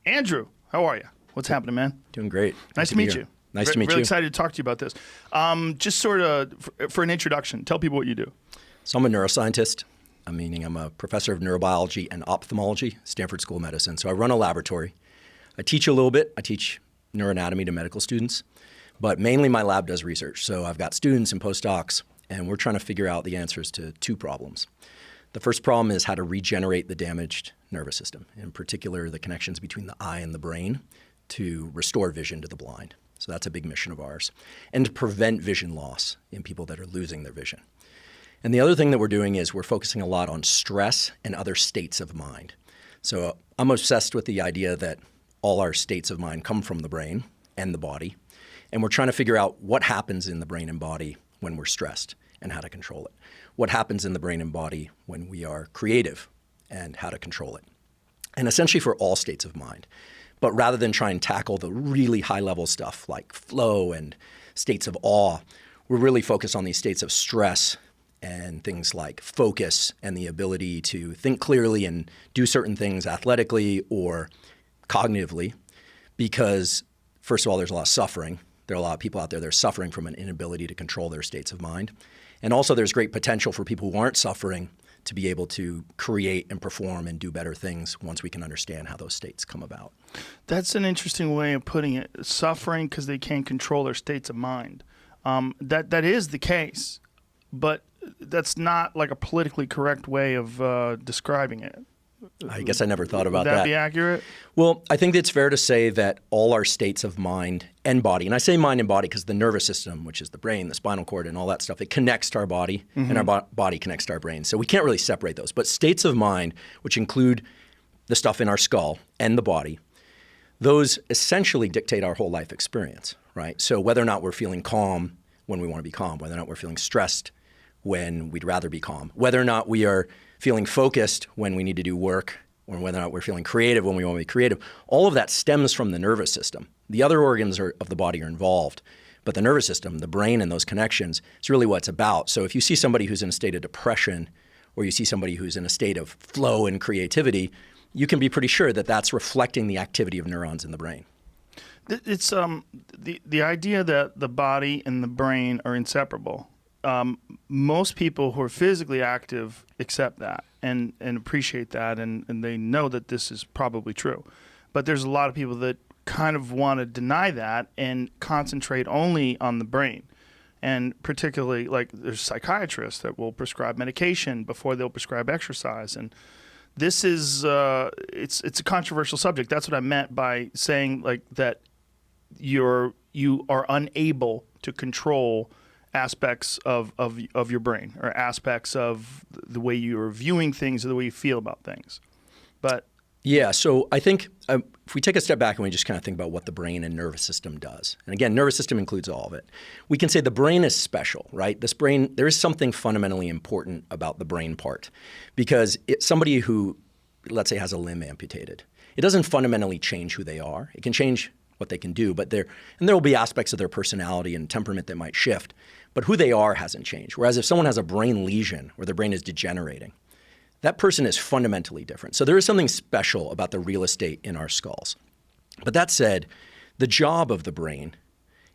Andrew, how are you? What's happening, man? Doing great. Nice to meet you. Nice to meet you. Really excited to talk to you about this. Just sort of for an introduction, tell people what you do. So I'm a neuroscientist, meaning I'm a professor of neurobiology and ophthalmology, Stanford School of Medicine. So I run a laboratory. I teach a little bit. I teach neuroanatomy to medical students, but mainly my lab does research. So I've got students and postdocs, and we're trying to figure out the answers to two problems. The first problem is how to regenerate the damaged nervous system, in particular the connections between the eye and the brain to restore vision to the blind. So that's a big mission of ours. And to prevent vision loss in people that are losing their vision. And the other thing that we're doing is we're focusing a lot on stress and other states of mind. So I'm obsessed with the idea that all our states of mind come from the brain and the body. And we're trying to figure out what happens in the brain and body when we're stressed and how to control it. What happens in the brain and body when we are creative and how to control it. And essentially for all states of mind. But rather than try and tackle the really high-level stuff like flow and states of awe, we're really focused on these states of stress and things like focus and the ability to think clearly and do certain things athletically or cognitively. Because, first of all, there's a lot of suffering. There are a lot of people out there that are suffering from an inability to control their states of mind. And also there's great potential for people who aren't suffering to be able to create and perform and do better things once we can understand how those states come about. That's an interesting way of putting it. Suffering because they can't control their states of mind. That is the case, but that's not like a politically correct way of describing it. I guess I never thought about that. Would that be accurate? Well, I think it's fair to say that all our states of mind and body, and I say mind and body because the nervous system, which is the brain, the spinal cord, and all that stuff, it connects to our body, and our body connects to our brain. So we can't really separate those. But states of mind, which include the stuff in our skull and the body, those essentially dictate our whole life experience, right? So whether or not we're feeling calm when we want to be calm, whether or not we're feeling stressed when we'd rather be calm, whether or not we are feeling focused when we need to do work, or whether or not we're feeling creative when we want to be creative, all of that stems from the nervous system. The other organs of the body are involved, but the nervous system, the brain and those connections, is really what it's about. So if you see somebody who's in a state of depression, or you see somebody who's in a state of flow and creativity, you can be pretty sure that that's reflecting the activity of neurons in the brain. It's the idea that the body and the brain are inseparable. Most people who are physically active accept that and appreciate that, and they know that this is probably true. But there's a lot of people that kind of want to deny that and concentrate only on the brain. And particularly, like, there's psychiatrists that will prescribe medication before they'll prescribe exercise. And this is it's a controversial subject. That's what I meant by saying, like, that you are unable to control aspects of your brain, or aspects of the way you're viewing things or the way you feel about things. But yeah, so I think if we take a step back and we just kind of think about what the brain and nervous system does, and again, nervous system includes all of it, we can say the brain is special, right? This brain, there is something fundamentally important about the brain part, because somebody who, let's say, has a limb amputated, it doesn't fundamentally change who they are. It can change what they can do, but there will be aspects of their personality and temperament that might shift, but who they are hasn't changed. Whereas if someone has a brain lesion or their brain is degenerating, that person is fundamentally different. So there is something special about the real estate in our skulls. But that said, the job of the brain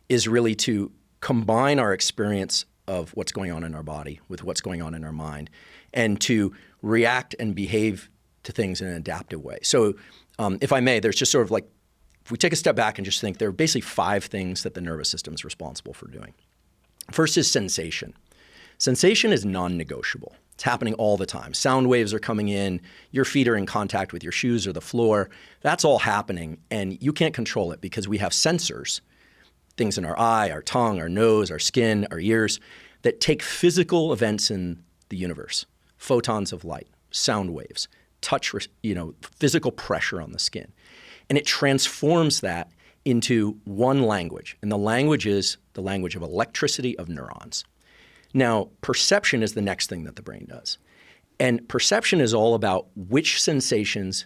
is really to combine our experience of what's going on in our body with what's going on in our mind, and to react and behave to things in an adaptive way. So if I may, there's just sort of like, if we take a step back and just think, there are basically 5 things that the nervous system is responsible for doing. First is sensation. Sensation is non-negotiable. It's happening all the time. Sound waves are coming in, your feet are in contact with your shoes or the floor. That's all happening, and you can't control it because we have sensors, things in our eye, our tongue, our nose, our skin, our ears, that take physical events in the universe, photons of light, sound waves, touch, physical pressure on the skin. And it transforms that into one language. And the language is the language of electricity of neurons. Now, perception is the next thing that the brain does. And perception is all about which sensations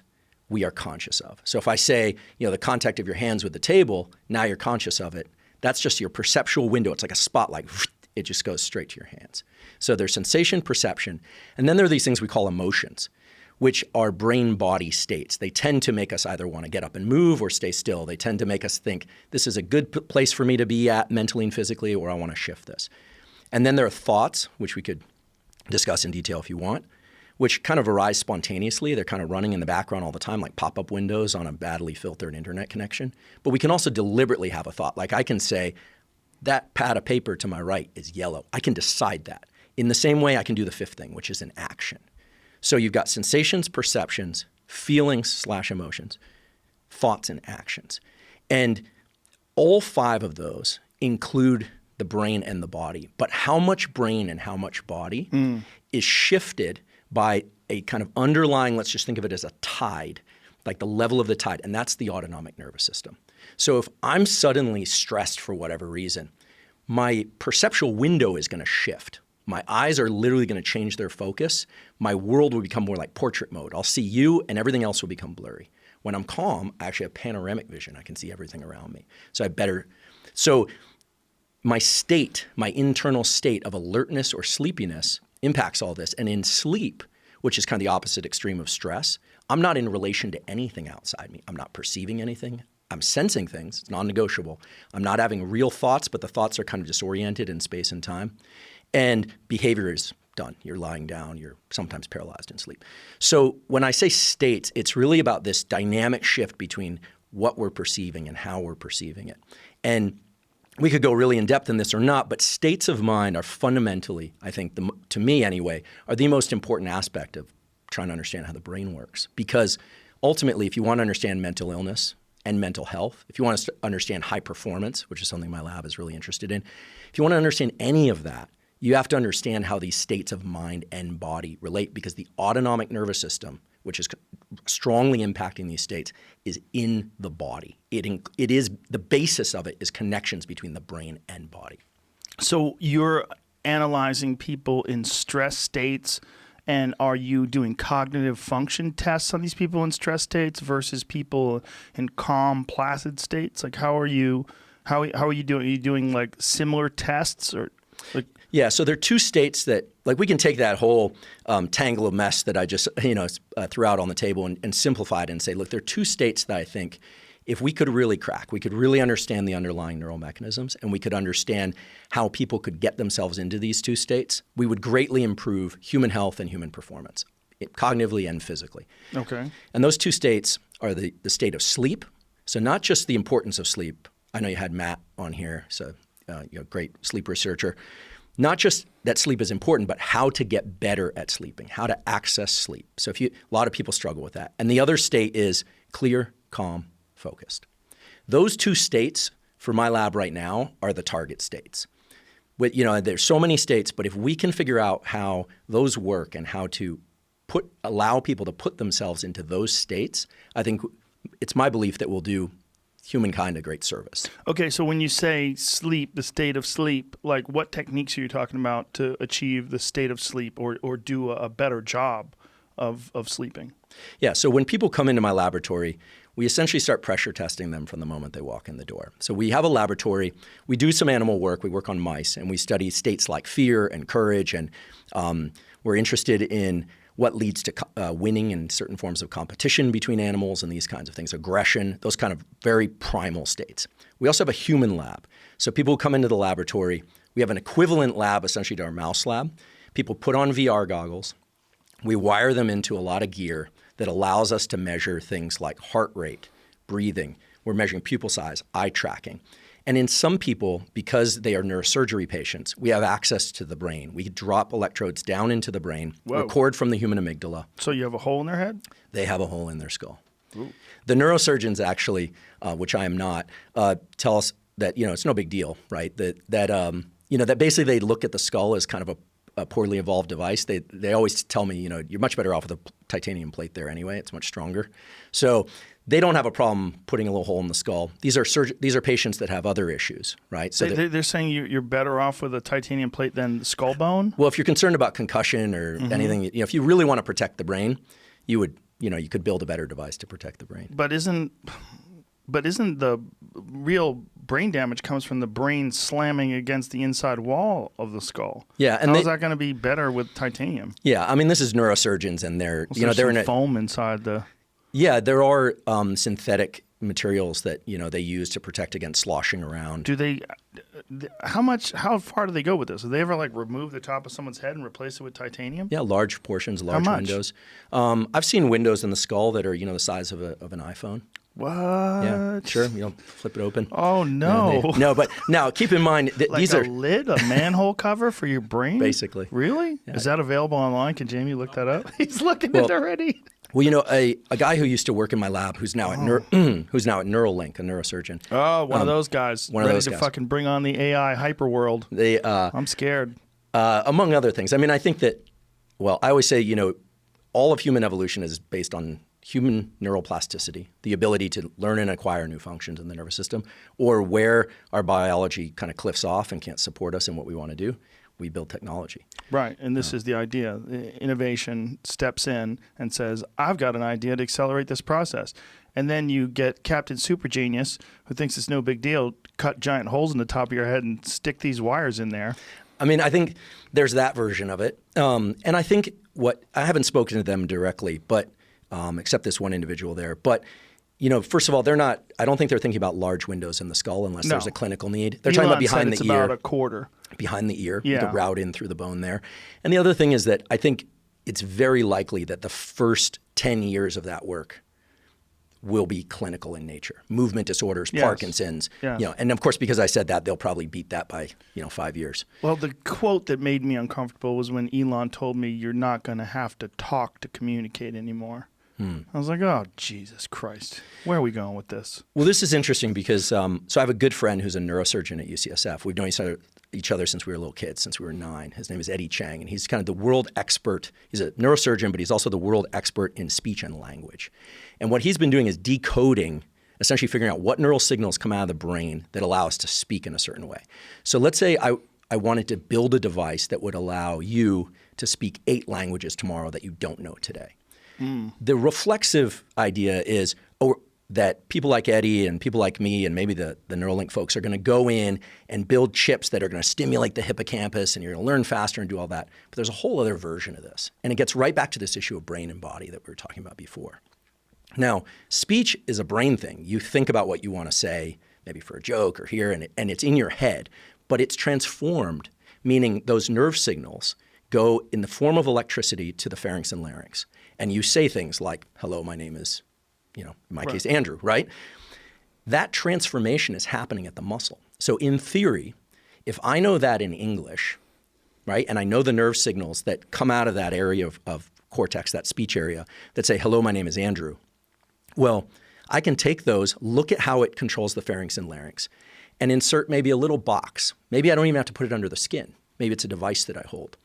we are conscious of. So if I say, the contact of your hands with the table, now you're conscious of it. That's just your perceptual window. It's like a spotlight. It just goes straight to your hands. So there's sensation, perception. And then there are these things we call emotions, which are brain-body states. They tend to make us either want to get up and move or stay still. They tend to make us think, this is a good place for me to be at mentally and physically, or I want to shift this. And then there are thoughts, which we could discuss in detail if you want, which kind of arise spontaneously. They're kind of running in the background all the time, like pop-up windows on a badly filtered internet connection. But we can also deliberately have a thought. Like I can say, that pad of paper to my right is yellow. I can decide that. In the same way, I can do the fifth thing, which is an action. So you've got sensations, perceptions, feelings/emotions, thoughts, and actions. And all 5 of those include the brain and the body. But how much brain and how much body is shifted by a kind of underlying, let's just think of it as a tide, like the level of the tide, and that's the autonomic nervous system. So if I'm suddenly stressed for whatever reason, my perceptual window is going to shift. My eyes are literally going to change their focus. My world will become more like portrait mode. I'll see you and everything else will become blurry. When I'm calm, I actually have panoramic vision. I can see everything around me. So my state, my internal state of alertness or sleepiness impacts all this. And in sleep, which is kind of the opposite extreme of stress, I'm not in relation to anything outside me. I'm not perceiving anything. I'm sensing things. It's non-negotiable. I'm not having real thoughts, but the thoughts are kind of disoriented in space and time. And behavior is done. You're lying down. You're sometimes paralyzed in sleep. So when I say states, it's really about this dynamic shift between what we're perceiving and how we're perceiving it. And we could go really in depth in this or not, but states of mind are fundamentally, I think, to me anyway, are the most important aspect of trying to understand how the brain works. Because ultimately, if you want to understand mental illness and mental health, if you want to understand high performance, which is something my lab is really interested in, if you want to understand any of that, you have to understand how these states of mind and body relate, because the autonomic nervous system, which is strongly impacting these states, is in the body. It is the basis of it is connections between the brain and body. So you're analyzing people in stress states, and are you doing cognitive function tests on these people in stress states versus people in calm, placid states? Like how are you doing? Are you doing like similar tests or like? Yeah, so there are 2 states that, like we can take that whole tangle of mess that I just threw out on the table and simplify it and say, look, there are 2 states that I think if we could really crack, we could really understand the underlying neural mechanisms, and we could understand how people could get themselves into these 2 states, we would greatly improve human health and human performance, cognitively and physically. Okay. And those 2 states are the state of sleep, so not just the importance of sleep. I know you had Matt on here, so great sleep researcher. Not just that sleep is important, but how to get better at sleeping, how to access sleep. So a lot of people struggle with that. And the other state is clear, calm, focused. Those 2 states for my lab right now are the target states. There's so many states, but if we can figure out how those work and how to allow people to put themselves into those states, I think it's my belief that we'll do humankind a great service. Okay, so when you say sleep, the state of sleep, like what techniques are you talking about to achieve the state of sleep or do a better job of sleeping? Yeah, so when people come into my laboratory, we essentially start pressure testing them from the moment they walk in the door. So we have a laboratory, we do some animal work, we work on mice, and we study states like fear and courage, and we're interested in what leads to winning in certain forms of competition between animals and these kinds of things, aggression, those kind of very primal states. We also have a human lab. So people who come into the laboratory, we have an equivalent lab essentially to our mouse lab. People put on VR goggles. We wire them into a lot of gear that allows us to measure things like heart rate, breathing. We're measuring pupil size, eye tracking. And in some people, because they are neurosurgery patients, we have access to the brain. We drop electrodes down into the brain, record from the human amygdala. So you have a hole in their head? They have a hole in their skull. Ooh. The neurosurgeons actually, which I am not, tell us that it's no big deal, right? That basically they look at the skull as kind of a poorly evolved device. They always tell me, you're much better off with a titanium plate there anyway. It's much stronger. So they don't have a problem putting a little hole in the skull. These are patients that have other issues, right? So they're saying you're better off with a titanium plate than skull bone? Well, if you're concerned about concussion or anything, if you really want to protect the brain, you could build a better device to protect the brain. But isn't the real brain damage comes from the brain slamming against the inside wall of the skull. Yeah, and how is that going to be better with titanium? Yeah, I mean, this is neurosurgeons, and they're they're in foam inside the. Yeah, there are synthetic materials that they use to protect against sloshing around. Do they? How far do they go with this? Do they ever like remove the top of someone's head and replace it with titanium? Yeah, large portions, large How much? windows. I've seen windows in the skull that are the size of an iPhone. What? Yeah, sure. Flip it open. Oh no! No, but now keep in mind Like these a are lid, a manhole cover for your brain. basically. Really? Yeah. Is that available online? Can Jamie look that up? He's looking it already. Well, a guy who used to work in my lab, who's now at who's now at Neuralink, a neurosurgeon. Oh, one of those guys. One of those ready guys. to fucking bring on the AI hyper world. I'm scared. Among other things. I mean, I think that. Well, I always say, all of human evolution is based on human neuroplasticity, the ability to learn and acquire new functions in the nervous system, or where our biology kind of cliffs off and can't support us in what we want to do, we build technology. Right, and this is the idea. Innovation steps in and says, I've got an idea to accelerate this process. And then you get Captain Super Genius, who thinks it's no big deal, cut giant holes in the top of your head and stick these wires in there. I mean, I think there's that version of it. And I think I haven't spoken to them directly, but except this one individual there. But, first of all, I don't think they're thinking about large windows in the skull unless there's a clinical need. They're talking about behind the ear. About a quarter. Behind the ear, the route in through the bone there. And the other thing is that I think it's very likely that the first 10 years of that work will be clinical in nature. Movement disorders, Parkinson's, and of course, because I said that, they'll probably beat that by, 5 years. Well, the quote that made me uncomfortable was when Elon told me you're not going to have to talk to communicate anymore. I was like, oh, Jesus Christ. Where are we going with this? Well, this is interesting because so I have a good friend who's a neurosurgeon at UCSF. We've known each other since we were little kids, since we were 9. His name is Eddie Chang, and he's kind of the world expert. He's a neurosurgeon, but he's also the world expert in speech and language. And what he's been doing is decoding, essentially figuring out what neural signals come out of the brain that allow us to speak in a certain way. So let's say I wanted to build a device that would allow you to speak 8 languages tomorrow that you don't know today. The reflexive idea is that people like Eddie and people like me and maybe the Neuralink folks are going to go in and build chips that are going to stimulate the hippocampus and you're going to learn faster and do all that. But there's a whole other version of this. And it gets right back to this issue of brain and body that we were talking about before. Now, speech is a brain thing. You think about what you want to say, maybe for a joke or here, and it's in your head. But it's transformed, meaning those nerve signals go in the form of electricity to the pharynx and larynx. And you say things like, hello, my name is, in my case, Andrew, right? That transformation is happening at the muscle. So in theory, if I know that in English, right, and I know the nerve signals that come out of that area of cortex, that speech area, that say, hello, my name is Andrew, well, I can take those, look at how it controls the pharynx and larynx, and insert maybe a little box. Maybe I don't even have to put it under the skin. Maybe it's a device that I hold.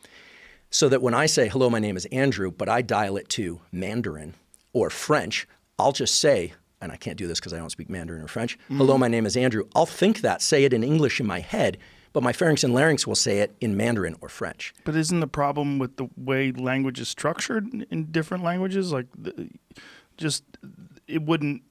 So that when I say, hello, my name is Andrew, but I dial it to Mandarin or French, I'll just say, and I can't do this because I don't speak Mandarin or French, hello, my name is Andrew. I'll think that, say it in English in my head, but my pharynx and larynx will say it in Mandarin or French. But isn't the problem with the way language is structured in different languages? Like, it wouldn't...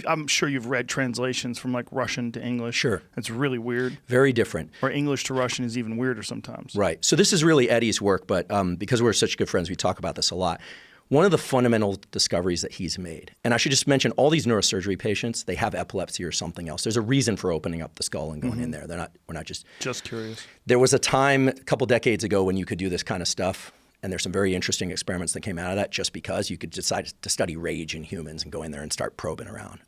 I'm sure you've read translations from like Russian to English. Sure. It's really weird. Very different. Or English to Russian is even weirder sometimes. Right. So this is really Eddie's work, but because we're such good friends, we talk about this a lot. One of the fundamental discoveries that he's made, and I should just mention all these neurosurgery patients, they have epilepsy or something else. There's a reason for opening up the skull and going in there. We're not just... Just curious. There was a time a couple decades ago when you could do this kind of stuff. And there's some very interesting experiments that came out of that just because you could decide to study rage in humans and go in there and start probing around.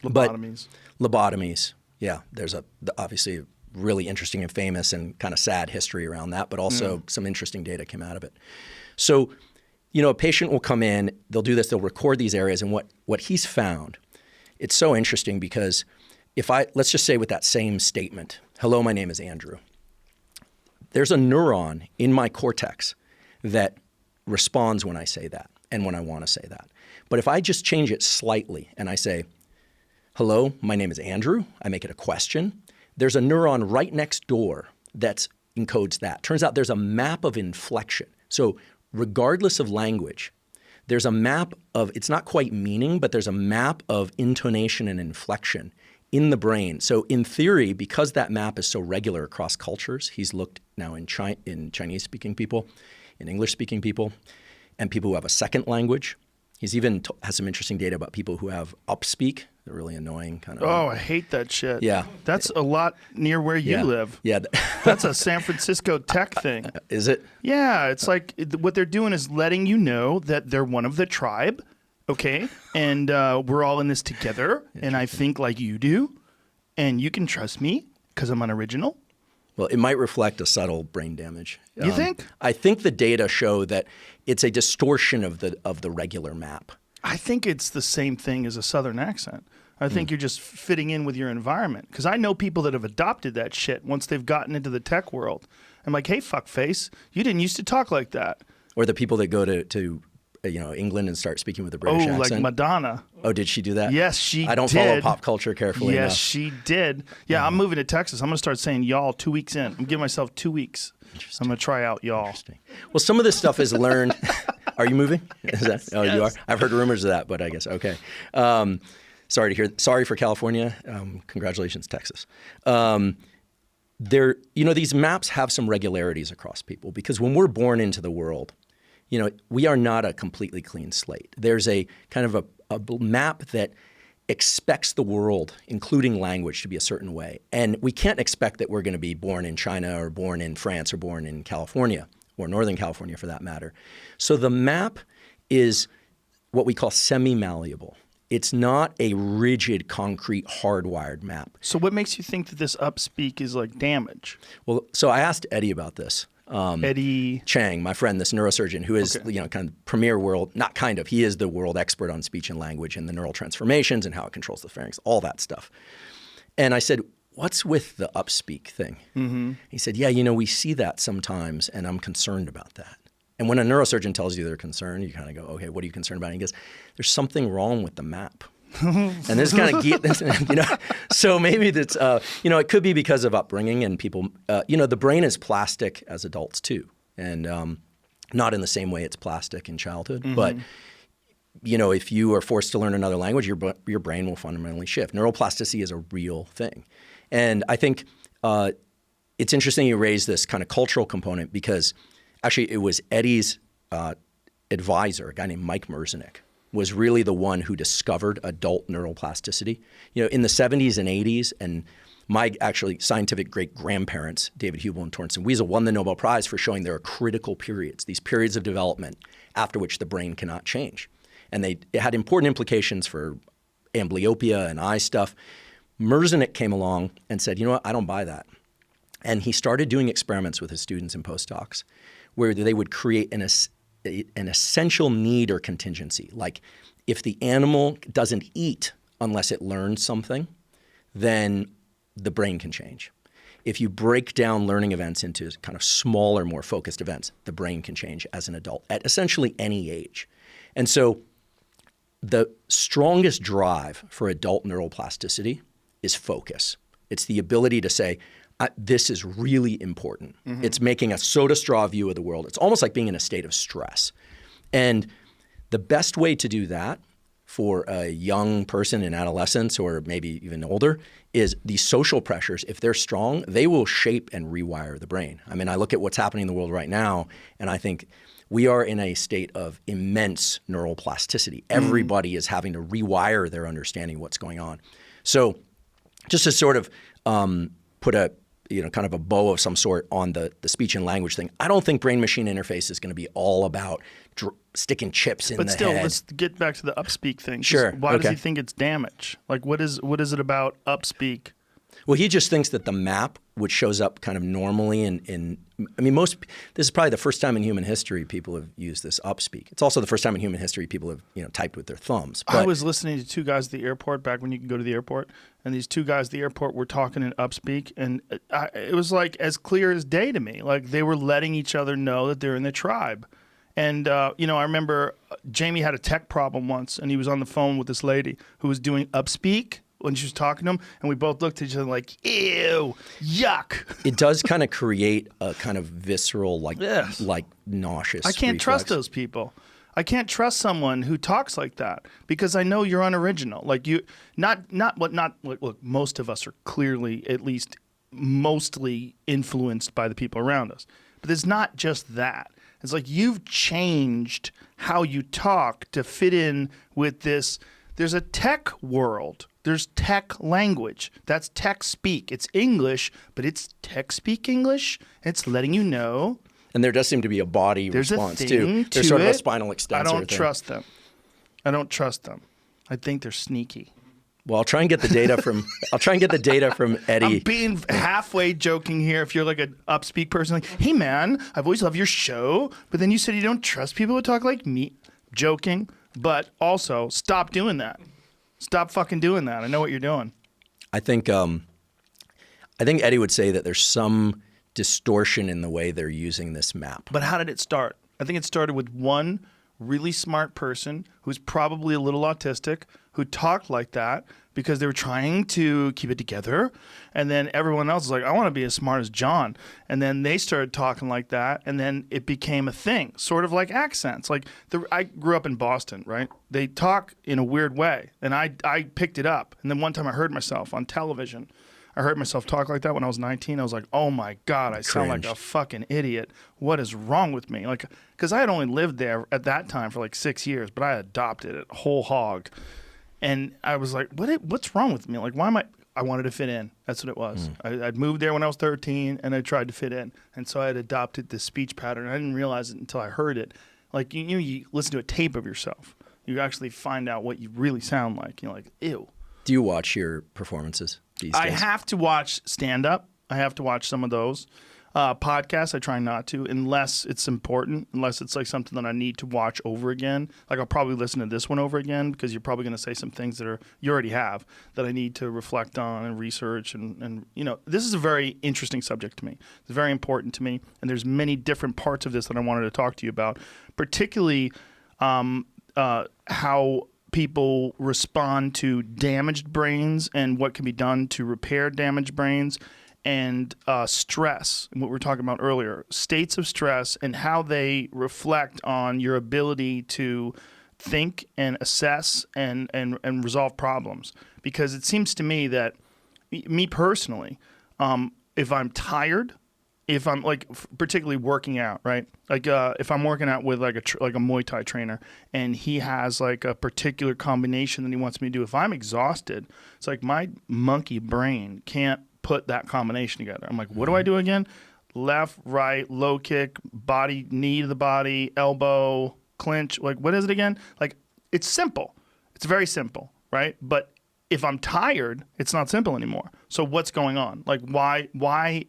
Lobotomies. Yeah, there's obviously a really interesting and famous and kind of sad history around that, but also some interesting data came out of it. So, a patient will come in, they'll do this, they'll record these areas, and what he's found, it's so interesting because let's just say with that same statement, hello, my name is Andrew, there's a neuron in my cortex that responds when I say that and when I want to say that. But if I just change it slightly and I say, hello, my name is Andrew, I make it a question, there's a neuron right next door that encodes that. Turns out there's a map of inflection. So regardless of language, there's a map of, it's not quite meaning, but there's a map of intonation and inflection in the brain. So in theory, because that map is so regular across cultures, he's looked now in Chinese-speaking people, in English-speaking people, and people who have a second language. He's even has some interesting data about people who have upspeak. They're really annoying kind of. Oh, I hate that shit. Yeah. That's a lot near where you live. Yeah. That's a San Francisco tech thing. Is it? Yeah. It's like what they're doing is letting you know that they're one of the tribe, okay? And we're all in this together, and I think like you do, and you can trust me because I'm unoriginal. Well, it might reflect a subtle brain damage. You think? I think the data show that it's a distortion of the regular map. I think it's the same thing as a Southern accent. I think you're just fitting in with your environment. Because I know people that have adopted that shit once they've gotten into the tech world. I'm like, hey, fuckface, you didn't used to talk like that. Or the people that go to England and start speaking with a British accent. Like Madonna. Oh, did she do that? Yes, she did. I don't follow pop culture carefully enough. Yes, she did. Yeah, I'm moving to Texas. I'm going to start saying y'all 2 weeks in. I'm giving myself 2 weeks. I'm going to try out y'all. Well, some of this stuff is learned. Are you moving? Is that? Oh, Yes. you are? I've heard rumors of that, but I guess, okay. Sorry to hear. Sorry for California. Congratulations, Texas. These maps have some regularities across people because when we're born into the world, we are not a completely clean slate. There's a kind of a map that expects the world, including language, to be a certain way. And we can't expect that we're going to be born in China or born in France or born in California or Northern California for that matter. So the map is what we call semi-malleable. It's not a rigid, concrete, hardwired map. So what makes you think that this upspeak is like damage? Well, so I asked Eddie about this. Eddie Chang, my friend, this neurosurgeon, who is kind of premier world, not kind of, he is the world expert on speech and language and the neural transformations and how it controls the pharynx, all that stuff. And I said, what's with the upspeak thing? Mm-hmm. He said, yeah, we see that sometimes and I'm concerned about that. And when a neurosurgeon tells you they're concerned, you kind of go, okay, what are you concerned about? And he goes, there's something wrong with the map. And this kind of, so maybe that's, it could be because of upbringing and people, the brain is plastic as adults too. And not in the same way it's plastic in childhood, but, if you are forced to learn another language, your brain will fundamentally shift. Neuroplasticity is a real thing. And I think it's interesting you raise this kind of cultural component because actually it was Eddie's advisor, a guy named Mike Merzenich, was really the one who discovered adult neuroplasticity. In the 70s and 80s, and my actually scientific great-grandparents, David Huberman and Torsten Wiesel, won the Nobel Prize for showing there are critical periods, these periods of development after which the brain cannot change. And it had important implications for amblyopia and eye stuff. Merzenich came along and said, you know what, I don't buy that. And he started doing experiments with his students and postdocs where they would create an essential need or contingency. Like if the animal doesn't eat unless it learns something, then the brain can change. If you break down learning events into kind of smaller, more focused events, the brain can change as an adult at essentially any age. And so the strongest drive for adult neuroplasticity is focus. It's the ability to say, this is really important. Mm-hmm. It's making a soda straw view of the world. It's almost like being in a state of stress. And the best way to do that for a young person in adolescence or maybe even older is these social pressures. If they're strong, they will shape and rewire the brain. I mean, I look at what's happening in the world right now, and I think we are in a state of immense neuroplasticity. Everybody is having to rewire their understanding of what's going on. So just to sort of put a kind of a bow of some sort on the speech and language thing. I don't think brain-machine interface is going to be all about sticking chips in the head. But still, let's get back to the upspeak thing. Sure. Why does he think it's damage? Like, what is it about upspeak? Well, he just thinks that the map, which shows up kind of normally this is probably the first time in human history people have used this upspeak. It's also the first time in human history people have, typed with their thumbs. But I was listening to two guys at the airport back when you could go to the airport, and these two guys at the airport were talking in upspeak, and it was like as clear as day to me. Like they were letting each other know that they're in the tribe. And, I remember Jamie had a tech problem once, and he was on the phone with this lady who was doing upspeak when she was talking to him, and we both looked at each other like, ew, yuck. It does kind of create a kind of visceral, like nauseous I can't reflex. trust those people. I can't trust someone who talks like that because I know you're unoriginal. Like you, look, most of us are clearly at least mostly influenced by the people around us. But it's not just that. It's like you've changed how you talk to fit in with this. There's a tech world. There's tech language. That's tech speak. It's English, but it's tech speak English. It's letting you know. And there does seem to be a body response too. There's sort of a spinal extensor. I don't trust them. I don't trust them. I think they're sneaky. Well, I'll try and get the data from Eddie. I'm being halfway joking here. If you're like an upspeak person, like, hey man, I've always loved your show, but then you said you don't trust people who talk like me. Joking, but also stop doing that. Stop fucking doing that. I know what you're doing. I think Eddie would say that there's some distortion in the way they're using this map. But how did it start? I think it started with one really smart person who's probably a little autistic who talked like that because they were trying to keep it together. And then everyone else was like, I want to be as smart as John. And then they started talking like that. And then it became a thing, sort of like accents. Like I grew up in Boston, right? They talk in a weird way. And I picked it up. And then one time I heard myself on television. I heard myself talk like that when I was 19. I was like, oh my God, I sound like a fucking idiot. What is wrong with me? Like, because I had only lived there at that time for like 6 years, but I adopted it whole hog. And I was like, what's wrong with me? Like, why am I wanted to fit in. That's what it was. I'd moved there when I was 13, and I tried to fit in. And so I had adopted this speech pattern. I didn't realize it until I heard it. Like, you listen to a tape of yourself. You actually find out what you really sound like. You're like, ew. Do you watch your performances these days? I have to watch stand-up. I have to watch some of those. Podcasts, I try not to, unless it's important, unless it's like something that I need to watch over again. Like I'll probably listen to this one over again because you're probably going to say some things that you already have that I need to reflect on and research. And this is a very interesting subject to me. It's very important to me. And there's many different parts of this that I wanted to talk to you about, particularly how people respond to damaged brains and what can be done to repair damaged brains. And stress, what we were talking about earlier, states of stress and how they reflect on your ability to think and assess and resolve problems. Because it seems to me that, me personally, if I'm tired, if I'm like particularly working out, right? Like if I'm working out with like a Muay Thai trainer and he has like a particular combination that he wants me to do, if I'm exhausted, it's like my monkey brain can't put that combination together. I'm like, what do I do again? Left, right, low kick, body, knee to the body, elbow, clinch. Like, what is it again? Like, it's simple. It's very simple, right? But if I'm tired, it's not simple anymore. So what's going on? Like, why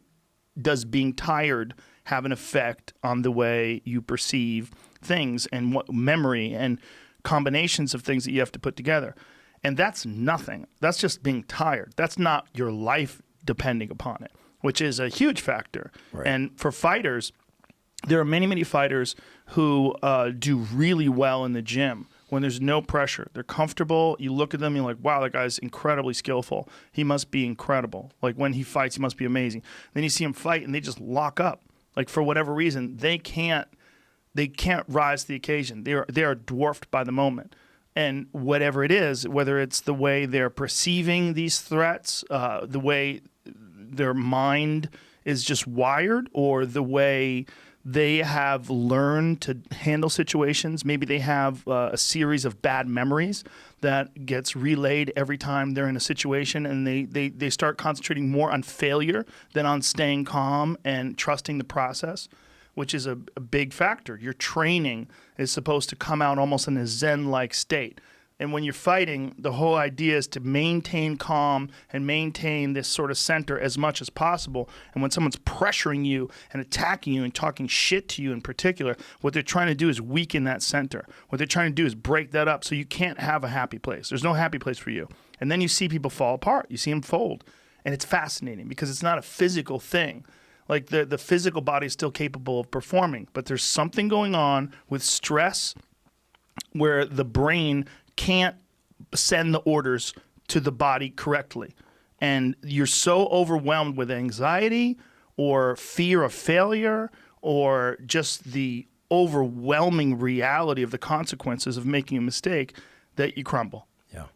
does being tired have an effect on the way you perceive things and what memory and combinations of things that you have to put together? And that's nothing. That's just being tired. That's not your life depending upon it, which is a huge factor. Right. And for fighters, there are many, many fighters who do really well in the gym when there's no pressure. They're comfortable. You look at them, you're like, wow, that guy's incredibly skillful. He must be incredible. Like when he fights, he must be amazing. Then you see him fight and they just lock up. Like for whatever reason, they can't rise to the occasion. They are dwarfed by the moment. And whatever it is, whether it's the way they're perceiving these threats, the way their mind is just wired, or the way they have learned to handle situations. Maybe they have a series of bad memories that gets relayed every time they're in a situation, and they start concentrating more on failure than on staying calm and trusting the process, which is a big factor. Your training is supposed to come out almost in a Zen-like state. And when you're fighting, the whole idea is to maintain calm and maintain this sort of center as much as possible. And when someone's pressuring you and attacking you and talking shit to you in particular, what they're trying to do is weaken that center. What they're trying to do is break that up so you can't have a happy place. There's no happy place for you. And then you see people fall apart. You see them fold. And it's fascinating because it's not a physical thing. Like the physical body is still capable of performing, but there's something going on with stress where the brain can't send the orders to the body correctly. And you're so overwhelmed with anxiety or fear of failure or just the overwhelming reality of the consequences of making a mistake that you crumble. Yeah.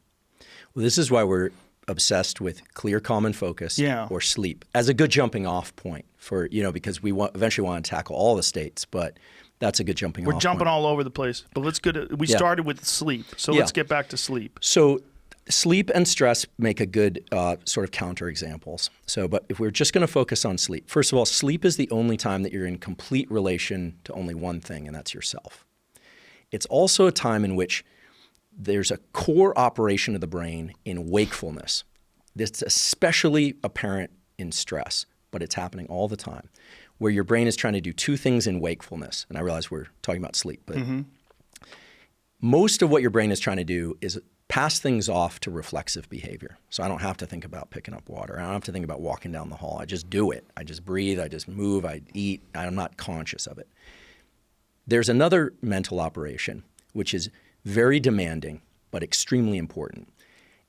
Well, this is why we're obsessed with clear, common focus or sleep as a good jumping off point for, because we eventually want to tackle all the states, but that's a good jumping off point. We're jumping all over the place, but let's we started with sleep. So let's get back to sleep. So sleep and stress make a good sort of counter examples. But if we're just going to focus on sleep, first of all, sleep is the only time that you're in complete relation to only one thing, and that's yourself. It's also a time in which there's a core operation of the brain in wakefulness. This is especially apparent in stress, but it's happening all the time, where your brain is trying to do two things in wakefulness. And I realize we're talking about sleep, but most of what your brain is trying to do is pass things off to reflexive behavior. So I don't have to think about picking up water. I don't have to think about walking down the hall. I just do it. I just breathe. I just move. I eat. I'm not conscious of it. There's another mental operation, which is very demanding, but extremely important.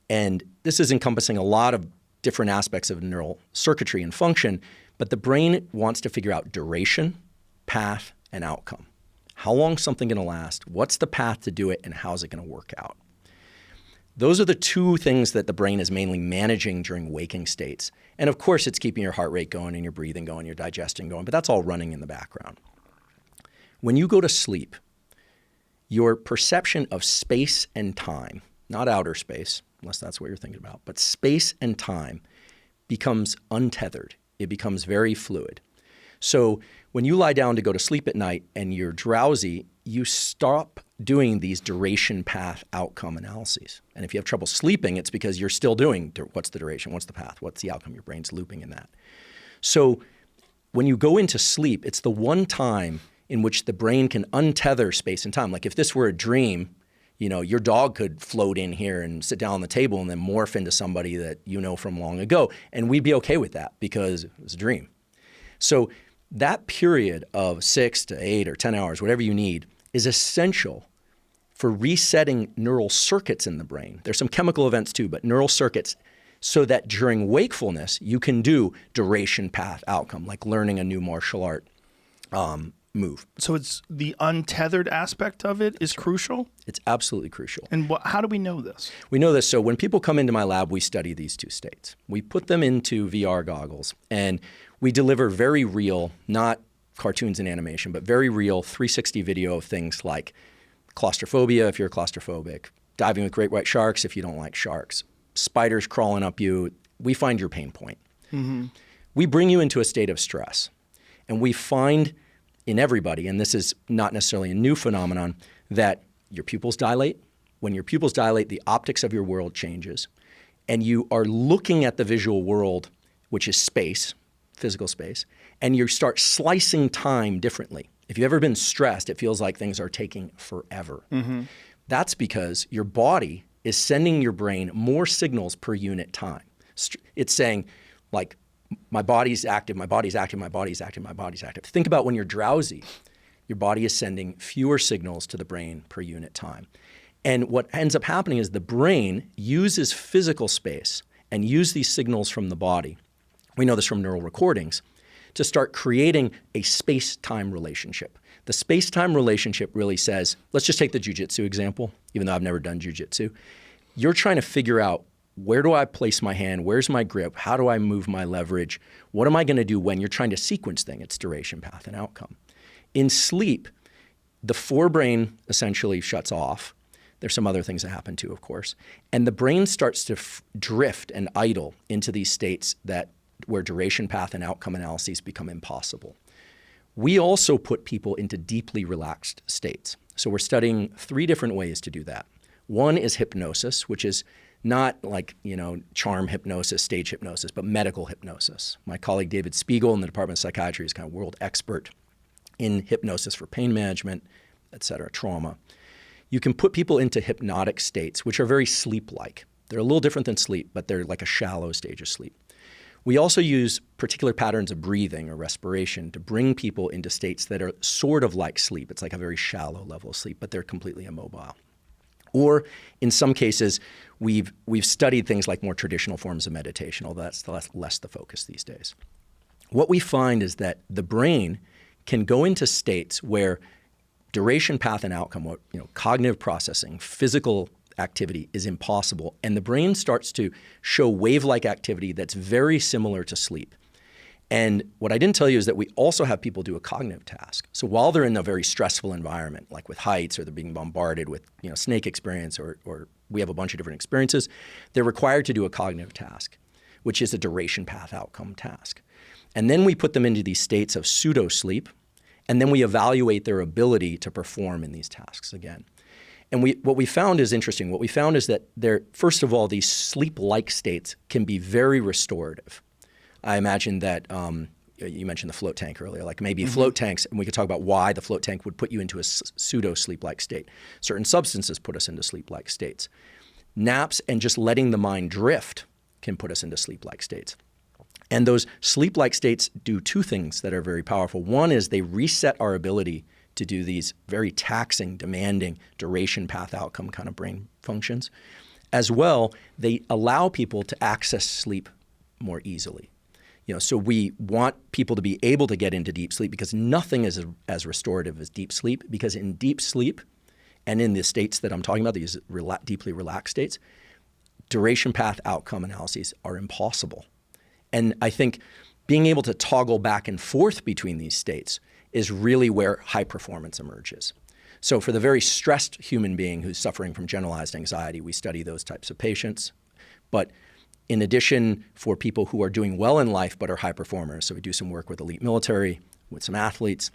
And this is encompassing a lot of different aspects of neural circuitry and function, but the brain wants to figure out duration, path, and outcome. How long is something going to last? What's the path to do it, and how's it going to work out? Those are the two things that the brain is mainly managing during waking states. And of course, it's keeping your heart rate going and your breathing going, your digestion going, but that's all running in the background. When you go to sleep, your perception of space and time, not outer space, unless that's what you're thinking about, but space and time becomes untethered. It becomes very fluid. So when you lie down to go to sleep at night and you're drowsy, you stop doing these duration, path, outcome analyses. And if you have trouble sleeping, it's because you're still doing what's the duration, what's the path, what's the outcome. Your brain's looping in that. So when you go into sleep, it's the one time in which the brain can untether space and time. Like if this were a dream, your dog could float in here and sit down on the table and then morph into somebody that you know from long ago. And we'd be okay with that because it was a dream. So that period of 6 to 8 or 10 hours, whatever you need, is essential for resetting neural circuits in the brain. There's some chemical events too, but neural circuits, so that during wakefulness, you can do duration, path, outcome, like learning a new martial art move. So it's the untethered aspect of it is crucial? It's absolutely crucial. And how do we know this? We know this. So when people come into my lab, we study these two states. We put them into VR goggles, and we deliver very real, not cartoons and animation, but very real 360 video of things like claustrophobia if you're claustrophobic, diving with great white sharks if you don't like sharks, spiders crawling up you. We find your pain point. Mm-hmm. We bring you into a state of stress, and we find in everybody, and this is not necessarily a new phenomenon, that your pupils dilate. When your pupils dilate, the optics of your world changes, and you are looking at the visual world, which is space, physical space, and you start slicing time differently. If you've ever been stressed, it feels like things are taking forever. Mm-hmm. That's because your body is sending your brain more signals per unit time. It's saying, like, my body's active, my body's active, my body's active, my body's active. Think about when you're drowsy. Your body is sending fewer signals to the brain per unit time. And what ends up happening is the brain uses physical space and use these signals from the body. We know this from neural recordings, to start creating a space-time relationship. The space-time relationship really says, let's just take the jiu-jitsu example, even though I've never done jiu-jitsu. You're trying to figure out, where do I place my hand? Where's my grip? How do I move my leverage? What am I going to do when you're trying to sequence things? It's duration, path, and outcome. In sleep, the forebrain essentially shuts off. There's some other things that happen too, of course. And the brain starts to drift and idle into these states where duration, path, and outcome analyses become impossible. We also put people into deeply relaxed states. So we're studying 3 different ways to do that. One is hypnosis, which is not like, charm hypnosis, stage hypnosis, but medical hypnosis. My colleague David Spiegel in the Department of Psychiatry is kind of world expert in hypnosis for pain management, et cetera, trauma. You can put people into hypnotic states, which are very sleep-like. They're a little different than sleep, but they're like a shallow stage of sleep. We also use particular patterns of breathing or respiration to bring people into states that are sort of like sleep. It's like a very shallow level of sleep, but they're completely immobile. Or in some cases, we've studied things like more traditional forms of meditation, although that's less the focus these days. What we find is that the brain can go into states where duration, path, and outcome, what, cognitive processing, physical activity is impossible. And the brain starts to show wave-like activity that's very similar to sleep. And what I didn't tell you is that we also have people do a cognitive task. So while they're in a very stressful environment, like with heights, or they're being bombarded with snake experience, or we have a bunch of different experiences, they're required to do a cognitive task, which is a duration, path, outcome task. And then we put them into these states of pseudo-sleep, and then we evaluate their ability to perform in these tasks again. And what we found is interesting. What we found is that first of all, these sleep-like states can be very restorative. I imagine that you mentioned the float tank earlier, like maybe float tanks, and we could talk about why the float tank would put you into a pseudo-sleep-like state. Certain substances put us into sleep-like states. Naps and just letting the mind drift can put us into sleep-like states. And those sleep-like states do two things that are very powerful. One is they reset our ability to do these very taxing, demanding duration, path, outcome kind of brain functions. As well, they allow people to access sleep more easily. So we want people to be able to get into deep sleep, because nothing is as restorative as deep sleep, because in deep sleep and in the states that I'm talking about, these deeply relaxed states, duration, path, outcome analyses are impossible. And I think being able to toggle back and forth between these states is really where high performance emerges. So for the very stressed human being who's suffering from generalized anxiety, we study those types of patients. But in addition, for people who are doing well in life but are high performers, so we do some work with elite military, with some athletes.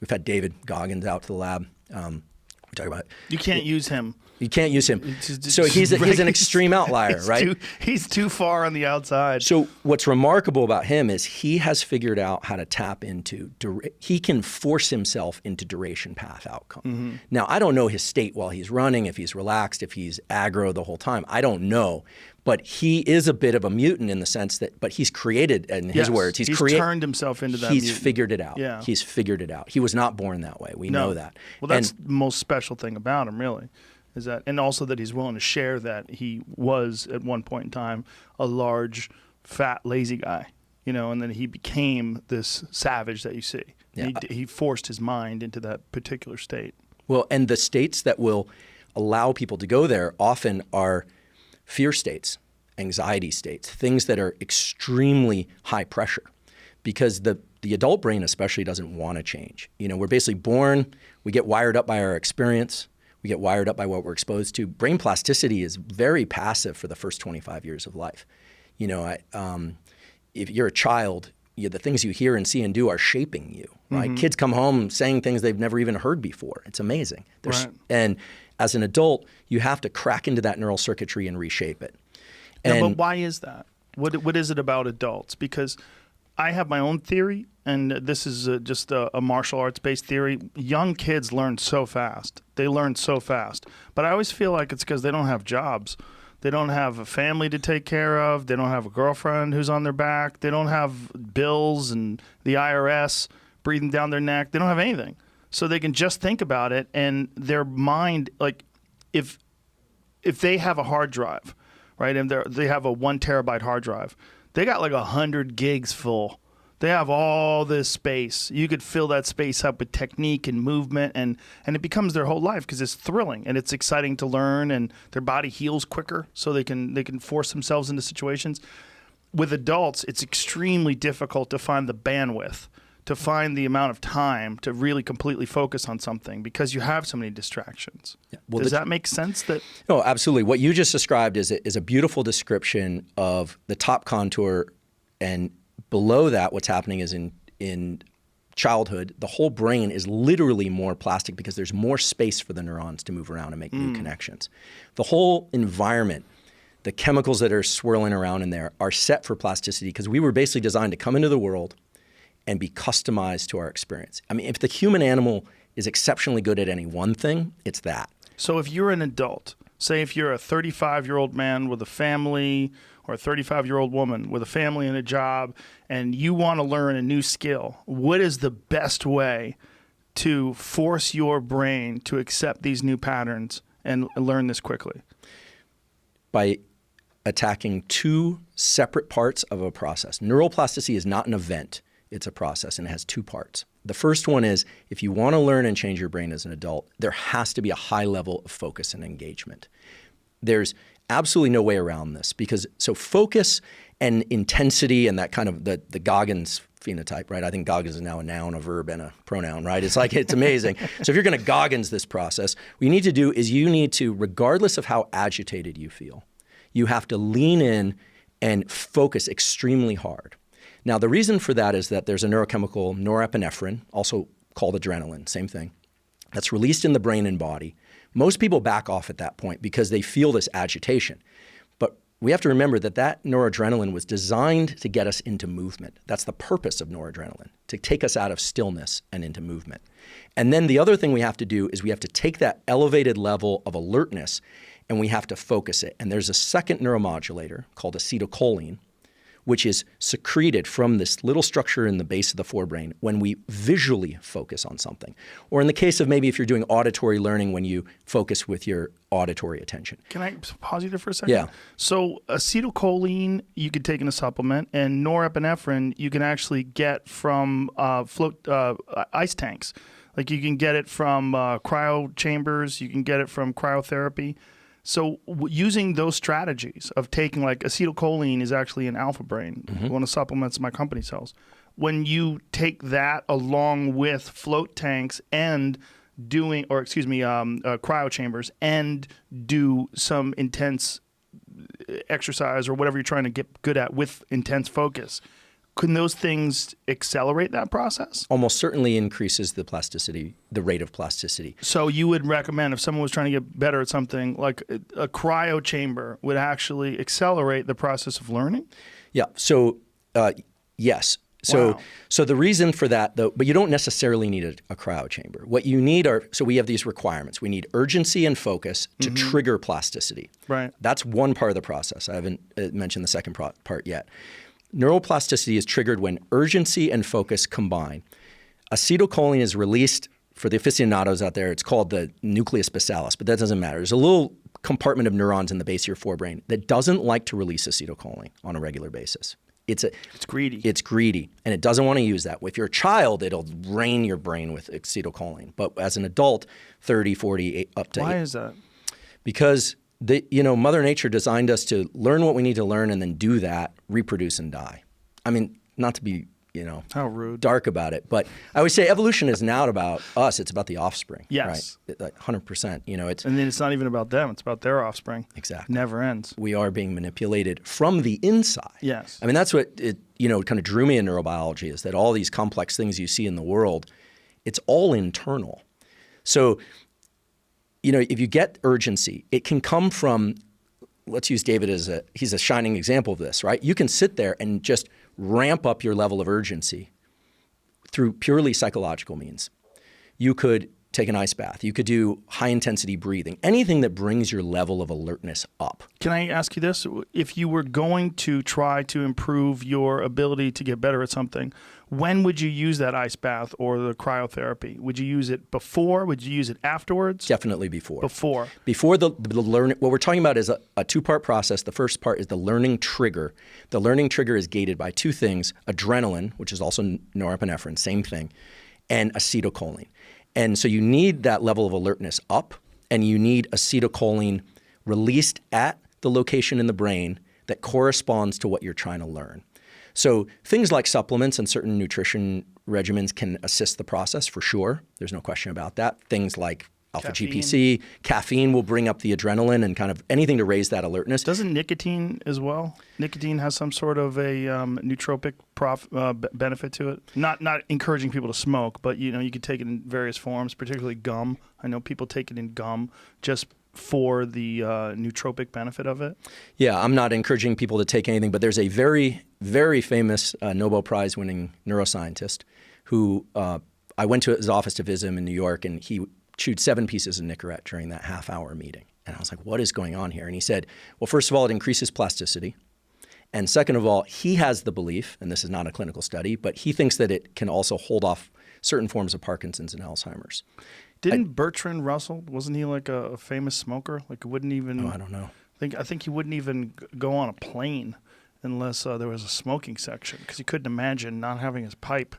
We've had David Goggins out to the lab. We talk about you can't use him. You can't use him. So he's an extreme outlier, right? He's too far on the outside. So what's remarkable about him is he has figured out how to tap into, he can force himself into duration, path, outcome. Now, I don't know his state while he's running, if he's relaxed, if he's aggro the whole time. I don't know. But he is a bit of a mutant in the sense that, but he's created, in his words, he's turned himself into that He's mutant. figured it out. Yeah. He's figured it out. He was not born that way. We know that. Well, that's the most special thing about him, really, is that, and also that he's willing to share that he was, at one point in time, a large, fat, lazy guy, and then he became this savage that you see. Yeah. He forced his mind into that particular state. Well, and the states that will allow people to go there often are fear states, anxiety states, things that are extremely high pressure, because the adult brain especially doesn't want to change. We're basically born, we get wired up by our experience, we get wired up by what we're exposed to. Brain plasticity is very passive for the first 25 years of life. If you're a child, the things you hear and see and do are shaping you, right? Kids come home saying things they've never even heard before. It's amazing. Right. And as an adult, you have to crack into that neural circuitry and reshape it. But why is that? What is it about adults? Because I have my own theory, and this is just a martial arts-based theory. Young kids learn so fast. They learn so fast. But I always feel like it's because they don't have jobs. They don't have a family to take care of. They don't have a girlfriend who's on their back. They don't have bills and the IRS breathing down their neck. They don't have anything. So they can just think about it, and their mind, like if they have a hard drive, right, and they have a 1 terabyte hard drive, they got like 100 gigs full. They have all this space. You could fill that space up with technique and movement, and it becomes their whole life because it's thrilling and it's exciting to learn, and their body heals quicker, so they can force themselves into situations. With adults, it's extremely difficult to find the bandwidth, to find the amount of time to really completely focus on something because you have so many distractions. Yeah. Well, does that make sense? No, absolutely. What you just described is a beautiful description of the top contour, and below that, what's happening is in childhood, the whole brain is literally more plastic because there's more space for the neurons to move around and make new connections. The whole environment, the chemicals that are swirling around in there are set for plasticity because we were basically designed to come into the world and be customized to our experience. I mean, if the human animal is exceptionally good at any one thing, it's that. So if you're an adult, say if you're a 35-year-old man with a family or a 35-year-old woman with a family and a job, and you want to learn a new skill, what is the best way to force your brain to accept these new patterns and learn this quickly? By attacking two separate parts of a process. Neuroplasticity is not an event. It's a process, and it has two parts. The first one is if you want to learn and change your brain as an adult, there has to be a high level of focus and engagement. There's absolutely no way around this because so focus and intensity and that kind of the Goggins phenotype, right? I think Goggins is now a noun, a verb, and a pronoun, right? It's like, it's amazing. So if you're going to Goggins this process, what you need to do is you need to, regardless of how agitated you feel, you have to lean in and focus extremely hard. Now, the reason for that is that there's a neurochemical norepinephrine, also called adrenaline, same thing, that's released in the brain and body. Most people back off at that point because they feel this agitation. But we have to remember that that noradrenaline was designed to get us into movement. That's the purpose of noradrenaline, to take us out of stillness and into movement. And then the other thing we have to do is we have to take that elevated level of alertness and we have to focus it. And there's a second neuromodulator called acetylcholine, which is secreted from this little structure in the base of the forebrain when we visually focus on something. Or in the case of maybe if you're doing auditory learning, when you focus with your auditory attention. Can I pause you there for a second? Yeah. So acetylcholine you could take in a supplement, and norepinephrine you can actually get from ice tanks. Like you can get it from cryo chambers, you can get it from cryotherapy. So using those strategies of taking, like acetylcholine is actually an alpha brain, one of the supplements my company sells. When you take that along with float tanks and cryo chambers and do some intense exercise or whatever you're trying to get good at with intense focus, couldn't those things accelerate that process? Almost certainly increases the plasticity, the rate of plasticity. So you would recommend if someone was trying to get better at something, like a cryo chamber would actually accelerate the process of learning? Yeah. So yes. So Wow. So the reason for that, though, but you don't necessarily need a cryo chamber. What you need are, so we have these requirements. We need urgency and focus to trigger plasticity. Right. That's one part of the process. I haven't mentioned the second part yet. Neuroplasticity is triggered when urgency and focus combine. Acetylcholine is released, for the aficionados out there, it's called the nucleus basalis, but that doesn't matter. There's a little compartment of neurons in the base of your forebrain that doesn't like to release acetylcholine on a regular basis. It's greedy. It's greedy, and it doesn't want to use that. If you're a child, it'll drain your brain with acetylcholine. But as an adult, 30, 40, up to Why is that? Because Mother Nature designed us to learn what we need to learn and then do that, reproduce and die. I mean, not to be, How rude. dark about it, but I would say evolution is not about us, it's about the offspring. Yes. Right? Like 100%. And then it's not even about them, it's about their offspring. Exactly. Never ends. We are being manipulated from the inside. Yes. I mean, that's what kind of drew me in neurobiology, is that all these complex things you see in the world, it's all internal. So, if you get urgency, it can come from, let's use David he's a shining example of this, right? You can sit there and just ramp up your level of urgency through purely psychological means. You could take an ice bath. You could do high intensity breathing, anything that brings your level of alertness up. Can I ask you this? If you were going to try to improve your ability to get better at something, when would you use that ice bath or the cryotherapy? Would you use it before? Would you use it afterwards? Definitely before. Before the learning. What we're talking about is a two-part process. The first part is the learning trigger. The learning trigger is gated by two things: adrenaline, which is also norepinephrine, same thing, and acetylcholine. And so you need that level of alertness up, and you need acetylcholine released at the location in the brain that corresponds to what you're trying to learn. So things like supplements and certain nutrition regimens can assist the process for sure. There's no question about that. Things like alpha GPC, caffeine will bring up the adrenaline and kind of anything to raise that alertness. Doesn't nicotine as well? Nicotine has some sort of a nootropic benefit to it. Not encouraging people to smoke, but you could take it in various forms, particularly gum. I know people take it in gum just for the nootropic benefit of it. Yeah, I'm not encouraging people to take anything, but there's a very, very famous Nobel Prize winning neuroscientist who I went to his office to visit him in New York, and he chewed 7 pieces of Nicorette during that half-hour meeting. And I was like, what is going on here? And he said, well, first of all, it increases plasticity. And second of all, he has the belief, and this is not a clinical study, but he thinks that it can also hold off certain forms of Parkinson's and Alzheimer's. Didn't Bertrand Russell, wasn't he like a famous smoker? Like wouldn't even... Oh, I don't know. I think he wouldn't even go on a plane unless there was a smoking section, because he couldn't imagine not having his pipe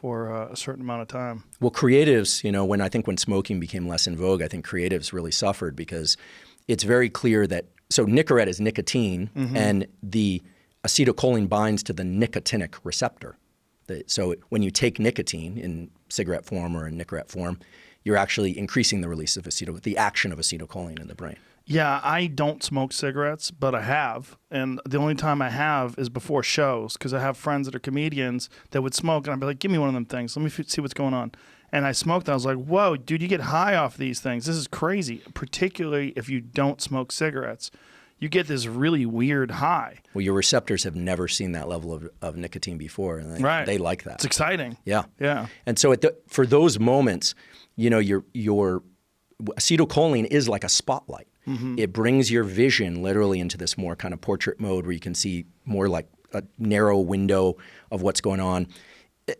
for a certain amount of time. Well, creatives, when smoking became less in vogue, I think creatives really suffered because it's very clear that, so Nicorette is nicotine, and the acetylcholine binds to the nicotinic receptor. So when you take nicotine in cigarette form or in Nicorette form, you're actually increasing the release of the action of acetylcholine in the brain. Yeah, I don't smoke cigarettes, but I have. And the only time I have is before shows, because I have friends that are comedians that would smoke, and I'd be like, give me one of them things. Let me see what's going on. And I smoked, and I was like, whoa, dude, you get high off these things. This is crazy, particularly if you don't smoke cigarettes. You get this really weird high. Well, your receptors have never seen that level of nicotine before, and they like that. It's exciting. Yeah. Yeah. And so for those moments, your acetylcholine is like a spotlight. It brings your vision literally into this more kind of portrait mode where you can see more like a narrow window of what's going on.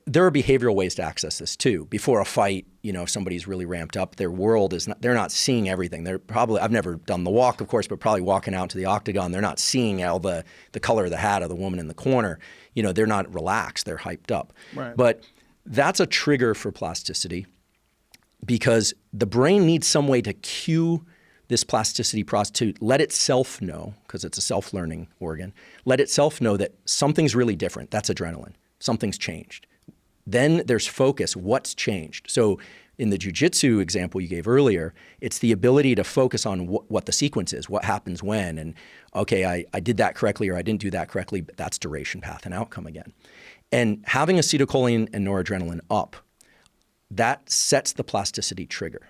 There are behavioral ways to access this too. Before a fight, if somebody's really ramped up, their world is not, they're not seeing everything. They're probably, I've never done the walk, of course, but probably walking out to the octagon, they're not seeing all the color of the hat of the woman in the corner. They're not relaxed, they're hyped up. Right. But that's a trigger for plasticity because the brain needs some way to cue this plasticity process to let itself know, because it's a self-learning organ, let itself know that something's really different. That's adrenaline. Something's changed. Then there's focus. What's changed? So in the jiu-jitsu example you gave earlier, it's the ability to focus on what the sequence is, what happens when, and okay, I did that correctly or I didn't do that correctly, but that's duration, path, and outcome again. And having acetylcholine and noradrenaline up, that sets the plasticity trigger.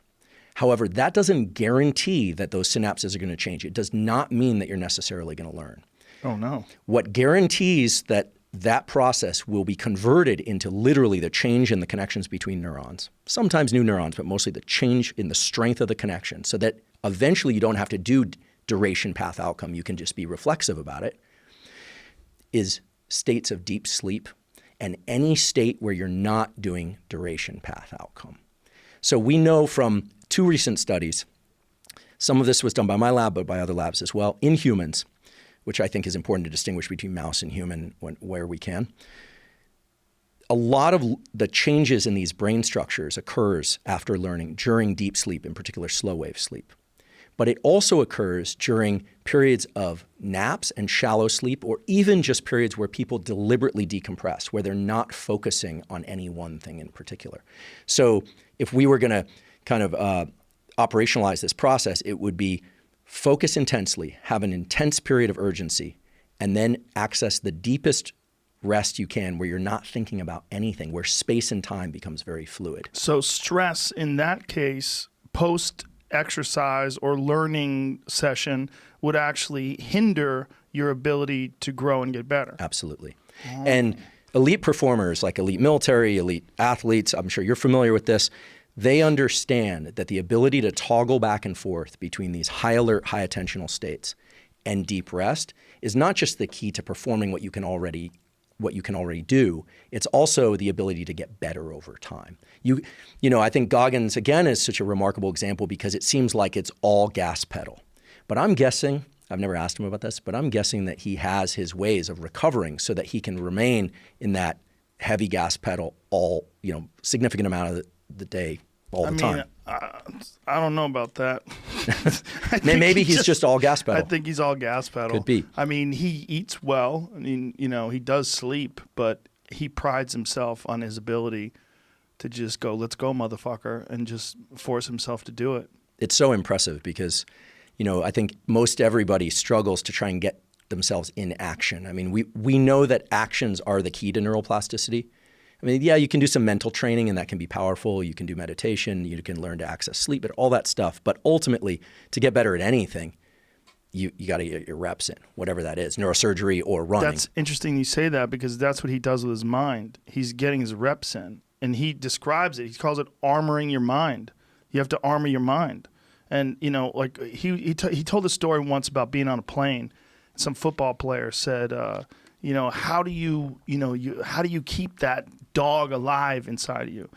However, that doesn't guarantee that those synapses are going to change. It does not mean that you're necessarily going to learn. Oh, no. What guarantees that process will be converted into literally the change in the connections between neurons, sometimes new neurons, but mostly the change in the strength of the connection, so that eventually you don't have to do duration, path, outcome. You can just be reflexive about it, is states of deep sleep and any state where you're not doing duration, path, outcome. So we know from 2 recent studies, some of this was done by my lab, but by other labs as well, in humans, which I think is important to distinguish between mouse and human where we can. A lot of the changes in these brain structures occurs after learning during deep sleep, in particular slow wave sleep. But it also occurs during periods of naps and shallow sleep, or even just periods where people deliberately decompress, where they're not focusing on any one thing in particular. So if we were going to kind of operationalize this process, it would be focus intensely, have an intense period of urgency, and then access the deepest rest you can where you're not thinking about anything, where space and time becomes very fluid. So stress in that case, post-exercise or learning session, would actually hinder your ability to grow and get better. Absolutely. And elite performers like elite military, elite athletes, I'm sure you're familiar with this, they understand that the ability to toggle back and forth between these high alert, high attentional states and deep rest is not just the key to performing what you can already do. It's also the ability to get better over time. I think Goggins, again, is such a remarkable example because it seems like it's all gas pedal. But I'm guessing, I've never asked him about this, but I'm guessing that he has his ways of recovering so that he can remain in that heavy gas pedal significant amount of the day all the time. I don't know about that. Maybe he's just all gas pedal. I think he's all gas pedal. Could be. I mean, he eats well. I mean, he does sleep, but he prides himself on his ability to just go, let's go, motherfucker, and just force himself to do it. It's so impressive because, I think most everybody struggles to try and get themselves in action. I mean, we know that actions are the key to neuroplasticity. I mean, yeah, you can do some mental training and that can be powerful. You can do meditation. You can learn to access sleep, but all that stuff. But ultimately, to get better at anything, you got to get your reps in, whatever that is, neurosurgery or running. That's interesting you say that because that's what he does with his mind. He's getting his reps in, and he describes it. He calls it armoring your mind. You have to armor your mind. And, like he told a story once about being on a plane. Some football player said, how do you keep that dog alive inside of you?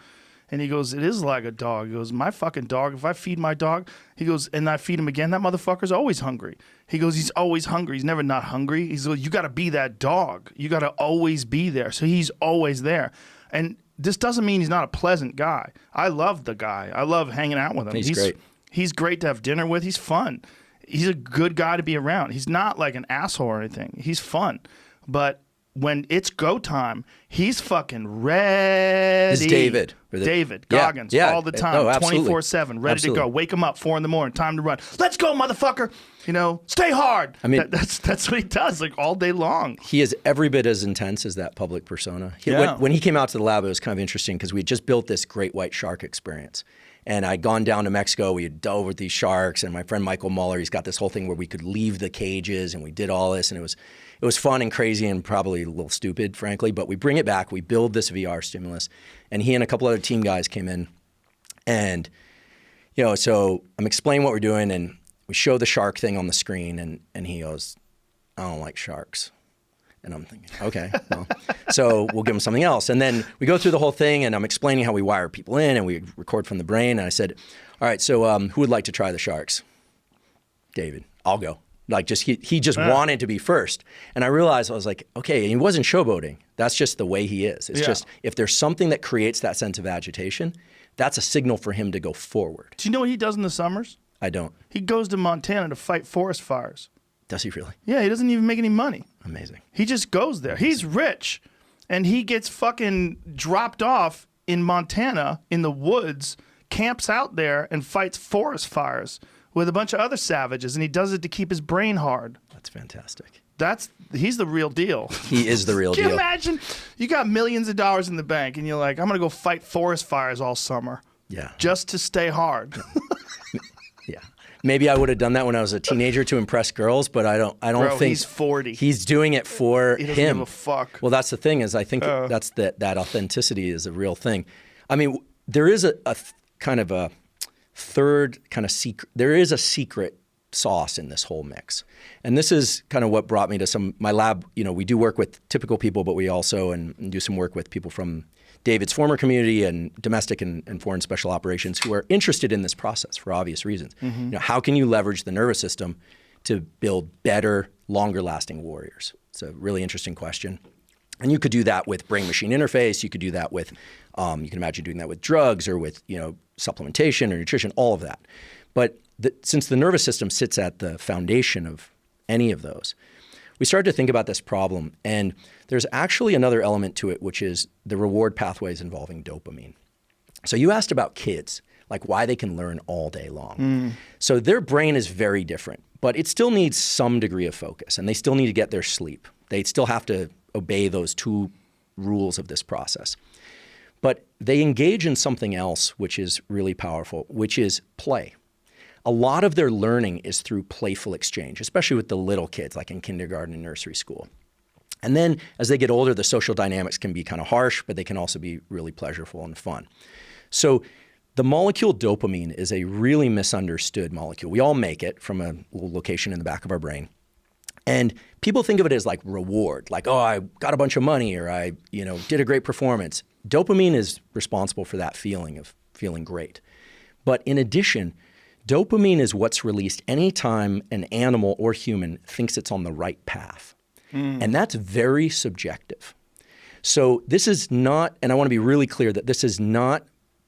And he goes, it is like a dog. He goes, my fucking dog, if I feed my dog, he goes, and I feed him again, that motherfucker's always hungry. He goes, he's always hungry. He's never not hungry. He's like, you got to be that dog. You got to always be there. So he's always there. And this doesn't mean he's not a pleasant guy. I love the guy. I love hanging out with him. He's great. He's great to have dinner with. He's fun. He's a good guy to be around. He's not like an asshole or anything. He's fun. But when it's go time, he's fucking ready. It's David. David Goggins, all the time, 24/7, ready to go. Wake him up, 4 a.m, time to run. Let's go, motherfucker. You know, stay hard. I mean, that's what he does, like all day long. He is every bit as intense as that public persona. When he came out to the lab, it was kind of interesting because we had just built this great white shark experience. And I'd gone down to Mexico. We had dove with these sharks, and my friend Michael Muller, he's got this whole thing where we could leave the cages, and we did all this, and it was fun and crazy and probably a little stupid, frankly. But we bring it back. We build this VR stimulus, and he and a couple other team guys came in, and so I'm explaining what we're doing, and we show the shark thing on the screen, and he goes, "I don't like sharks." And I'm thinking, okay, well, so we'll give him something else. And then we go through the whole thing, and I'm explaining how we wire people in, and we record from the brain. And I said, all right, so who would like to try the sharks? David, I'll go. Like, he just wanted to be first. And I realized, I was like, okay, he wasn't showboating. That's just the way he is. It's just, if there's something that creates that sense of agitation, that's a signal for him to go forward. Do you know what he does in the summers? I don't. He goes to Montana to fight forest fires. Does he really? Yeah, he doesn't even make any money. Amazing. He just goes there. He's rich, and he gets fucking dropped off in Montana in the woods, camps out there, and fights forest fires with a bunch of other savages, and he does it to keep his brain hard. That's fantastic. He's the real deal. He is the real deal. Can you imagine? You got millions of dollars in the bank, and you're like, I'm going to go fight forest fires all summer. Yeah. Just to stay hard. Yeah. Maybe I would have done that when I was a teenager to impress girls, but I don't Bro, think he's 40. He's doing it for he him. Doesn't give a fuck. Well, that's the thing is I think that's that authenticity is a real thing. I mean, there is a kind of a third kind of secret. There is a secret sauce in this whole mix. And this is kind of what brought me to my lab. We do work with typical people, but we also and do some work with people from David's former community and domestic and foreign special operations who are interested in this process for obvious reasons. Mm-hmm. How can you leverage the nervous system to build better, longer-lasting warriors? It's a really interesting question. And you could do that with brain-machine interface. You could do that with, you can imagine doing that with drugs or with supplementation or nutrition, all of that. But since the nervous system sits at the foundation of any of those, we started to think about this problem, and there's actually another element to it, which is the reward pathways involving dopamine. So you asked about kids, like why they can learn all day long. So their brain is very different, but it still needs some degree of focus, and they still need to get their sleep. They still have to obey those 2 rules of this process. But they engage in something else, which is really powerful, which is play. A lot of their learning is through playful exchange, especially with the little kids, like in kindergarten and nursery school. And then as they get older, the social dynamics can be kind of harsh, but they can also be really pleasurable and fun. So the molecule dopamine is a really misunderstood molecule. We all make it from a little location in the back of our brain. And people think of it as like reward, like, oh, I got a bunch of money or I did a great performance. Dopamine is responsible for that feeling of feeling great. But in addition, dopamine is what's released anytime an animal or human thinks it's on the right path. And that's very subjective. So this is not, and I want to be really clear that this is not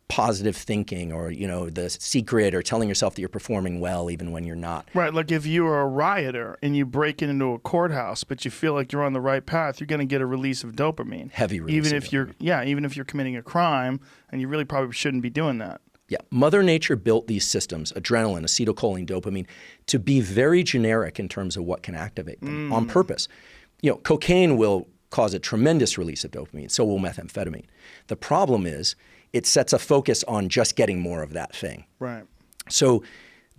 positive thinking or, the secret or telling yourself that you're performing well even when you're not. Right, like if you are a rioter and you break into a courthouse but you feel like you're on the right path, you're going to get a release of dopamine. Heavy release. Even if you're committing a crime and you really probably shouldn't be doing that. Yeah, Mother Nature built these systems, adrenaline, acetylcholine, dopamine, to be very generic in terms of what can activate them on purpose. Cocaine will cause a tremendous release of dopamine, so will methamphetamine. The problem is it sets a focus on just getting more of that thing. Right. So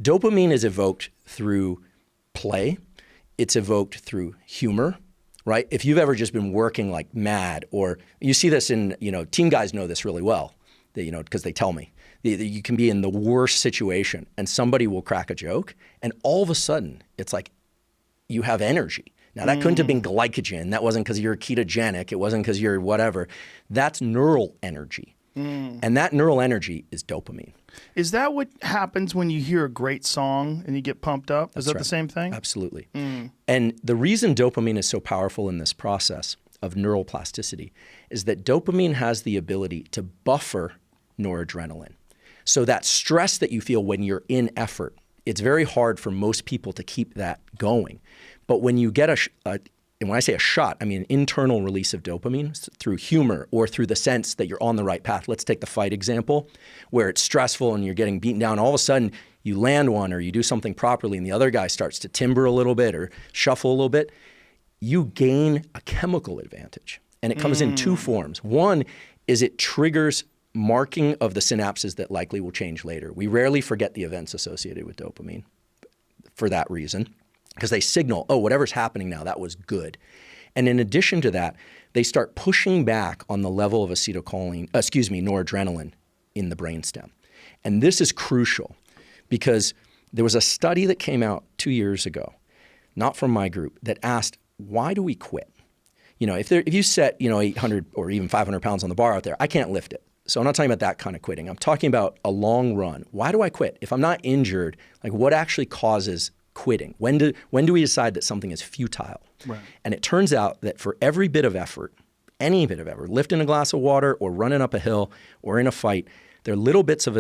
dopamine is evoked through play. It's evoked through humor, right? If you've ever just been working like mad, or you see this in, team guys know this really well, because they tell me. You can be in the worst situation and somebody will crack a joke and all of a sudden it's like you have energy. Now that couldn't have been glycogen. That wasn't because you're ketogenic. It wasn't because you're whatever. That's neural energy. And that neural energy is dopamine. Is that what happens when you hear a great song and you get pumped up? Is that the same thing? Absolutely. And the reason dopamine is so powerful in this process, of neuroplasticity is that dopamine has the ability to buffer noradrenaline. So that stress that you feel when you're in effort, it's very hard for most people to keep that going. But when you get and when I say a shot, I mean an internal release of dopamine through humor or through the sense that you're on the right path. Let's take the fight example, where it's stressful and you're getting beaten down. All of a sudden, you land one or you do something properly and the other guy starts to timber a little bit or shuffle a little bit. You gain a chemical advantage. And it comes in two forms. One is it triggers marking of the synapses that likely will change later. We rarely forget the events associated with dopamine for that reason, because they signal, oh, whatever's happening now, that was good. And in addition to that, they start pushing back on the level of noradrenaline in the brainstem. And this is crucial because there was a study that came out 2 years ago, not from my group, that asked, why do we quit? If you set 800 or even 500 pounds on the bar out there, I can't lift it. So I'm not talking about that kind of quitting. I'm talking about a long run. Why do I quit? If I'm not injured, like what actually causes quitting? When do we decide that something is futile? Right. And it turns out that for every bit of effort, any bit of effort, lifting a glass of water or running up a hill or in a fight, there are little bits of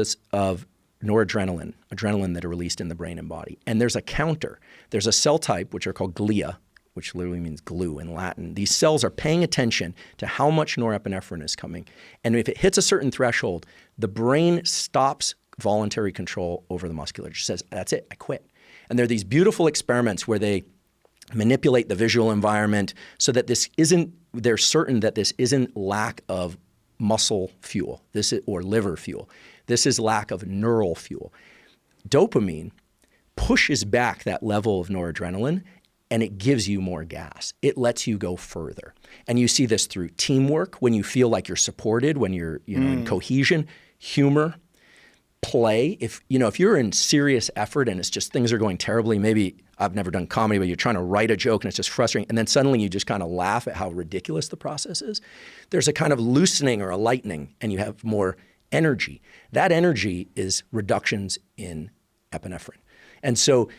noradrenaline, adrenaline that are released in the brain and body. And there's a counter. There's a cell type, which are called glia, which literally means glue in Latin. These cells are paying attention to how much norepinephrine is coming. And if it hits a certain threshold, the brain stops voluntary control over the musculature. It says, that's it, I quit. And there are these beautiful experiments where they manipulate the visual environment so that they're certain that this isn't lack of muscle fuel or liver fuel. This is lack of neural fuel. Dopamine pushes back that level of noradrenaline and it gives you more gas. It lets you go further. And you see this through teamwork, when you feel like you're supported, when you're in cohesion, humor, play. If you're in serious effort and it's just things are going terribly, maybe I've never done comedy, but you're trying to write a joke and it's just frustrating, and then suddenly you just kind of laugh at how ridiculous the process is, there's a kind of loosening or a lightening and you have more energy. That energy is reductions in epinephrine. And so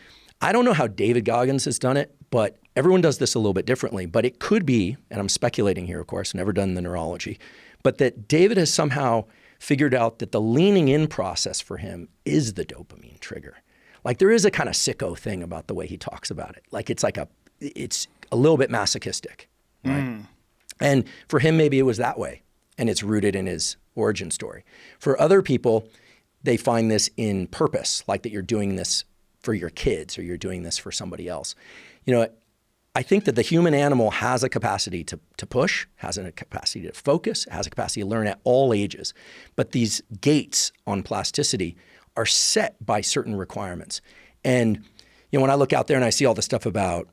I don't know how David Goggins has done it, but everyone does this a little bit differently. But it could be, and I'm speculating here, of course, never done the neurology, but that David has somehow figured out that the leaning in process for him is the dopamine trigger. Like there is a kind of sicko thing about the way he talks about it. Like it's a little bit masochistic, right? And for him, maybe it was that way, and it's rooted in his origin story. For other people, they find this in purpose, like that you're doing this for your kids or you're doing this for somebody else. I think that the human animal has a capacity to push, has a capacity to focus, has a capacity to learn at all ages. But these gates on plasticity are set by certain requirements. And when I look out there and I see all the stuff about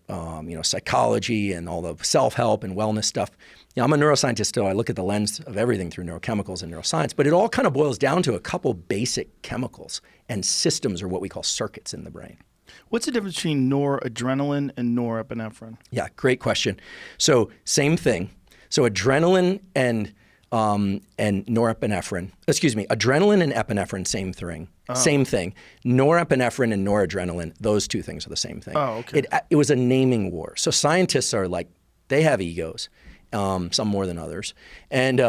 psychology and all the self-help and wellness stuff, I'm a neuroscientist, so I look at the lens of everything through neurochemicals and neuroscience, but it all kind of boils down to a couple basic chemicals and systems, or what we call circuits in the brain. What's the difference between noradrenaline and norepinephrine? Yeah, great question. So same thing. So adrenaline and norepinephrine, adrenaline and epinephrine, same thing. Oh. Same thing. Norepinephrine and noradrenaline, those two things are the same thing. Oh, okay. It was a naming war. So scientists are like, they have egos, some more than others. And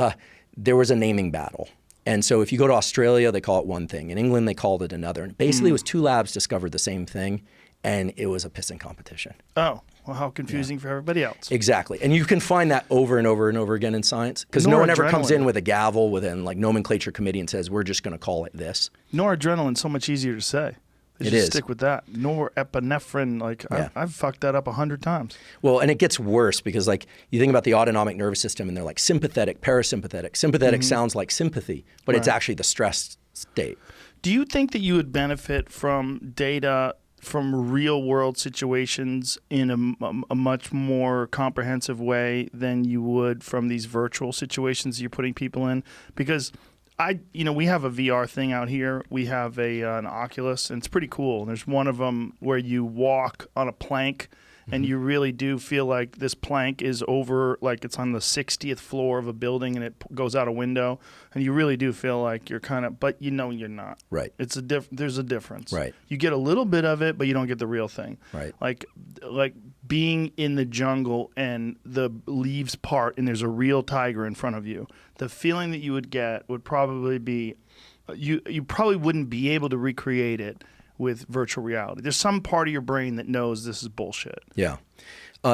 there was a naming battle. And so if you go to Australia, they call it one thing. In England, they called it another. And basically, it was two labs discovered the same thing, and it was a pissing competition. Oh, well, how confusing for everybody else. Exactly. And you can find that over and over and over again in science, because no one ever comes in with a gavel within like nomenclature committee and says, we're just going to call it this. Noradrenaline's so much easier to say. They just stick with that. Norepinephrine, I've fucked that up 100 times. Well, and it gets worse because like you think about the autonomic nervous system and they're like sympathetic, parasympathetic. Sympathetic sounds like sympathy, but it's actually the stress state. Do you think that you would benefit from data from real world situations in a much more comprehensive way than you would from these virtual situations you're putting people in? Because we have a VR thing out here. We have an Oculus, and it's pretty cool. There's one of them where you walk on a plank, and you really do feel like this plank is over, like it's on the 60th floor of a building and it goes out a window, and you really do feel like you're kind of, but you're not. Right. It's there's a difference. Right. You get a little bit of it, but you don't get the real thing. Right. Like being in the jungle and the leaves part and there's a real tiger in front of you. The feeling that you would get would probably be, you probably wouldn't be able to recreate it with virtual reality. There's some part of your brain that knows this is bullshit. Yeah.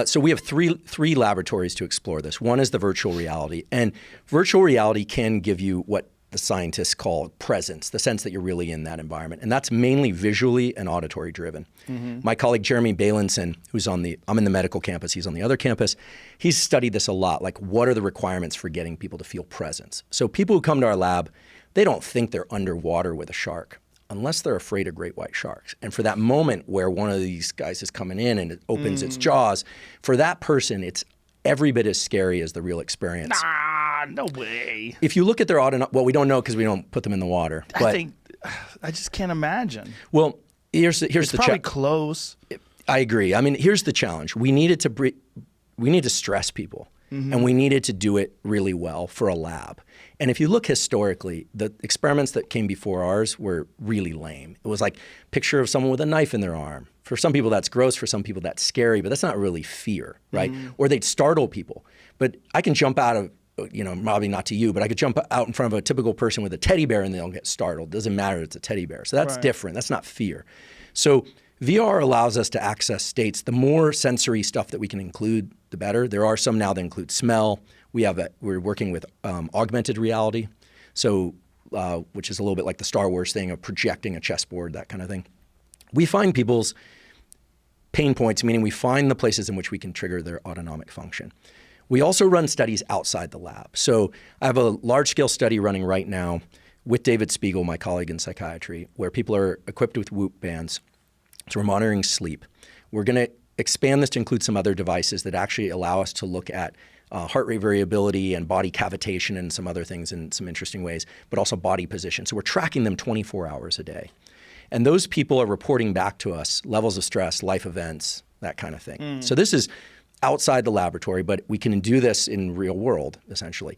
So we have three laboratories to explore this. One is the virtual reality. And virtual reality can give you what the scientists call presence, the sense that you're really in that environment. And that's mainly visually and auditory driven. Mm-hmm. My colleague Jeremy Bailenson, I'm in the medical campus, he's on the other campus, he's studied this a lot. Like, what are the requirements for getting people to feel presence? So people who come to our lab, they don't think they're underwater with a shark unless they're afraid of great white sharks. And for that moment where one of these guys is coming in and it opens its jaws, for that person, it's every bit as scary as the real experience. No way. If you look at their autonomic, well, we don't know because we don't put them in the water. But I just can't imagine. Well, here's the probably close. I agree. I mean, here's the challenge. We needed to stress people, and we needed to do it really well for a lab. And if you look historically, the experiments that came before ours were really lame. It was like picture of someone with a knife in their arm. For some people that's gross, for some people that's scary, but that's not really fear, right? Or they'd startle people. But I can jump out of, probably not to you, but I could jump out in front of a typical person with a teddy bear and they'll get startled. Doesn't matter, it's a teddy bear. So that's different. That's not fear. So VR allows us to access states. The more sensory stuff that we can include, the better. There are some now that include smell. We're working with augmented reality, so which is a little bit like the Star Wars thing of projecting a chessboard, that kind of thing. We find people's pain points, meaning we find the places in which we can trigger their autonomic function. We also run studies outside the lab. So I have a large-scale study running right now with David Spiegel, my colleague in psychiatry, where people are equipped with Whoop bands. So we're monitoring sleep. We're going to expand this to include some other devices that actually allow us to look at heart rate variability and body cavitation and some other things in some interesting ways, but also body position. So we're tracking them 24 hours a day. And those people are reporting back to us levels of stress, life events, that kind of thing. So this is outside the laboratory, but we can do this in real world, essentially.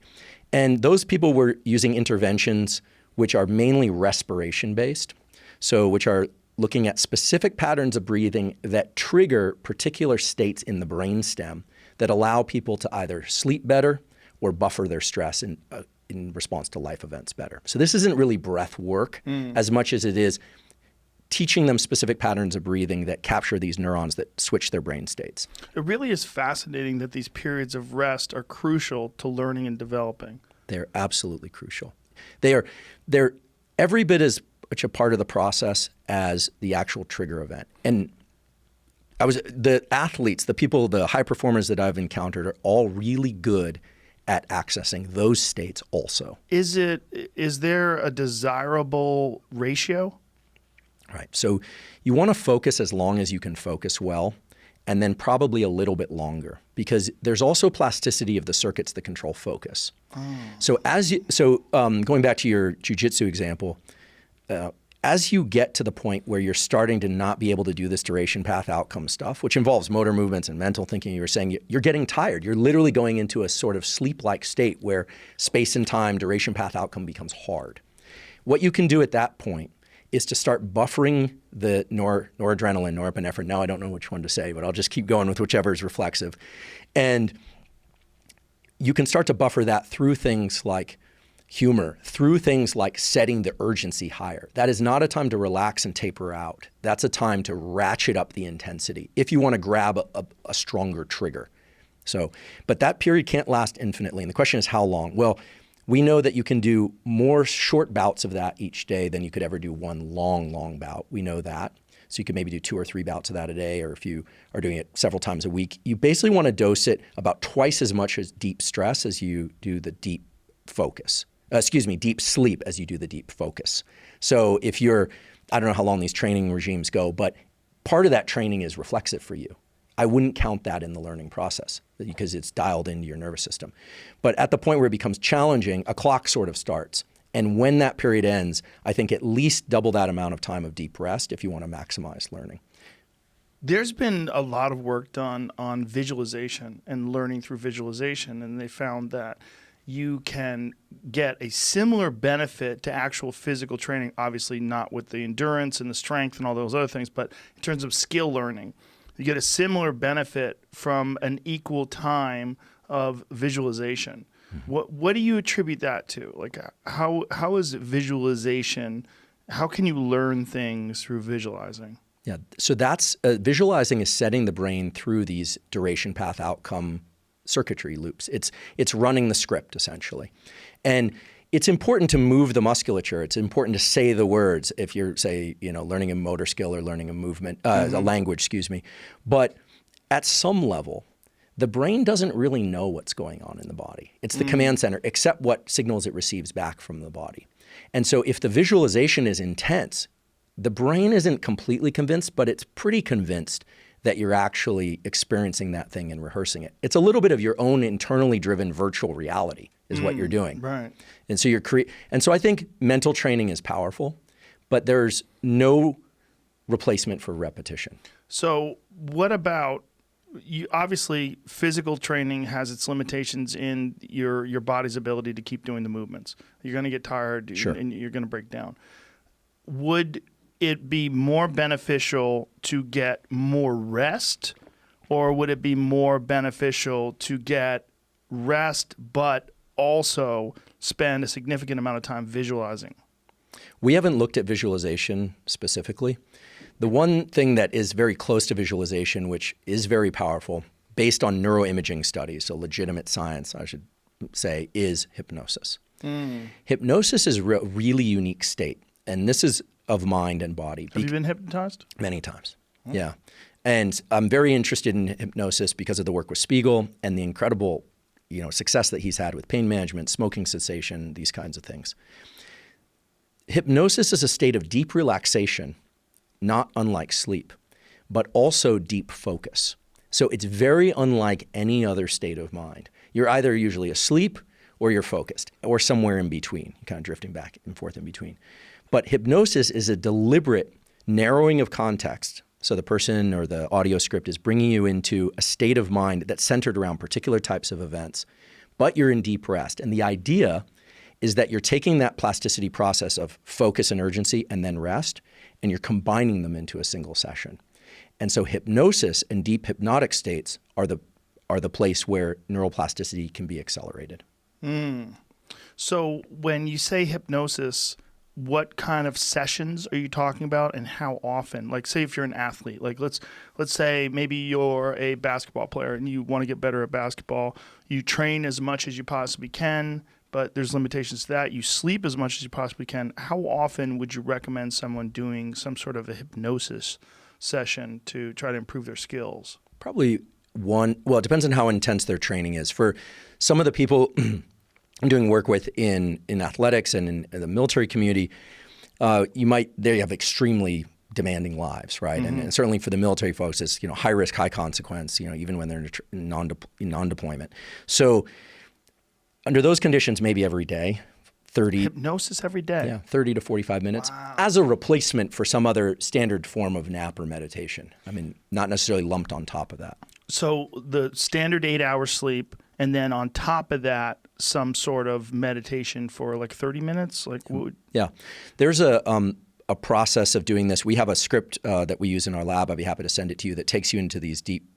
And those people were using interventions which are mainly respiration-based, so which are looking at specific patterns of breathing that trigger particular states in the brainstem that allow people to either sleep better or buffer their stress in response to life events better. So this isn't really breath work as much as it is teaching them specific patterns of breathing that capture these neurons that switch their brain states. It really is fascinating that these periods of rest are crucial to learning and developing. They're absolutely crucial. They're every bit as much a part of the process as the actual trigger event. And the athletes, the people, the high performers that I've encountered are all really good at accessing those states also. Is there a desirable ratio? Right. So you want to focus as long as you can focus well, and then probably a little bit longer, because there's also plasticity of the circuits that control focus. So going back to your jiu-jitsu example, as you get to the point where you're starting to not be able to do this duration path outcome stuff, which involves motor movements and mental thinking, you were saying you're getting tired. You're literally going into a sort of sleep-like state where space and time, duration path outcome becomes hard. What you can do at that point is to start buffering the noradrenaline, norepinephrine. Now I don't know which one to say, but I'll just keep going with whichever is reflexive. And you can start to buffer that through things like humor, through things like setting the urgency higher. That is not a time to relax and taper out. That's a time to ratchet up the intensity if you want to grab a stronger trigger. But that period can't last infinitely. And the question is how long? Well, we know that you can do more short bouts of that each day than you could ever do one long bout. We know that. So you could maybe do 2 or 3 bouts of that a day, or if you are doing it several times a week, you basically want to dose it about twice as much as deep stress as you do the deep focus. Deep sleep as you do the deep focus. So if I don't know how long these training regimes go, but part of that training is reflexive for you. I wouldn't count that in the learning process because it's dialed into your nervous system. But at the point where it becomes challenging, a clock sort of starts. And when that period ends, I think at least double that amount of time of deep rest if you want to maximize learning. There's been a lot of work done on visualization and learning through visualization, and they found that you can get a similar benefit to actual physical training, obviously not with the endurance and the strength and all those other things, but in terms of skill learning, you get a similar benefit from an equal time of visualization. What do you attribute that to? Like, how is visualization, how can you learn things through visualizing? Yeah, so that's visualizing is setting the brain through these duration path outcome circuitry loops. It's running the script essentially. And it's important to move the musculature. It's important to say the words if you're, say, learning a motor skill or learning a movement, a language, excuse me. But at some level, the brain doesn't really know what's going on in the body. It's the command center, except what signals it receives back from the body. And so if the visualization is intense, the brain isn't completely convinced, but it's pretty convinced that you're actually experiencing that thing and rehearsing it. It's a little bit of your own internally driven virtual reality is what you're doing. Right. And so so I think mental training is powerful, but there's no replacement for repetition. So what about obviously physical training has its limitations in your body's ability to keep doing the movements. You're going to get tired Sure. and you're going to break down. Would it be more beneficial to get more rest, or would it be more beneficial to get rest but also spend a significant amount of time visualizing? We haven't looked at visualization specifically. The one thing that is very close to visualization, which is very powerful, based on neuroimaging studies, so legitimate science, I should say, is hypnosis. Hypnosis is a really unique state, and this is of mind and body. Have you been hypnotized? Many times, yeah. And I'm very interested in hypnosis because of the work with Spiegel and the incredible success that he's had with pain management, smoking cessation, these kinds of things. Hypnosis is a state of deep relaxation, not unlike sleep, but also deep focus. So it's very unlike any other state of mind. You're either usually asleep or you're focused, or somewhere in between, kind of drifting back and forth in between. But hypnosis is a deliberate narrowing of context. So the person or the audio script is bringing you into a state of mind that's centered around particular types of events, but you're in deep rest. And the idea is that you're taking that plasticity process of focus and urgency and then rest, and you're combining them into a single session. And so hypnosis and deep hypnotic states are the place where neuroplasticity can be accelerated. So when you say hypnosis, what kind of sessions are you talking about and how often? Like, say if you're an athlete, like let's say maybe you're a basketball player and you want to get better at basketball. You train as much as you possibly can, but there's limitations to that. You sleep as much as you possibly can. How often would you recommend someone doing some sort of a hypnosis session to try to improve their skills? Probably it depends on how intense their training is. For some of the people I'm doing work with in athletics and in the military community, they have extremely demanding lives, right? And certainly for the military folks, it's high risk, high consequence, even when they're in non-deployment. So under those conditions, maybe every day, 30 hypnosis every day. Yeah, 30 to 45 minutes Wow. as a replacement for some other standard form of nap or meditation. I mean, not necessarily lumped on top of that. So the standard 8-hour sleep, and then on top of that, some sort of meditation for like 30 minutes? Yeah. There's a process of doing this. We have a script that we use in our lab. I'd be happy to send it to you that takes you into these deep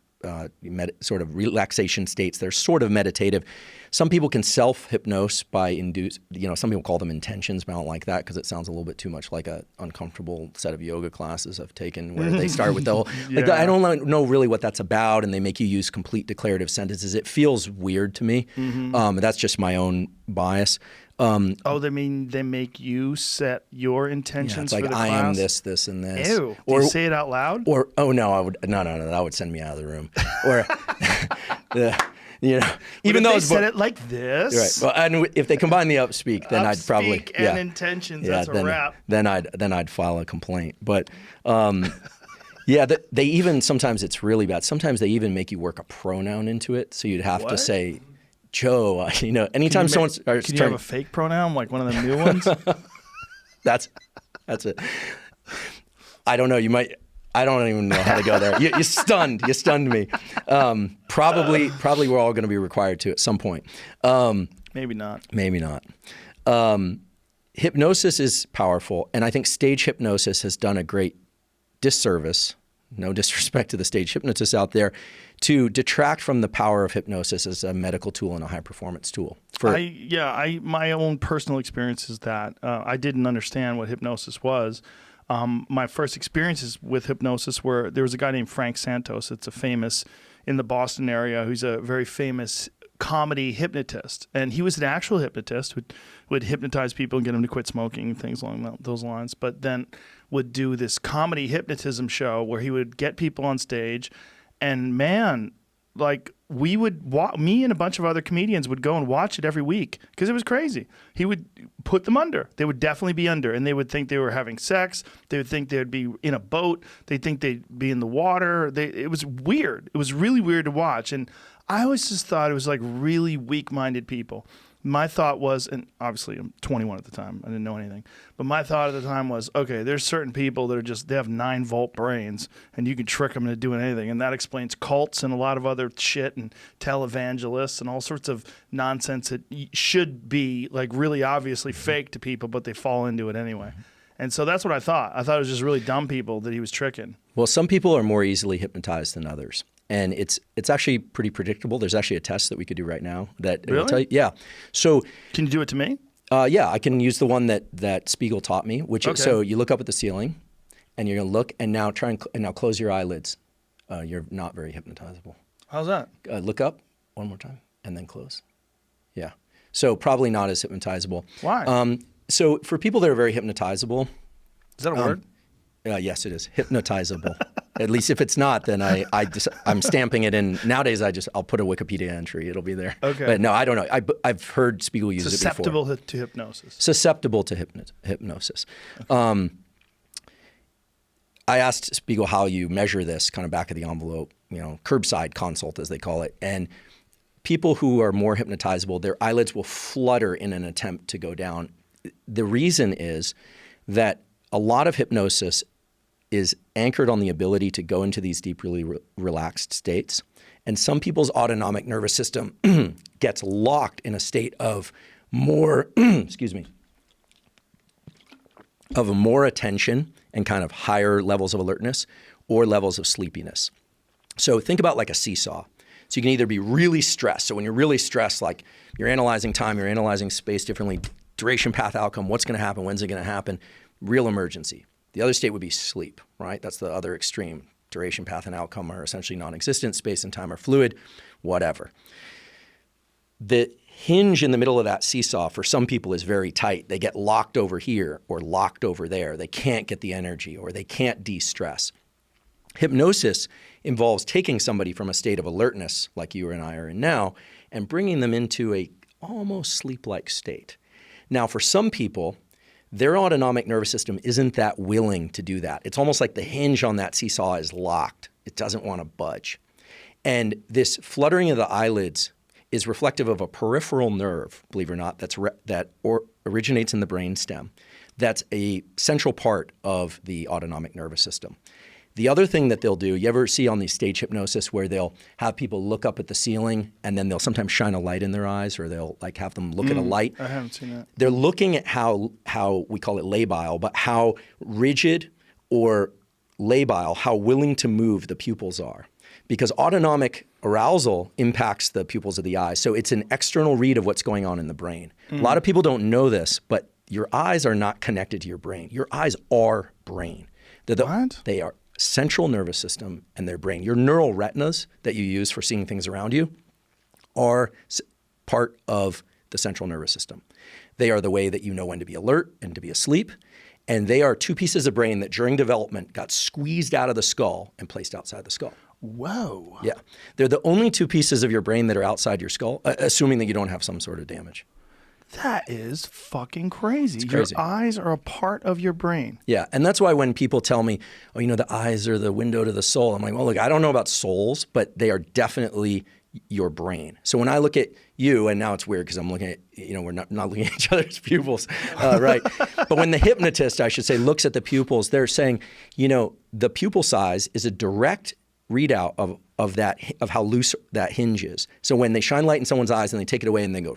sort of relaxation states. They're sort of meditative. Some people can self-hypnose by induce, some people call them intentions, but I don't like that because it sounds a little bit too much like an uncomfortable set of yoga classes I've taken where they start with the whole, I don't know really what that's about, and they make you use complete declarative sentences. It feels weird to me. That's just my own bias. They make you set your intentions it's like, for the I class? am this, and this. Ew. Do you say it out loud? Or, no, that would send me out of the room. Or, even though they said it like this. Right. Well, and if they combine the upspeak, then I'd probably Upspeak and intentions. That's a wrap. Then I'd file a complaint. But they even sometimes it's really bad. Sometimes they even make you work a pronoun into it, so you'd have to say Joe. Anytime someone's can you have a fake pronoun like one of the new ones? That's it. I don't know. You might. I don't even know how to go there. You stunned me. Probably we're all going to be required to at some point. Maybe not. Maybe not. Hypnosis is powerful, and I think stage hypnosis has done a great disservice, no disrespect to the stage hypnotists out there, to detract from the power of hypnosis as a medical tool and a high-performance tool. My own personal experience is that I didn't understand what hypnosis was. My first experiences with hypnosis were, there was a guy named Frank Santos. It's a famous, in the Boston area, who's a very famous comedy hypnotist. And he was an actual hypnotist who would hypnotize people and get them to quit smoking, things along those lines. But then would do this comedy hypnotism show where he would get people on stage. And man, like me and a bunch of other comedians would go and watch it every week because it was crazy. He would put them under. They would definitely be under, and they would think they were having sex. They would think they would be in a boat. They'd think they'd be in the water. It was weird. It was really weird to watch. And I always just thought it was like really weak-minded people. My thought was, and obviously I'm 21 at the time, I didn't know anything, but my thought at the time was, okay, there's certain people that are they have 9-volt brains, and you can trick them into doing anything, and that explains cults and a lot of other shit and televangelists and all sorts of nonsense that should be like really obviously fake to people, but they fall into it anyway. And so that's what I thought. I thought it was just really dumb people that he was tricking. Well, some people are more easily hypnotized than others. And it's actually pretty predictable. There's actually a test that we could do right now that will tell you. Yeah. So can you do it to me? Yeah, I can use the one that Spiegel taught me, which is, so you look up at the ceiling and you're going to look and now now close your eyelids. You're not very hypnotizable. How's that? Look up one more time and then close. Yeah. So probably not as hypnotizable. Why? So for people that are very hypnotizable. Is that a word? Yes, it is. Hypnotizable. At least if it's not, then I'm stamping it in. Nowadays, I'll put a Wikipedia entry. It'll be there. Okay. But no, I don't know. I've heard Spiegel use it before. Susceptible to hypnosis. Susceptible to hypnosis. Okay. I asked Spiegel how you measure this, kind of back of the envelope, curbside consult as they call it. And people who are more hypnotizable, their eyelids will flutter in an attempt to go down. The reason is that a lot of hypnosis is anchored on the ability to go into these deeply relaxed states. And some people's autonomic nervous system gets locked in a state of more, of more attention and kind of higher levels of alertness or levels of sleepiness. So think about like a seesaw. So you can either be really stressed. So when you're really stressed, like you're analyzing time, you're analyzing space differently, duration, path, outcome, what's going to happen, when's it going to happen, real emergency. The other state would be sleep, right? That's the other extreme. Duration, path, and outcome are essentially non-existent. Space and time are fluid, whatever. The hinge in the middle of that seesaw for some people is very tight. They get locked over here or locked over there. They can't get the energy or they can't de-stress. Hypnosis involves taking somebody from a state of alertness, like you and I are in now, and bringing them into a almost sleep-like state. Now, for some people, their autonomic nervous system isn't that willing to do that. It's almost like the hinge on that seesaw is locked. It doesn't want to budge. And this fluttering of the eyelids is reflective of a peripheral nerve, believe it or not, that originates in the brainstem. That's a central part of the autonomic nervous system. The other thing that they'll do, you ever see on these stage hypnosis where they'll have people look up at the ceiling and then they'll sometimes shine a light in their eyes, or they'll like have them look at a light. I haven't seen that. They're looking at how we call it labile, but how rigid or labile, how willing to move the pupils are. Because autonomic arousal impacts the pupils of the eyes. So it's an external read of what's going on in the brain. A lot of people don't know this, but your eyes are not connected to your brain. Your eyes are brain. What? They are central nervous system and their brain. Your neural retinas that you use for seeing things around you are part of the central nervous system. They are the way that you know when to be alert and to be asleep. And they are two pieces of brain that during development got squeezed out of the skull and placed outside the skull. Whoa. Yeah. They're the only two pieces of your brain that are outside your skull, assuming that you don't have some sort of damage. That is fucking crazy. It's crazy. Your eyes are a part of your brain. Yeah, and that's why when people tell me, oh, the eyes are the window to the soul, I'm like, well, look, I don't know about souls, but they are definitely your brain. So when I look at you, and now it's weird because I'm looking at, we're not looking at each other's pupils, right? But when the hypnotist, I should say, looks at the pupils, they're saying, the pupil size is a direct readout of how loose that hinge is. So when they shine light in someone's eyes and they take it away and they go,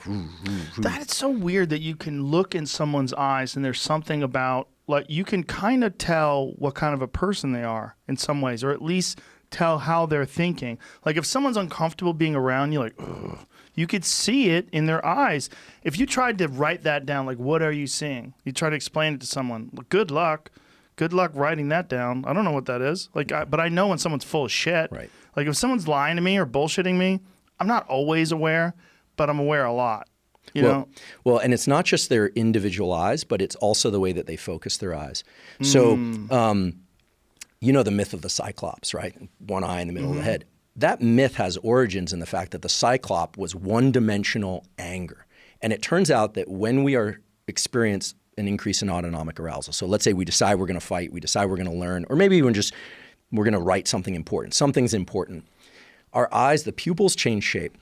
that is so weird that you can look in someone's eyes and there's something about, like, you can kind of tell what kind of a person they are in some ways, or at least tell how they're thinking. Like if someone's uncomfortable being around you, like, ugh, you could see it in their eyes. If you tried to write that down, like, what are you seeing? You try to explain it to someone. Well, good luck writing that down. I don't know what that is. But I know when someone's full of shit. Right. Like if someone's lying to me or bullshitting me, I'm not always aware, but I'm aware a lot. You know? Well, and it's not just their individual eyes, but it's also the way that they focus their eyes. So, the myth of the Cyclops, right? One eye in the middle of the head. That myth has origins in the fact that the Cyclops was one-dimensional anger. And it turns out that when we experience an increase in autonomic arousal, so let's say we decide we're going to fight, we decide we're going to learn, or maybe even just we're going to write something important. Something's important. Our eyes, the pupils change shape.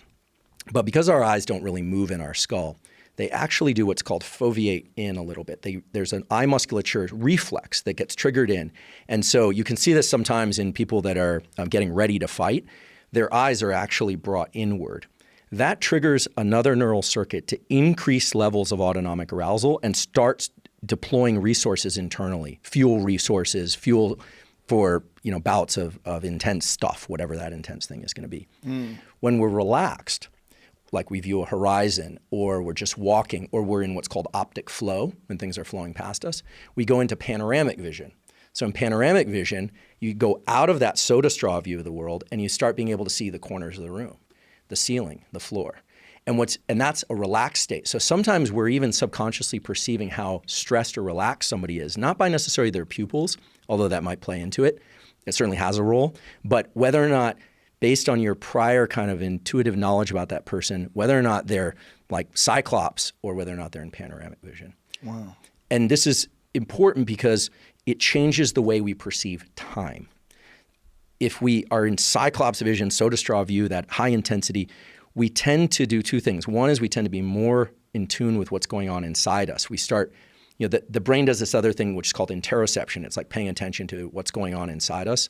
But because our eyes don't really move in our skull, they actually do what's called foveate in a little bit. There's an eye musculature reflex that gets triggered in. And so you can see this sometimes in people that are getting ready to fight. Their eyes are actually brought inward. That triggers another neural circuit to increase levels of autonomic arousal and starts deploying resources internally, fuel resources, fuel for bouts of intense stuff, whatever that intense thing is going to be. When we're relaxed, like we view a horizon, or we're just walking, or we're in what's called optic flow, when things are flowing past us, we go into panoramic vision. So in panoramic vision, you go out of that soda straw view of the world, and you start being able to see the corners of the room, the ceiling, the floor. And that's a relaxed state. So sometimes we're even subconsciously perceiving how stressed or relaxed somebody is, not by necessarily their pupils, although that might play into it. It certainly has a role. But whether or not, based on your prior kind of intuitive knowledge about that person, whether or not they're like Cyclops or whether or not they're in panoramic vision. Wow. And this is important because it changes the way we perceive time. If we are in Cyclops vision, soda straw view, that high intensity, we tend to do two things. One is we tend to be more in tune with what's going on inside us. We start, the brain does this other thing which is called interoception. It's like paying attention to what's going on inside us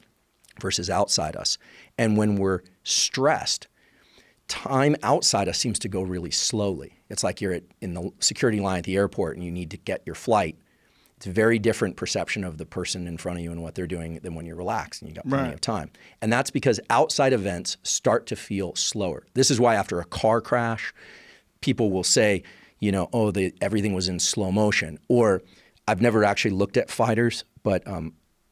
versus outside us. And when we're stressed, time outside us seems to go really slowly. It's like you're in the security line at the airport and you need to get your flight. It's a very different perception of the person in front of you and what they're doing than when you're relaxed and you got plenty of time. And that's because outside events start to feel slower. This is why after a car crash, people will say, everything was in slow motion. Or I've never actually looked at fighters, but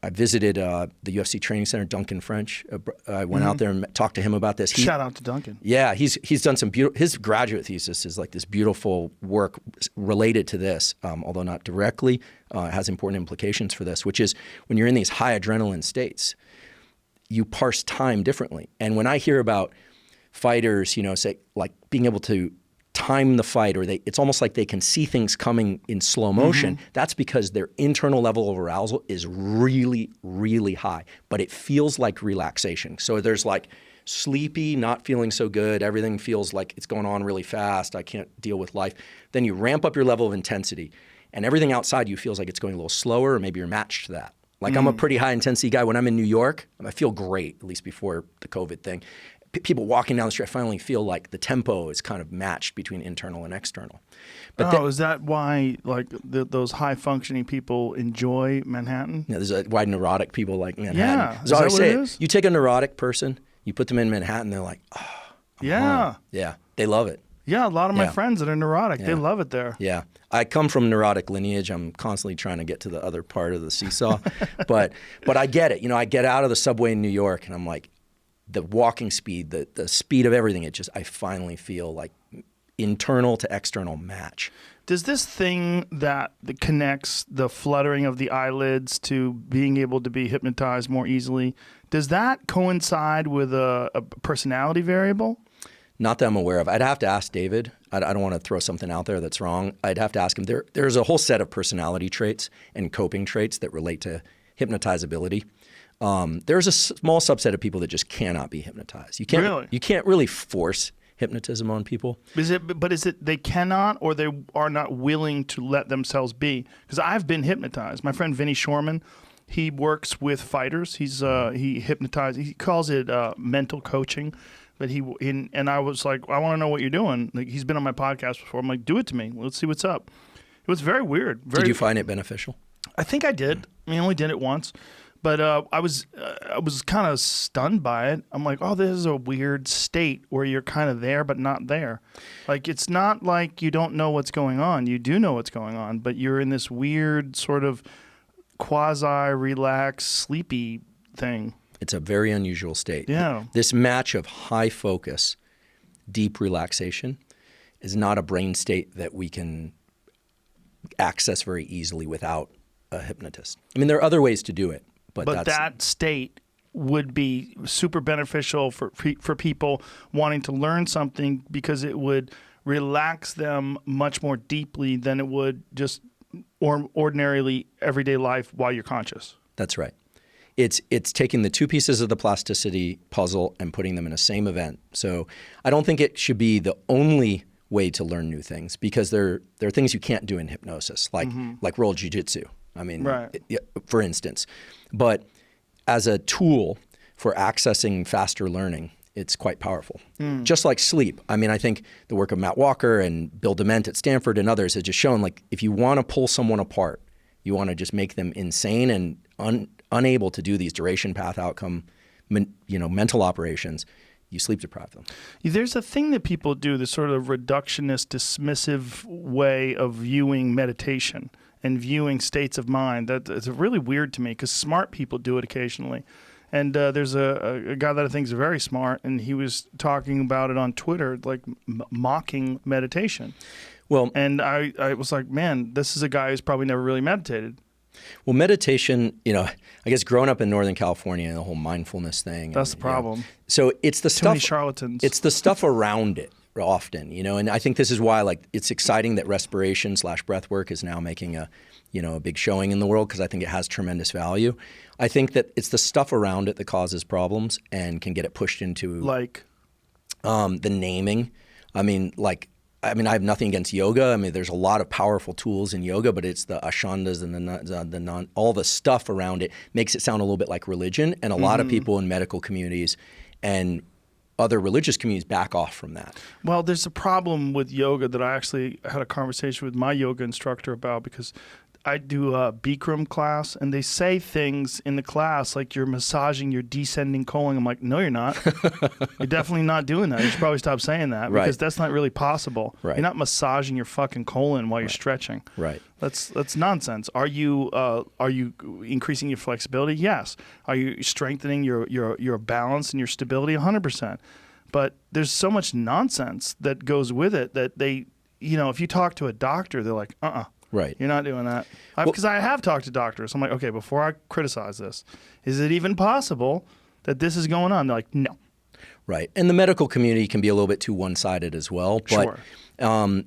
I visited the UFC training center, Duncan French. I went out there and talked to him about this. Shout out to Duncan. Yeah, he's done some beautiful. His graduate thesis is like this beautiful work related to this, although not directly. It has important implications for this, which is when you're in these high adrenaline states, you parse time differently. And when I hear about fighters, say like being able to time the fight, or it's almost like they can see things coming in slow motion. That's because their internal level of arousal is really, really high, but it feels like relaxation. So there's like sleepy, not feeling so good. Everything feels like it's going on really fast. I can't deal with life. Then you ramp up your level of intensity, and everything outside you feels like it's going a little slower, or maybe you're matched to that. Like I'm a pretty high intensity guy. When I'm in New York, I feel great, at least before the COVID thing. People walking down the street, I finally feel like the tempo is kind of matched between internal and external. But is that why those high functioning people enjoy Manhattan? Yeah, there's why neurotic people like Manhattan. Yeah, is that what it is? You take a neurotic person, you put them in Manhattan, they're like, oh, I'm home. Yeah, they love it. Yeah, a lot of my friends that are neurotic, they love it there. Yeah. I come from neurotic lineage. I'm constantly trying to get to the other part of the seesaw. but I get it. I get out of the subway in New York and I'm like, the walking speed, the speed of everything, I finally feel like internal to external match. Does this thing that connects the fluttering of the eyelids to being able to be hypnotized more easily, does that coincide with a personality variable? Not that I'm aware of. I'd have to ask David. I don't want to throw something out there that's wrong. I'd have to ask him. There's a whole set of personality traits and coping traits that relate to hypnotizability. There's a small subset of people that just cannot be hypnotized. You can't really force hypnotism on people. Is it they cannot, or they are not willing to let themselves be? Because I've been hypnotized. My friend Vinny Shorman, he works with fighters. He hypnotizes. He calls it mental coaching. But and I was like, I want to know what you're doing. Like, he's been on my podcast before. I'm like, do it to me. Let's see what's up. It was very weird. Did you find it beneficial? I think I did. I only did it once. But I was kind of stunned by it. I'm like, oh, this is a weird state where you're kind of there but not there. Like, it's not like you don't know what's going on. You do know what's going on, but you're in this weird sort of quasi-relaxed, sleepy thing. It's a very unusual state. Yeah. This match of high focus, deep relaxation is not a brain state that we can access very easily without a hypnotist. I mean, there are other ways to do it. But that state would be super beneficial for people wanting to learn something, because it would relax them much more deeply than it would just ordinarily everyday life while you're conscious. That's right. It's taking the two pieces of the plasticity puzzle and putting them in the same event. So I don't think it should be the only way to learn new things, because there are things you can't do in hypnosis, like roll jiu-jitsu. I mean, right. For instance. But as a tool for accessing faster learning, it's quite powerful. Just like sleep. I mean, I think the work of Matt Walker and Bill Dement at Stanford and others has just shown, like, if you want to pull someone apart, you want to just make them insane and unable to do these duration path outcome, mental operations, you sleep deprive them. There's a thing that people do, this sort of reductionist, dismissive way of viewing meditation and viewing states of mind. It's really weird to me, because smart people do it occasionally. And there's a guy that I think is very smart, and he was talking about it on Twitter, like mocking meditation. Well, and I was like, man, this is a guy who's probably never really meditated. Well, meditation, I guess growing up in Northern California and the whole mindfulness thing. That's the problem. So it's the Too stuff. many charlatans. It's the stuff around it often, and I think this is why, like, it's exciting that respiration / breath work is now making a big showing in the world, because I think it has tremendous value. I think that it's the stuff around it that causes problems and can get it pushed into the naming. I have nothing against yoga. I mean, there's a lot of powerful tools in yoga, but it's the ashandas and all the stuff around it makes it sound a little bit like religion. And a lot of people in medical communities and other religious communities back off from that. Well, there's a problem with yoga that I actually had a conversation with my yoga instructor about, because I do a Bikram class, and they say things in the class like you're massaging your descending colon. I'm like, no, you're not. You're definitely not doing that. You should probably stop saying that, because that's not really possible. Right. You're not massaging your fucking colon while you're stretching. Right. That's nonsense. Are you increasing your flexibility? Yes. Are you strengthening your balance and your stability? 100%. But there's so much nonsense that goes with it that they, if you talk to a doctor, they're like, Right. You're not doing that. Because I have talked to doctors. I'm like, okay, before I criticize this, is it even possible that this is going on? They're like, no. Right. And the medical community can be a little bit too one-sided as well. But, sure.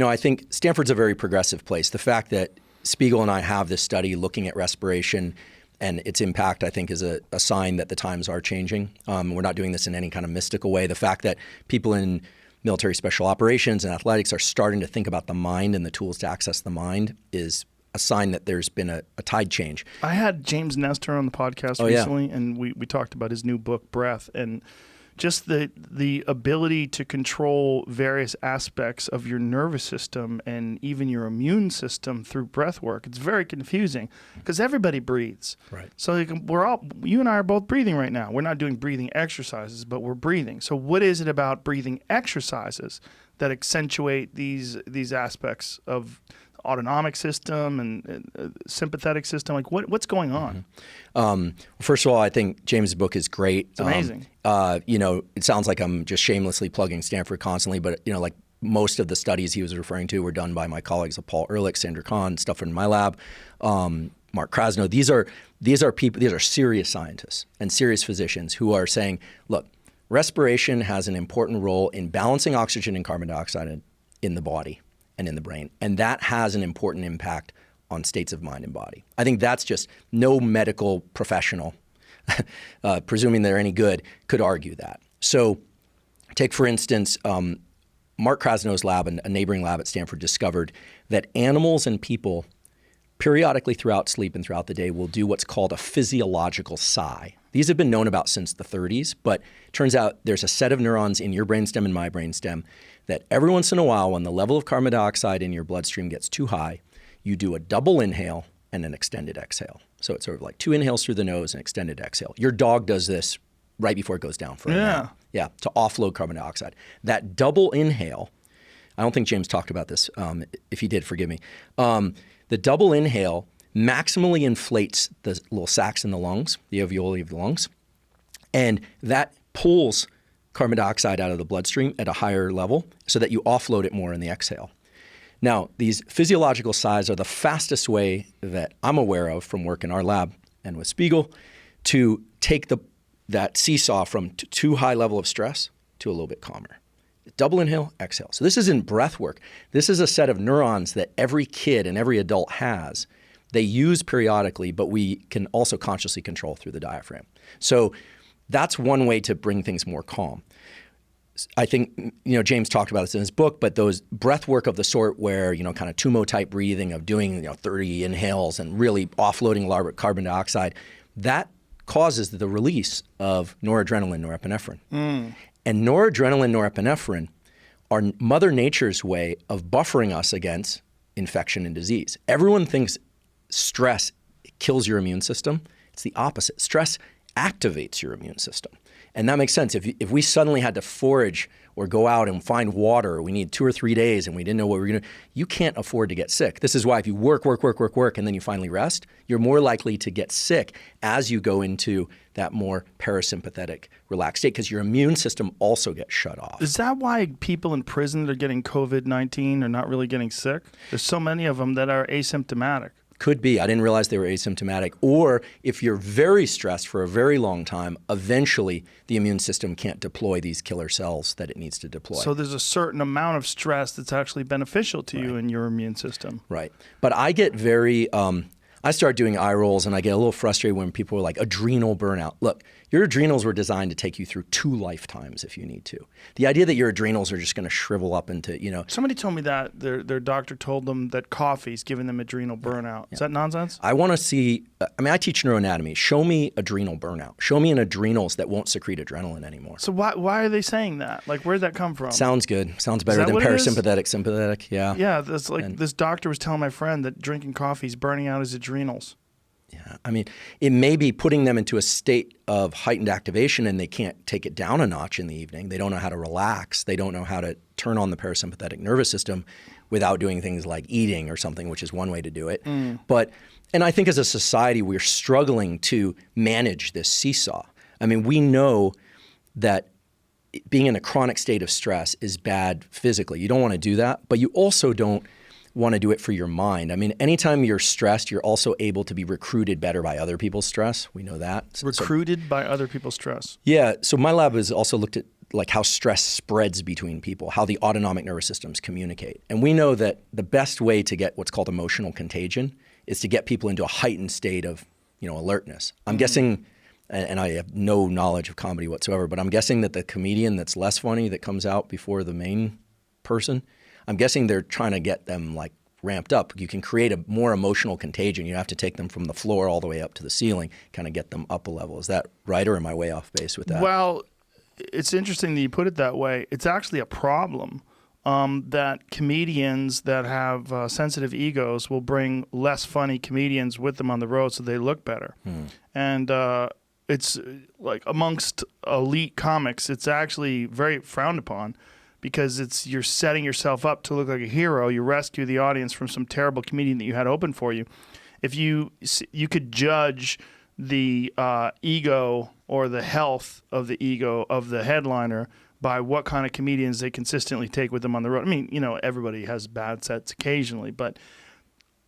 I think Stanford's a very progressive place. The fact that Spiegel and I have this study looking at respiration and its impact, I think, is a sign that the times are changing. We're not doing this in any kind of mystical way. The fact that people in military special operations and athletics are starting to think about the mind and the tools to access the mind is a sign that there's been a tide change. I had James Nestor on the podcast recently, and we talked about his new book, Breath, and just the ability to control various aspects of your nervous system and even your immune system through breath work. It's very confusing, because everybody breathes. Right. So you and I are both breathing right now. We're not doing breathing exercises, but we're breathing. So what is it about breathing exercises that accentuate these aspects of autonomic system and sympathetic system? Like, what's going on? First of all, I think James' book is great. It's amazing. It sounds like I'm just shamelessly plugging Stanford constantly, but like most of the studies he was referring to were done by my colleagues, Paul Ehrlich, Sandra Kahn, stuff in my lab, Mark Krasno. These are people. These are serious scientists and serious physicians who are saying, look, respiration has an important role in balancing oxygen and carbon dioxide in the body and in the brain. And that has an important impact on states of mind and body. I think that's just no medical professional, presuming they're any good, could argue that. So take, for instance, Mark Krasnow's lab, a neighboring lab at Stanford, discovered that animals and people periodically throughout sleep and throughout the day will do what's called a physiological sigh. These have been known about since the 30s, but it turns out there's a set of neurons in your brainstem and my brainstem that every once in a while, when the level of carbon dioxide in your bloodstream gets too high, you do a double inhale and an extended exhale. So it's sort of like 2 inhales through the nose and extended exhale. Your dog does this right before it goes down for a nap. Yeah, to offload carbon dioxide. That double inhale, I don't think James talked about this. If he did, forgive me. The double inhale maximally inflates the little sacs in the lungs, the alveoli of the lungs, and that pulls carbon dioxide out of the bloodstream at a higher level so that you offload it more in the exhale. Now, these physiological sighs are the fastest way that I'm aware of from work in our lab and with Spiegel to take that seesaw from too high level of stress to a little bit calmer. Double inhale, exhale. So this isn't breath work. This is a set of neurons that every kid and every adult has. They use periodically, but we can also consciously control through the diaphragm. So that's one way to bring things more calm. I think, James talked about this in his book, but those breath work of the sort where, kind of Tumo type breathing of doing, 30 inhales and really offloading a lot of carbon dioxide, that causes the release of noradrenaline, norepinephrine. And noradrenaline, norepinephrine are Mother Nature's way of buffering us against infection and disease. Everyone thinks stress kills your immune system. It's the opposite. Stress activates your immune system. And that makes sense. If we suddenly had to forage or go out and find water, we need 2 or 3 days and we didn't know what we were going to do, you can't afford to get sick. This is why if you work, and then you finally rest, you're more likely to get sick as you go into that more parasympathetic, relaxed state because your immune system also gets shut off. Is that why people in prison that are getting COVID-19 are not really getting sick? There's so many of them that are asymptomatic. Could be. I didn't realize they were asymptomatic. Or if you're very stressed for a very long time, eventually the immune system can't deploy these killer cells that it needs to deploy. So there's a certain amount of stress that's actually beneficial to you in your immune system. Right. But I get very I start doing eye rolls and I get a little frustrated when people are like, adrenal burnout. Look, your adrenals were designed to take you through 2 lifetimes if you need to. The idea that your adrenals are just going to shrivel up into, Somebody told me that their doctor told them that coffee's giving them adrenal burnout. Is that nonsense? I want to see, I teach neuroanatomy. Show me adrenal burnout. Show me an adrenals that won't secrete adrenaline anymore. So why are they saying that? Like, where'd that come from? Sounds good. Sounds better than parasympathetic, sympathetic. Yeah. Yeah, that's like this doctor was telling my friend that drinking coffee is burning out his adrenals. Yeah, it may be putting them into a state of heightened activation and they can't take it down a notch in the evening. They don't know how to relax. They don't know how to turn on the parasympathetic nervous system without doing things like eating or something, which is one way to do it. And I think as a society, we're struggling to manage this seesaw. We know that being in a chronic state of stress is bad physically. You don't want to do that, but you also don't want to do it for your mind. Anytime you're stressed, you're also able to be recruited better by other people's stress. We know that. Recruited by other people's stress. Yeah. So my lab has also looked at like how stress spreads between people, how the autonomic nervous systems communicate. And we know that the best way to get what's called emotional contagion is to get people into a heightened state of, alertness. I'm guessing, and I have no knowledge of comedy whatsoever, but I'm guessing that the comedian that's less funny that comes out before the main person, I'm guessing they're trying to get them like ramped up. You can create a more emotional contagion. You have to take them from the floor all the way up to the ceiling, kind of get them up a level. Is that right, or am I way off base with that? Well, it's interesting that you put it that way. It's actually a problem that comedians that have sensitive egos will bring less funny comedians with them on the road so they look better. And it's like amongst elite comics, it's actually very frowned upon. Because you're setting yourself up to look like a hero. You rescue the audience from some terrible comedian that you had open for you. If you could judge the ego or the health of the ego of the headliner by what kind of comedians they consistently take with them on the road. Everybody has bad sets occasionally, but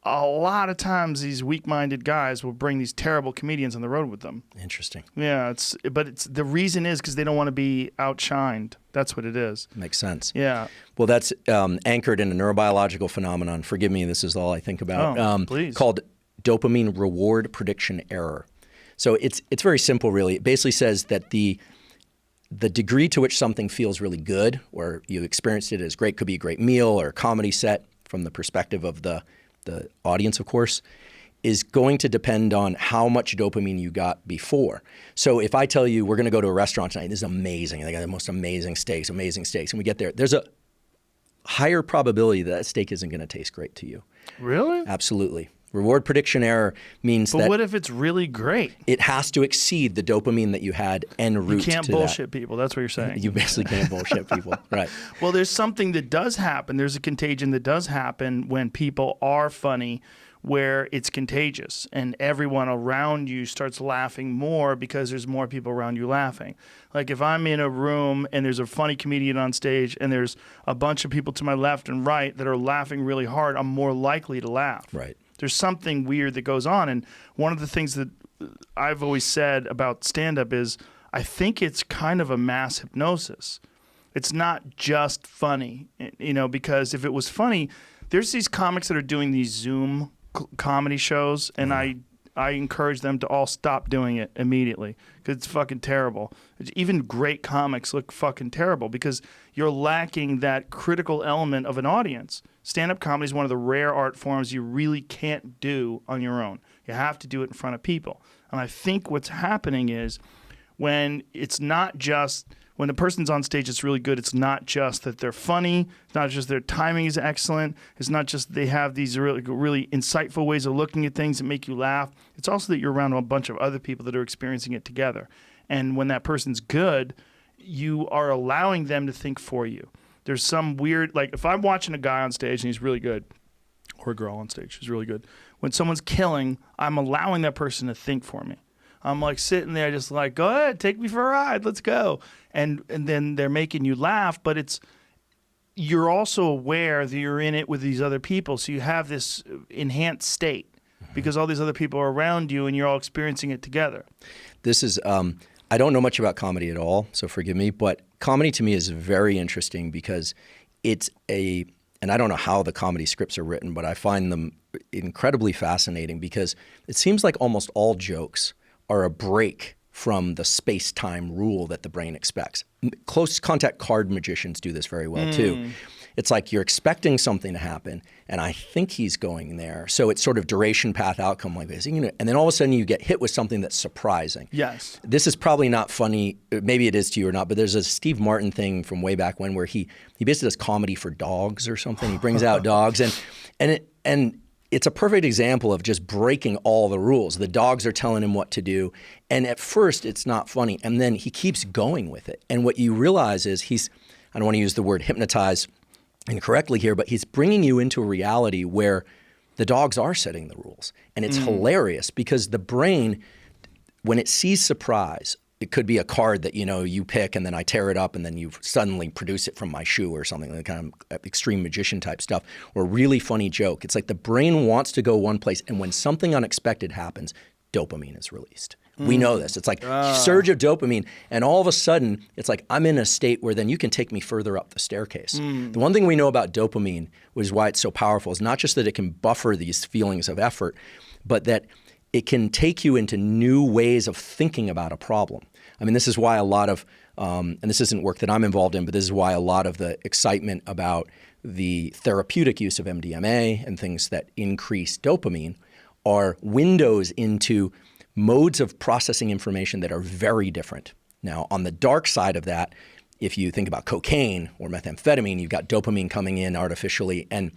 a lot of times these weak-minded guys will bring these terrible comedians on the road with them. Interesting. Yeah, but the reason is because they don't want to be outshined. That's what it is. Makes sense. Yeah. Well, that's anchored in a neurobiological phenomenon. Forgive me, this is all I think about. Please. Called dopamine reward prediction error. So it's very simple, really. It basically says that the degree to which something feels really good or you experienced it as great, could be a great meal or a comedy set from the perspective of the audience, of course, is going to depend on how much dopamine you got before. So if I tell you we're going to go to a restaurant tonight, this is amazing, they got the most amazing steaks, and we get there, there's a higher probability that steak isn't going to taste great to you. Really? Absolutely. Reward prediction error means that... But what if it's really great? It has to exceed the dopamine that you had en route to that. You can't bullshit people. That's what you're saying. You basically can't bullshit people. Right. Well, there's something that does happen. There's a contagion that does happen when people are funny, where it's contagious and everyone around you starts laughing more because there's more people around you laughing. Like if I'm in a room and there's a funny comedian on stage and there's a bunch of people to my left and right that are laughing really hard, I'm more likely to laugh. Right. There's something weird that goes on. And one of the things that I've always said about stand-up is I think it's kind of a mass hypnosis. It's not just funny, because if it was funny, there's these comics that are doing these Zoom comedy shows, and I encourage them to all stop doing it immediately because it's fucking terrible. Even great comics look fucking terrible because you're lacking that critical element of an audience. Stand-up comedy is one of the rare art forms you really can't do on your own. You have to do it in front of people. And I think what's happening is when it's not just... When the person's on stage, it's really good. It's not just that they're funny. It's not just their timing is excellent. It's not just they have these really insightful ways of looking at things that make you laugh. It's also that you're around a bunch of other people that are experiencing it together. And when that person's good, you are allowing them to think for you. There's some weird, like if I'm watching a guy on stage and he's really good, or a girl on stage who's really good, when someone's killing, I'm allowing that person to think for me. I'm like sitting there just like, go ahead, take me for a ride, let's go. And then they're making you laugh, but you're also aware that you're in it with these other people. So you have this enhanced state because all these other people are around you and you're all experiencing it together. This is, I don't know much about comedy at all, so forgive me, but comedy to me is very interesting because it's and I don't know how the comedy scripts are written, but I find them incredibly fascinating because it seems like almost all jokes are a break from the space-time rule that the brain expects. Close contact card magicians do this very well too. It's like you're expecting something to happen, and I think he's going there. So it's sort of duration, path, outcome like this. And then all of a sudden you get hit with something that's surprising. Yes. This is probably not funny. Maybe it is to you or not, but there's a Steve Martin thing from way back when where he basically does comedy for dogs or something. He brings out dogs, and it's a perfect example of just breaking all the rules. The dogs are telling him what to do. And at first, it's not funny. And then he keeps going with it. And what you realize is I don't want to use the word hypnotize incorrectly here, but he's bringing you into a reality where the dogs are setting the rules. And it's hilarious because the brain, when it sees surprise, it could be a card that, you pick and then I tear it up and then you suddenly produce it from my shoe or something, like kind of extreme magician type stuff, or a really funny joke. It's like the brain wants to go one place, and when something unexpected happens, dopamine is released. We know this. It's like surge of dopamine, and all of a sudden, it's like I'm in a state where then you can take me further up the staircase. The one thing we know about dopamine, which is why it's so powerful, is not just that it can buffer these feelings of effort, but that it can take you into new ways of thinking about a problem. I mean, this is why a lot of, and this isn't work that I'm involved in, but this is why a lot of the excitement about the therapeutic use of MDMA and things that increase dopamine are windows into modes of processing information that are very different. Now, on the dark side of that, if you think about cocaine or methamphetamine, you've got dopamine coming in artificially, and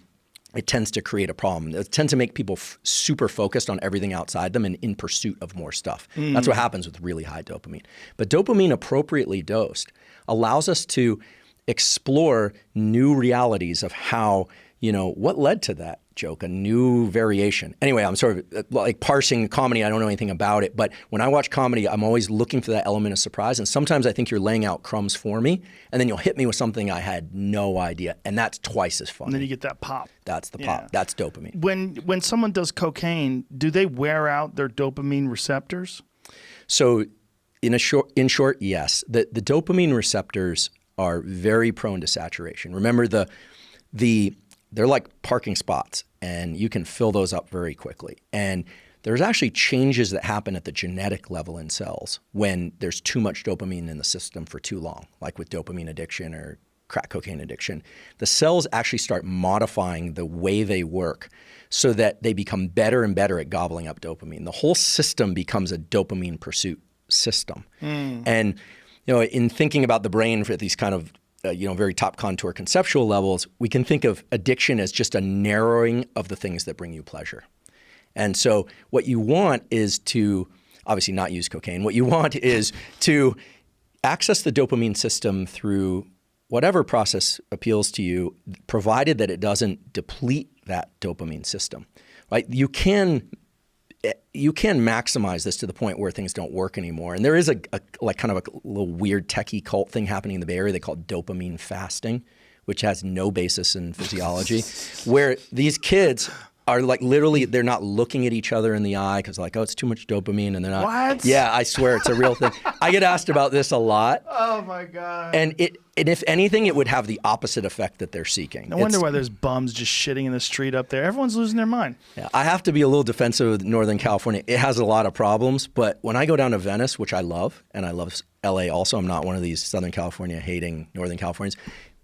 it tends to create a problem. It tends to make people super focused on everything outside them and in pursuit of more stuff. That's what happens with really high dopamine. But dopamine appropriately dosed allows us to explore new realities of how, what led to that joke, a new variation. Anyway, I'm sort of like parsing comedy. I don't know anything about it. But when I watch comedy, I'm always looking for that element of surprise. And sometimes I think you're laying out crumbs for me, and then you'll hit me with something I had no idea. And that's twice as funny. And then you get that pop. That's the pop. That's dopamine. When someone does cocaine, do they wear out their dopamine receptors? So in short, yes. The dopamine receptors are very prone to saturation. Remember, they're like parking spots, and you can fill those up very quickly. And there's actually changes that happen at the genetic level in cells when there's too much dopamine in the system for too long, like with dopamine addiction or crack cocaine addiction. The cells actually start modifying the way they work so that they become better and better at gobbling up dopamine. The whole system becomes a dopamine pursuit system. And in thinking about the brain for these kind of very top contour conceptual levels, we can think of addiction as just a narrowing of the things that bring you pleasure. And so what you want is to obviously not use cocaine. What you want is to access the dopamine system through whatever process appeals to you, provided that it doesn't deplete that dopamine system, right? You can maximize this to the point where things don't work anymore. And there is a kind of a little weird techie cult thing happening in the Bay Area. They call it dopamine fasting, which has no basis in physiology, where these kids are like literally, they're not looking at each other in the eye because like, oh, it's too much dopamine, and they're not. What? Yeah, I swear it's a real thing. I get asked about this a lot. Oh my God. And if anything, it would have the opposite effect that they're seeking. No wonder why there's bums just shitting in the street up there. Everyone's losing their mind. Yeah, I have to be a little defensive of Northern California. It has a lot of problems, but when I go down to Venice, which I love, and I love LA also, I'm not one of these Southern California hating Northern Californians.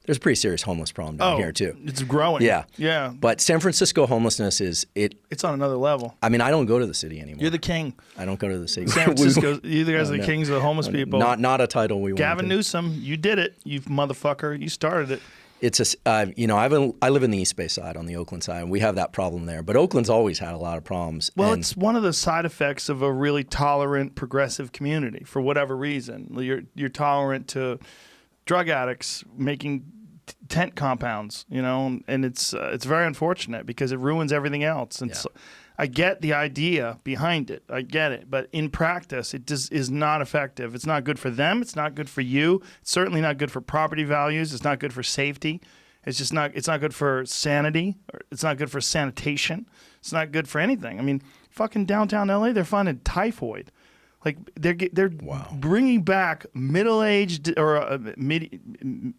There's a pretty serious homeless problem down here too. It's growing. Yeah. Yeah. But San Francisco homelessness it's on another level. I mean, I don't go to the city anymore. You're the king. I don't go to the city. San Francisco, you guys are the kings of the homeless people. Not a title we want. Gavin Newsom, you did it, you motherfucker. You started it. It's I live in the East Bay side, on the Oakland side, and we have that problem there. But Oakland's always had a lot of problems. Well, it's one of the side effects of a really tolerant, progressive community. For whatever reason, you're tolerant to drug addicts making tent compounds, and it's very unfortunate because it ruins everything else. And so, I get the idea behind it. I get it. But in practice, it just is not effective. It's not good for them. It's not good for you. It's certainly not good for property values. It's not good for safety. It's not good for sanity. It's not good for sanitation. It's not good for anything. I mean, fucking downtown LA, they're finding typhoid. Like they're bringing back middle-aged or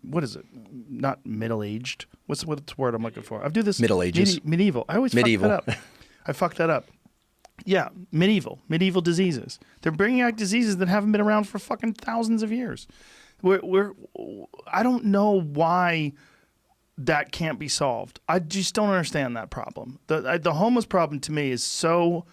what is it? Not middle-aged. What's the word I'm looking for? I do this. Middle Ages. Medieval. I always fuck that up. I fucked that up. Yeah, medieval diseases. They're bringing back diseases that haven't been around for fucking thousands of years. I don't know why that can't be solved. I just don't understand that problem. The homeless problem to me is so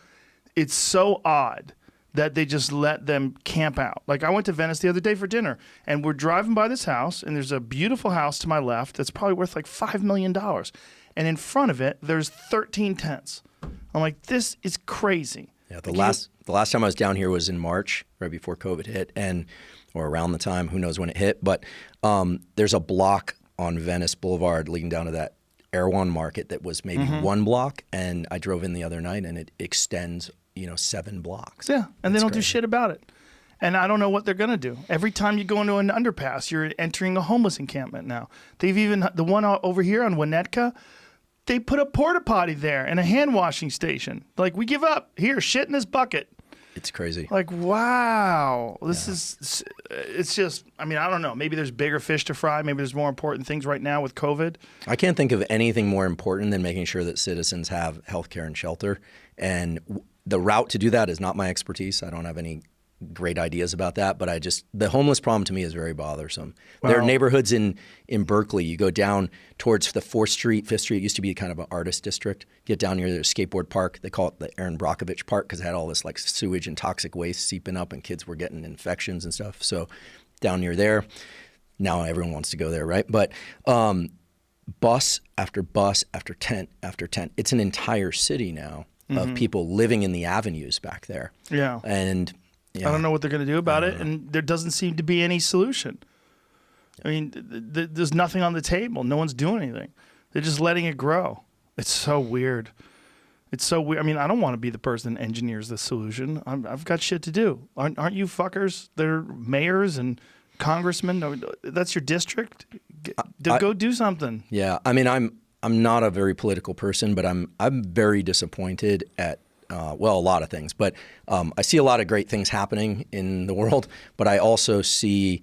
odd that they just let them camp out. Like I went to Venice the other day for dinner, and we're driving by this house, and there's a beautiful house to my left that's probably worth like $5 million. And in front of it, there's 13 tents. I'm like, this is crazy. Yeah, the last time I was down here was in March, right before COVID hit, or around the time, who knows when it hit. But there's a block on Venice Boulevard leading down to that Erewhon Market that was maybe one block, and I drove in the other night, and it extends 7 blocks. Yeah, and they don't do shit about it. And I don't know what they're going to do. Every time you go into an underpass, you're entering a homeless encampment now. They've even, the one over here on Winnetka, they put a porta potty there and a hand washing station. Like, we give up. Here, shit in this bucket. It's crazy. Like, wow. It's just, I mean, I don't know. Maybe there's bigger fish to fry. Maybe there's more important things right now with COVID. I can't think of anything more important than making sure that citizens have health care and shelter. And the route to do that is not my expertise. I don't have any great ideas about that, but the homeless problem to me is very bothersome. Wow. There are neighborhoods in Berkeley. You go down towards the 4th Street, 5th Street. It used to be kind of an artist district. Get down near the skateboard park. They call it the Aaron Brockovich Park because it had all this like sewage and toxic waste seeping up, and kids were getting infections and stuff. So down near there, now everyone wants to go there, right? But bus after bus after tent after tent. It's an entire city now of people living in the avenues back there. Yeah. And I don't know what they're going to do about it, and there doesn't seem to be any solution. I mean, there's nothing on the table. No one's doing anything. They're just letting it grow. It's so weird. It's so weird. I mean, I don't want to be the person that engineers the solution. I've got shit to do. Aren't you fuckers? They're mayors and congressmen. That's your district. Go do something. Yeah, I mean, I'm not a very political person, but I'm very disappointed at a lot of things. But I see a lot of great things happening in the world, but I also see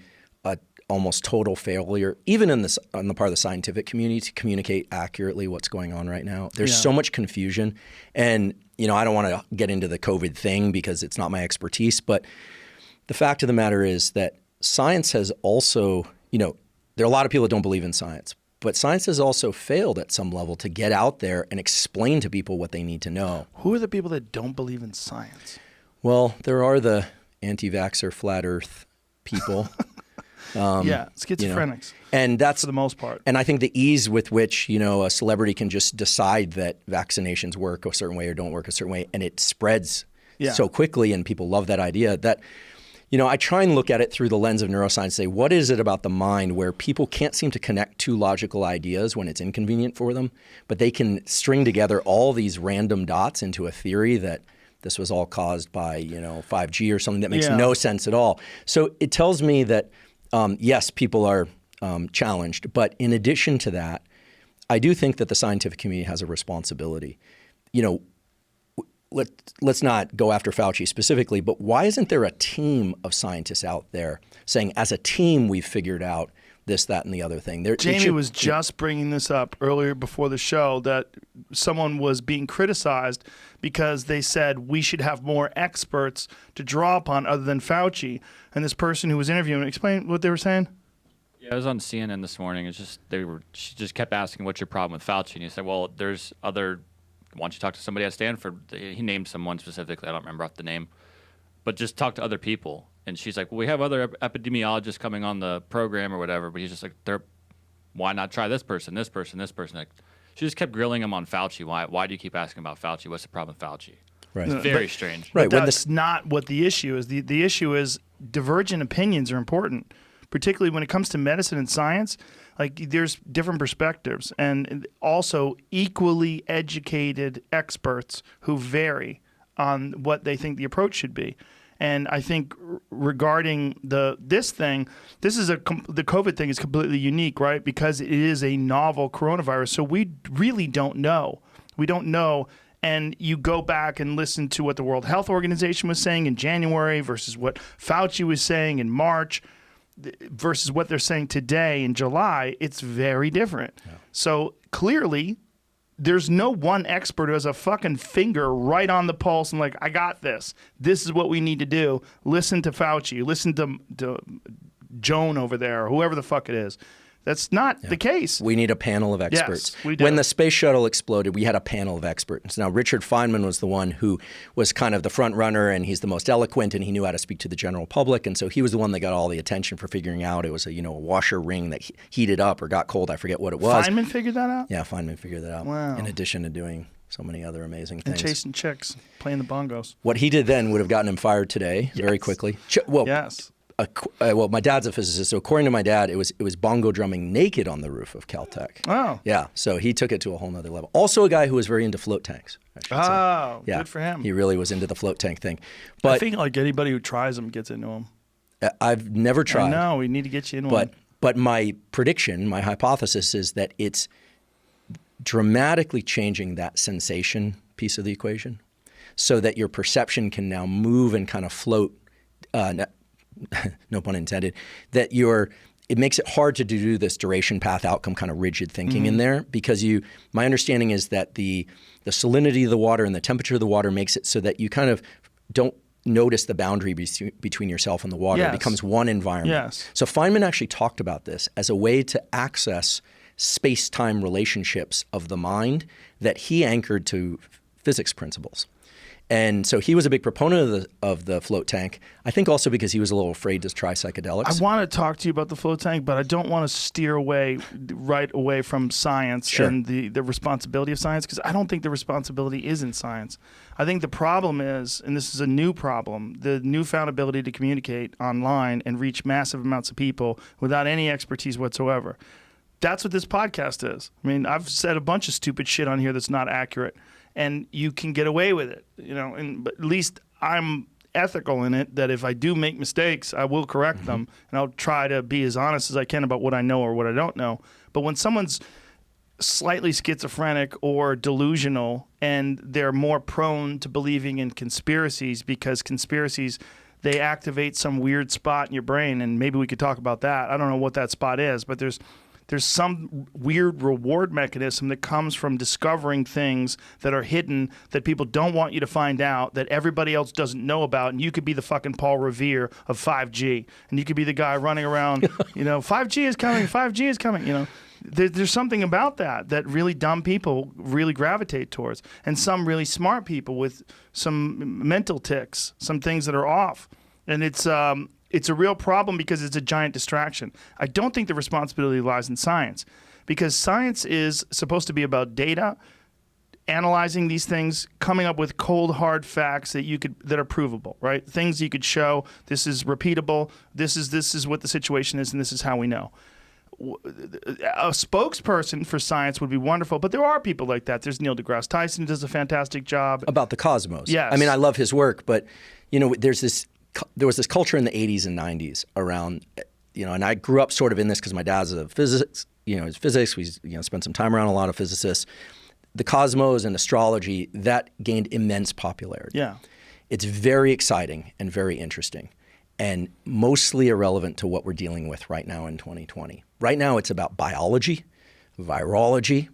almost total failure, even on the part of the scientific community, to communicate accurately what's going on right now. There's so much confusion. And, I don't want to get into the COVID thing because it's not my expertise, but the fact of the matter is that science has also, there are a lot of people that don't believe in science, but science has also failed at some level to get out there and explain to people what they need to know. Who are the people that don't believe in science? Well, there are the anti-vaxxer, flat earth people. Schizophrenics. And that's for the most part. And I think the ease with which, a celebrity can just decide that vaccinations work a certain way or don't work a certain way, and it spreads so quickly, and people love that idea that, I try and look at it through the lens of neuroscience and say, what is it about the mind where people can't seem to connect two logical ideas when it's inconvenient for them, but they can string together all these random dots into a theory that this was all caused by, 5G or something that makes no sense at all. So it tells me that, yes, people are challenged. But in addition to that, I do think that the scientific community has a responsibility. Let's not go after Fauci specifically, but why isn't there a team of scientists out there saying, as a team, we've figured out this, that, and the other thing? Jamie was just bringing this up earlier before the show, that someone was being criticized because they said we should have more experts to draw upon other than Fauci. And this person who was interviewing, explain what they were saying. Yeah, I was on CNN this morning. She just kept asking, "What's your problem with Fauci?" And he said, "Well, there's other. Why don't you talk to somebody at Stanford?" He named someone specifically. I don't remember off the name, but just talk to other people. And she's like, "Well, we have other epidemiologists coming on the program or whatever." But he's just like, "Why not try this person, this person, this person?" Like, she just kept grilling him on Fauci. Why do you keep asking about Fauci? What's the problem with Fauci? Right. It's very strange. Right. But that's not what the issue is. The issue is divergent opinions are important, particularly when it comes to medicine and science. Like, there's different perspectives, and also equally educated experts who vary on what they think the approach should be. And I think regarding the COVID thing is completely unique, right? Because it is a novel coronavirus. So we really don't know. We don't know. And you go back and listen to what the World Health Organization was saying in January versus what Fauci was saying in March versus what they're saying today in July. It's very different. Yeah. So clearly, there's no one expert who has a fucking finger right on the pulse and like, I got this. This is what we need to do. Listen to Fauci. Listen to Joan over there or whoever the fuck it is. That's not the case. We need a panel of experts. Yes, we do. When the space shuttle exploded, we had a panel of experts. Now, Richard Feynman was the one who was kind of the front runner, and he's the most eloquent, and he knew how to speak to the general public. And so he was the one that got all the attention for figuring out it was a washer ring that heated up or got cold. I forget what it was. Feynman figured that out? Yeah, Feynman figured that out. Wow. In addition to doing so many other amazing things. And chasing chicks, playing the bongos. What he did then would have gotten him fired today very quickly. Yes. Well, my dad's a physicist, so according to my dad, it was bongo drumming naked on the roof of Caltech. Oh. Yeah, so he took it to a whole nother level. Also a guy who was very into float tanks, I should say. Yeah, good for him. He really was into the float tank thing. But I think like anybody who tries them gets into them. I've never tried. No, we need to get you in one. But my prediction, my hypothesis is that it's dramatically changing that sensation piece of the equation so that your perception can now move and kind of float, no pun intended, that it makes it hard to do this duration, path, outcome kind of rigid thinking in there because my understanding is that the salinity of the water and the temperature of the water makes it so that you kind of don't notice the boundary between yourself and the water. Yes. It becomes one environment. Yes. So Feynman actually talked about this as a way to access space-time relationships of the mind that he anchored to physics principles. And so he was a big proponent of the float tank, I think also because he was a little afraid to try psychedelics. I want to talk to you about the float tank, but I don't want to steer right away from science and the responsibility of science, because I don't think the responsibility is in science. I think the problem is, and this is a new problem, the newfound ability to communicate online and reach massive amounts of people without any expertise whatsoever. That's what this podcast is. I mean, I've said a bunch of stupid shit on here that's not accurate, and you can get away with it, but at least I'm ethical in it, that if I do make mistakes, I will correct them, and I'll try to be as honest as I can about what I know or what I don't know. But when someone's slightly schizophrenic or delusional and they're more prone to believing in conspiracies because conspiracies they activate some weird spot in your brain, and maybe we could talk about that. I don't know what that spot is, but there's some weird reward mechanism that comes from discovering things that are hidden that people don't want you to find out, that everybody else doesn't know about. And you could be the fucking Paul Revere of 5G, and you could be the guy running around, 5G is coming, 5G is coming, There's something about that really dumb people really gravitate towards, and some really smart people with some mental tics, some things that are off. And it's a real problem because it's a giant distraction. I don't think the responsibility lies in science, because science is supposed to be about data, analyzing these things, coming up with cold, hard facts that are provable, right? Things you could show, this is repeatable, this is what the situation is, and this is how we know. A spokesperson for science would be wonderful, but there are people like that. There's Neil deGrasse Tyson, does a fantastic job. About the cosmos. Yes. I mean, I love his work, but, there was this culture in the 80s and 90s around, and I grew up sort of in this because my dad's a physics, is physics. We, spent some time around a lot of physicists. The cosmos and astrology, that gained immense popularity. Yeah. It's very exciting and very interesting, and mostly irrelevant to what we're dealing with right now in 2020. Right now, it's about biology, virology,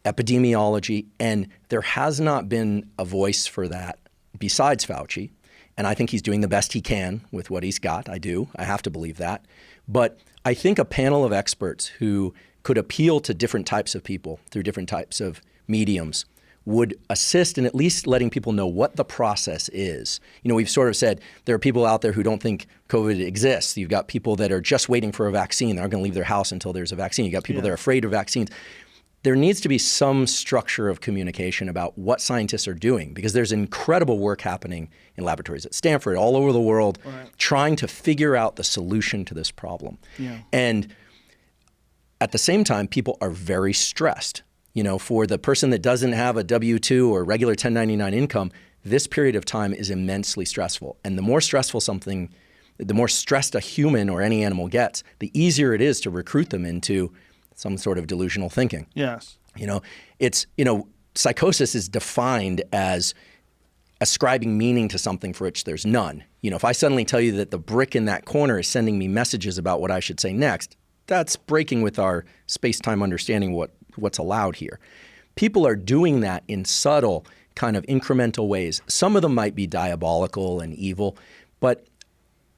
epidemiology, and there has not been a voice for that besides Fauci. And I think he's doing the best he can with what he's got. I have to believe that. But I think a panel of experts who could appeal to different types of people through different types of mediums would assist in at least letting people know what the process is. We've sort of said there are people out there who don't think COVID exists. You've got people that are just waiting for a vaccine. They're not going to leave their house until there's a vaccine. You've got people that are afraid of vaccines. There needs to be some structure of communication about what scientists are doing, because there's incredible work happening in laboratories at Stanford, all over the world, trying to figure out the solution to this problem. Yeah. And at the same time, people are very stressed. For the person that doesn't have a W-2 or regular 1099 income, this period of time is immensely stressful. And the more stressful the more stressed a human or any animal gets, the easier it is to recruit them into some sort of delusional thinking. Yes. Psychosis is defined as ascribing meaning to something for which there's none. If I suddenly tell you that the brick in that corner is sending me messages about what I should say next, that's breaking with our space-time understanding what's allowed here. People are doing that in subtle, kind of incremental ways. Some of them might be diabolical and evil, but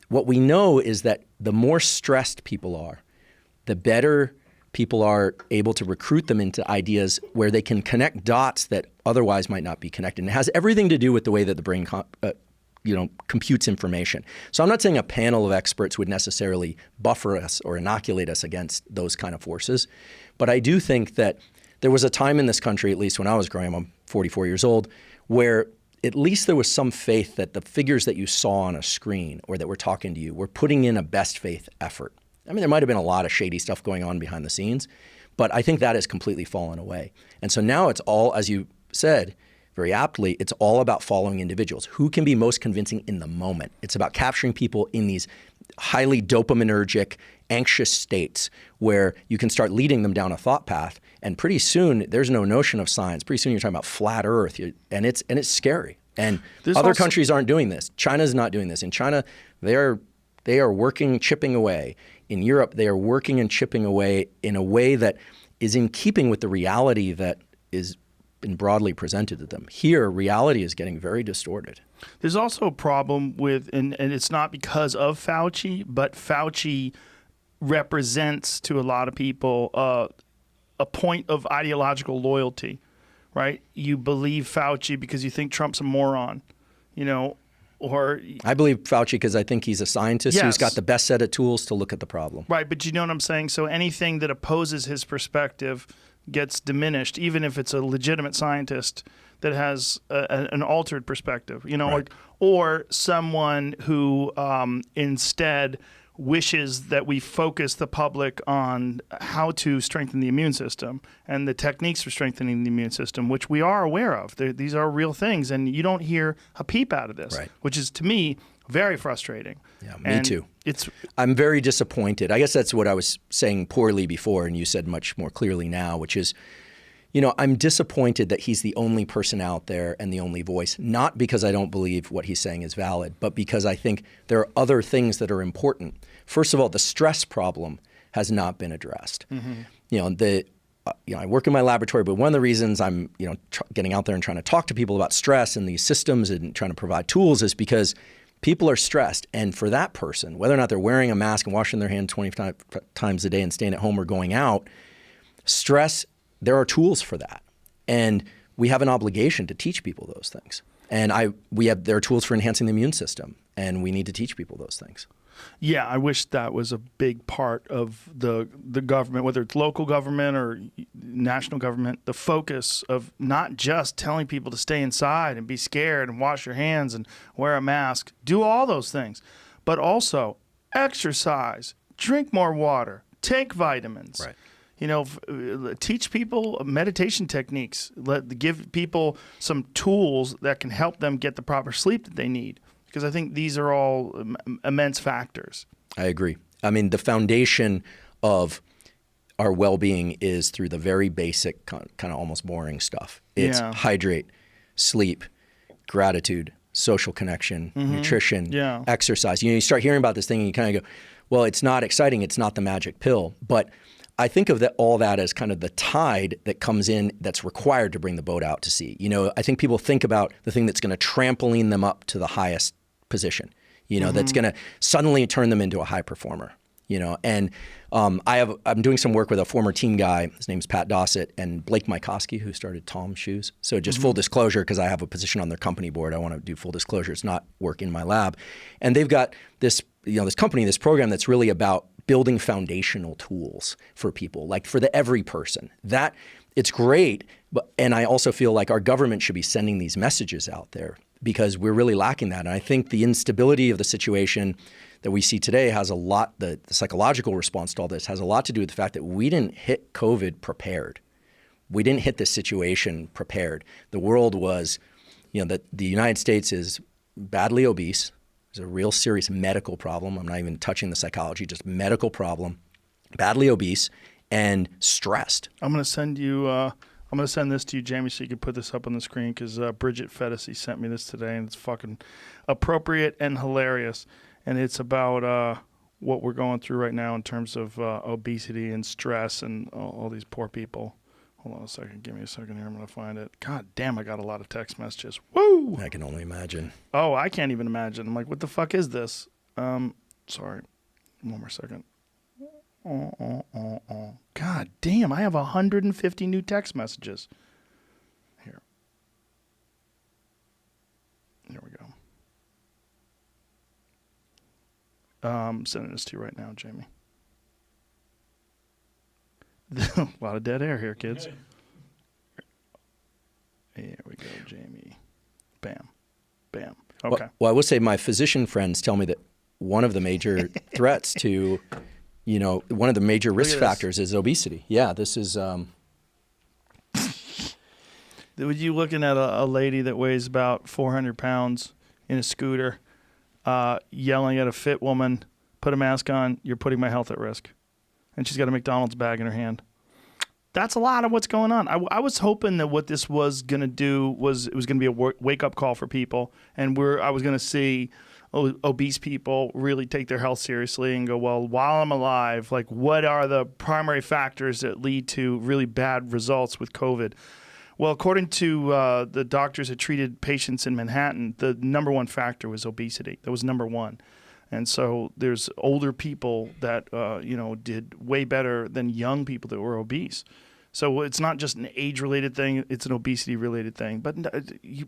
what we know is that the more stressed people are, the better people are able to recruit them into ideas where they can connect dots that otherwise might not be connected. And it has everything to do with the way that the brain computes information. So I'm not saying a panel of experts would necessarily buffer us or inoculate us against those kind of forces, but I do think that there was a time in this country, at least when I was growing up, I'm 44 years old, where at least there was some faith that the figures that you saw on a screen or that were talking to you were putting in a best faith effort. I mean, there might have been a lot of shady stuff going on behind the scenes, but I think that has completely fallen away. And so now it's all, as you said very aptly, it's all about following individuals. Who can be most convincing in the moment? It's about capturing people in these highly dopaminergic, anxious states where you can start leading them down a thought path. And pretty soon, there's no notion of science. Pretty soon, you're talking about flat Earth, and it's scary. And other countries aren't doing this. China's not doing this. In China, they are working, chipping away. In Europe, they are working and chipping away in a way that is in keeping with the reality that is been broadly presented to them. Here, reality is getting very distorted. There's also a problem with, and it's not because of Fauci, but Fauci represents to a lot of people a point of ideological loyalty, right? You believe Fauci because you think Trump's a moron, or I believe Fauci because I think he's a scientist who's got the best set of tools to look at the problem. Right, but you know what I'm saying? So anything that opposes his perspective gets diminished, even if it's a legitimate scientist that has an altered perspective, right. or someone who instead wishes that we focus the public on how to strengthen the immune system and the techniques for strengthening the immune system, which we are aware of. These are real things, and you don't hear a peep out of this, right. which is, to me, very frustrating. Yeah, me too. I'm very disappointed. I guess that's what I was saying poorly before, and you said much more clearly now, which is, I'm disappointed that he's the only person out there and the only voice, not because I don't believe what he's saying is valid, but because I think there are other things that are important. First of all, the stress problem has not been addressed. I work in my laboratory, but one of the reasons I'm, getting out there and trying to talk to people about stress and these systems and trying to provide tools is because people are stressed. And for that person, whether or not they're wearing a mask and washing their hands 25 times a day and staying at home or going out, stress, there are tools for that. And we have an obligation to teach people those things. And there are tools for enhancing the immune system, and we need to teach people those things. Yeah, I wish that was a big part of the government, whether it's local government or national government, the focus of not just telling people to stay inside and be scared and wash your hands and wear a mask, do all those things, but also exercise, drink more water, take vitamins. Right. Teach people meditation techniques. Give people some tools that can help them get the proper sleep that they need. Because I think these are all immense factors. I agree. I mean, the foundation of our well-being is through the very basic, kind of almost boring stuff. It's hydrate, sleep, gratitude, social connection, nutrition, exercise. You start hearing about this thing and you kind of go, well, it's not exciting. It's not the magic pill. But I think of all that as kind of the tide that comes in that's required to bring the boat out to sea. I think people think about the thing that's going to trampoline them up to the highest position, that's going to suddenly turn them into a high performer, And I'm doing some work with a former team guy. His name's Pat Dossett, and Blake Mykoski, who started Tom's Shoes. So just full disclosure, because I have a position on their company board, I want to do full disclosure. It's not work in my lab. And they've got this company, this program that's really about building foundational tools for people, like for the every person. That it's great, and I also feel like our government should be sending these messages out there because we're really lacking that. And I think the instability of the situation that we see today has a lot, the psychological response to all this has a lot to do with the fact that we didn't hit COVID prepared. We didn't hit this situation prepared. The world was, that the United States is badly obese. There's a real serious medical problem. I'm not even touching the psychology, just medical problem, badly obese and stressed. I'm going to send this to you, Jamie, so you can put this up on the screen because Bridget Fedesi sent me this today, and it's fucking appropriate and hilarious. And it's about what we're going through right now in terms of obesity and stress and all these poor people. Hold on a second. Give me a second here. I'm going to find it. God damn, I got a lot of text messages. Woo! I can only imagine. Oh, I can't even imagine. I'm like, what the fuck is this? Sorry. One more second. God damn, I have 150 new text messages. Here we go. I'm sending this to you right now, Jamie. A lot of dead air here, kids. Here we go, Jamie. Bam. Bam. Okay. Well, I will say my physician friends tell me that one of the major threats to, one of the major risk factors is obesity. Yeah, this is... Would you looking at a lady that weighs about 400 pounds in a scooter, yelling at a fit woman, put a mask on, you're putting my health at risk. And she's got a McDonald's bag in her hand. That's a lot of what's going on. I was hoping that what this was going to do was it was going to be a wake-up call for people, and I was going to see obese people really take their health seriously and go, well, while I'm alive, like what are the primary factors that lead to really bad results with COVID? Well, according to the doctors that treated patients in Manhattan, the number one factor was obesity. That was number one. And so there's older people that, did way better than young people that were obese. So it's not just an age-related thing, it's an obesity-related thing. But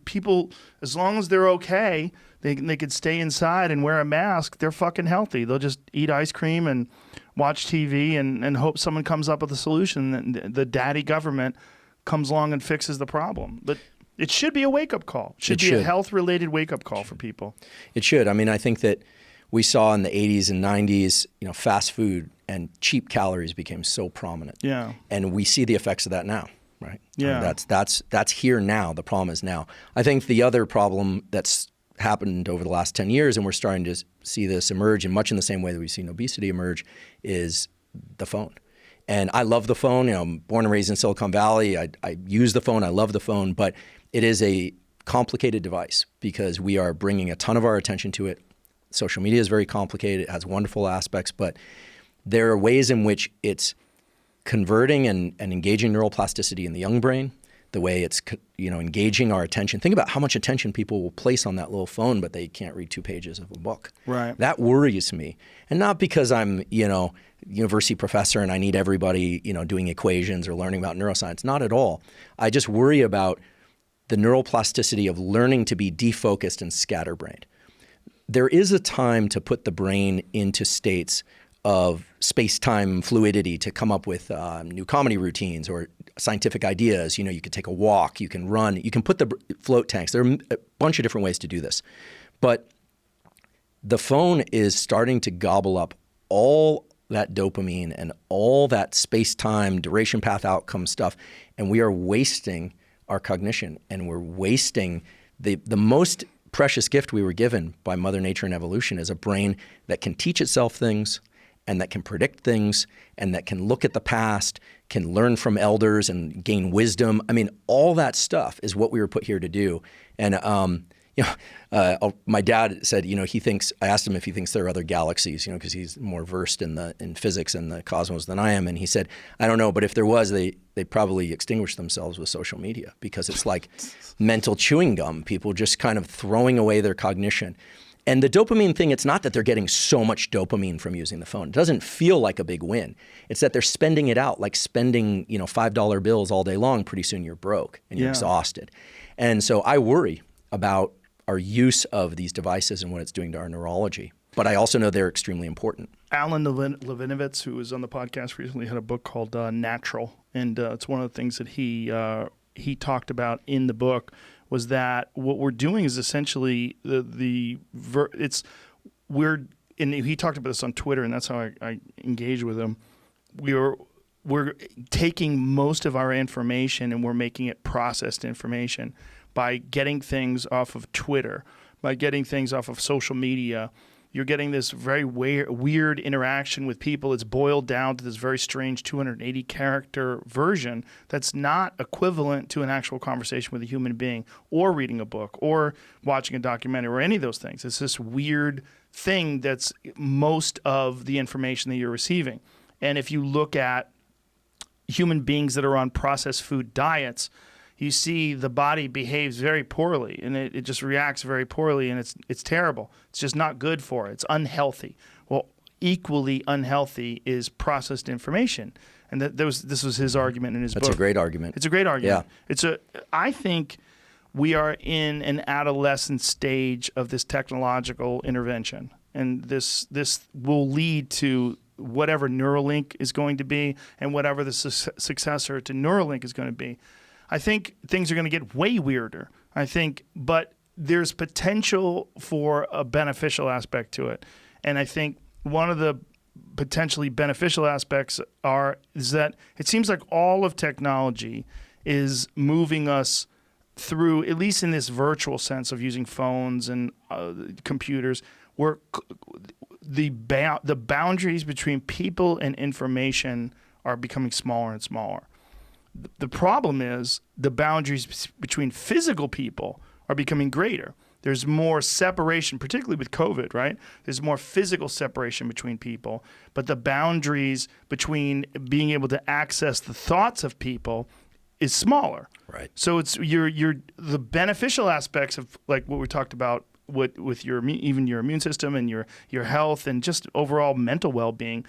people, as long as they're okay, they could stay inside and wear a mask, they're fucking healthy. They'll just eat ice cream and watch TV and hope someone comes up with a solution. And the daddy government comes along and fixes the problem. But it should be a wake-up call. It should be a health-related wake-up call for people. It should. I mean, I think that we saw in the 80s and 90s, fast food and cheap calories became so prominent. Yeah. And we see the effects of that now, right? Yeah. I mean, that's here now. The problem is now. I think the other problem that's happened over the last 10 years, and we're starting to see this emerge in much in the same way that we've seen obesity emerge, is the phone. And I love the phone. I'm born and raised in Silicon Valley. I use the phone. I love the phone. But it is a complicated device because we are bringing a ton of our attention to it. Social media is very complicated. It has wonderful aspects, but there are ways in which it's converting and engaging neuroplasticity in the young brain, the way it's engaging our attention. Think about how much attention people will place on that little phone, but they can't read 2 pages of a book. Right. That worries me. And not because I'm, university professor and I need everybody, doing equations or learning about neuroscience. Not at all. I just worry about the neuroplasticity of learning to be defocused and scatterbrained. There is a time to put the brain into states of space-time fluidity to come up with new comedy routines or scientific ideas. You could take a walk, you can run, you can put the float tanks. There are a bunch of different ways to do this. But the phone is starting to gobble up all that dopamine and all that space-time duration path outcome stuff, and we are wasting our cognition, and we're wasting the most precious gift we were given by Mother Nature and evolution is a brain that can teach itself things and that can predict things and that can look at the past, can learn from elders and gain wisdom. I mean, all that stuff is what we were put here to do. And my dad said, I asked him if he thinks there are other galaxies, because he's more versed in physics and the cosmos than I am. And he said, I don't know, but if there was, they'd probably extinguish themselves with social media because it's like mental chewing gum, people just kind of throwing away their cognition. And the dopamine thing, it's not that they're getting so much dopamine from using the phone. It doesn't feel like a big win. It's that they're spending it out, like spending, $5 bills all day long. Pretty soon you're broke and you're exhausted. And so I worry about our use of these devices and what it's doing to our neurology. But I also know they're extremely important. Alan Levinovitz, who was on the podcast recently, had a book called Natural. And it's one of the things that he talked about in the book was that what we're doing is essentially he talked about this on Twitter, and that's how I engage with him. We're taking most of our information and we're making it processed information by getting things off of Twitter, by getting things off of social media. You're getting this very weird interaction with people. It's boiled down to this very strange 280-character version that's not equivalent to an actual conversation with a human being or reading a book or watching a documentary or any of those things. It's this weird thing that's most of the information that you're receiving. And if you look at human beings that are on processed food diets, you see the body behaves very poorly, and it just reacts very poorly, and it's terrible. It's just not good for it. It's unhealthy. Well, equally unhealthy is processed information, and this was his argument in his book. That's a great argument. It's a great argument. Yeah. I think we are in an adolescent stage of this technological intervention, and this will lead to whatever Neuralink is going to be and whatever the successor to Neuralink is going to be. I think things are going to get way weirder. But there's potential for a beneficial aspect to it. And I think one of the potentially beneficial aspects is that it seems like all of technology is moving us through, at least in this virtual sense of using phones and computers, where the boundaries between people and information are becoming smaller and smaller. The problem is the boundaries between physical people are becoming greater. There's more separation, particularly with COVID, right? There's more physical separation between people, but the boundaries between being able to access the thoughts of people is smaller. Right. So it's the beneficial aspects of like what we talked about with your immune system and your health and just overall mental well-being,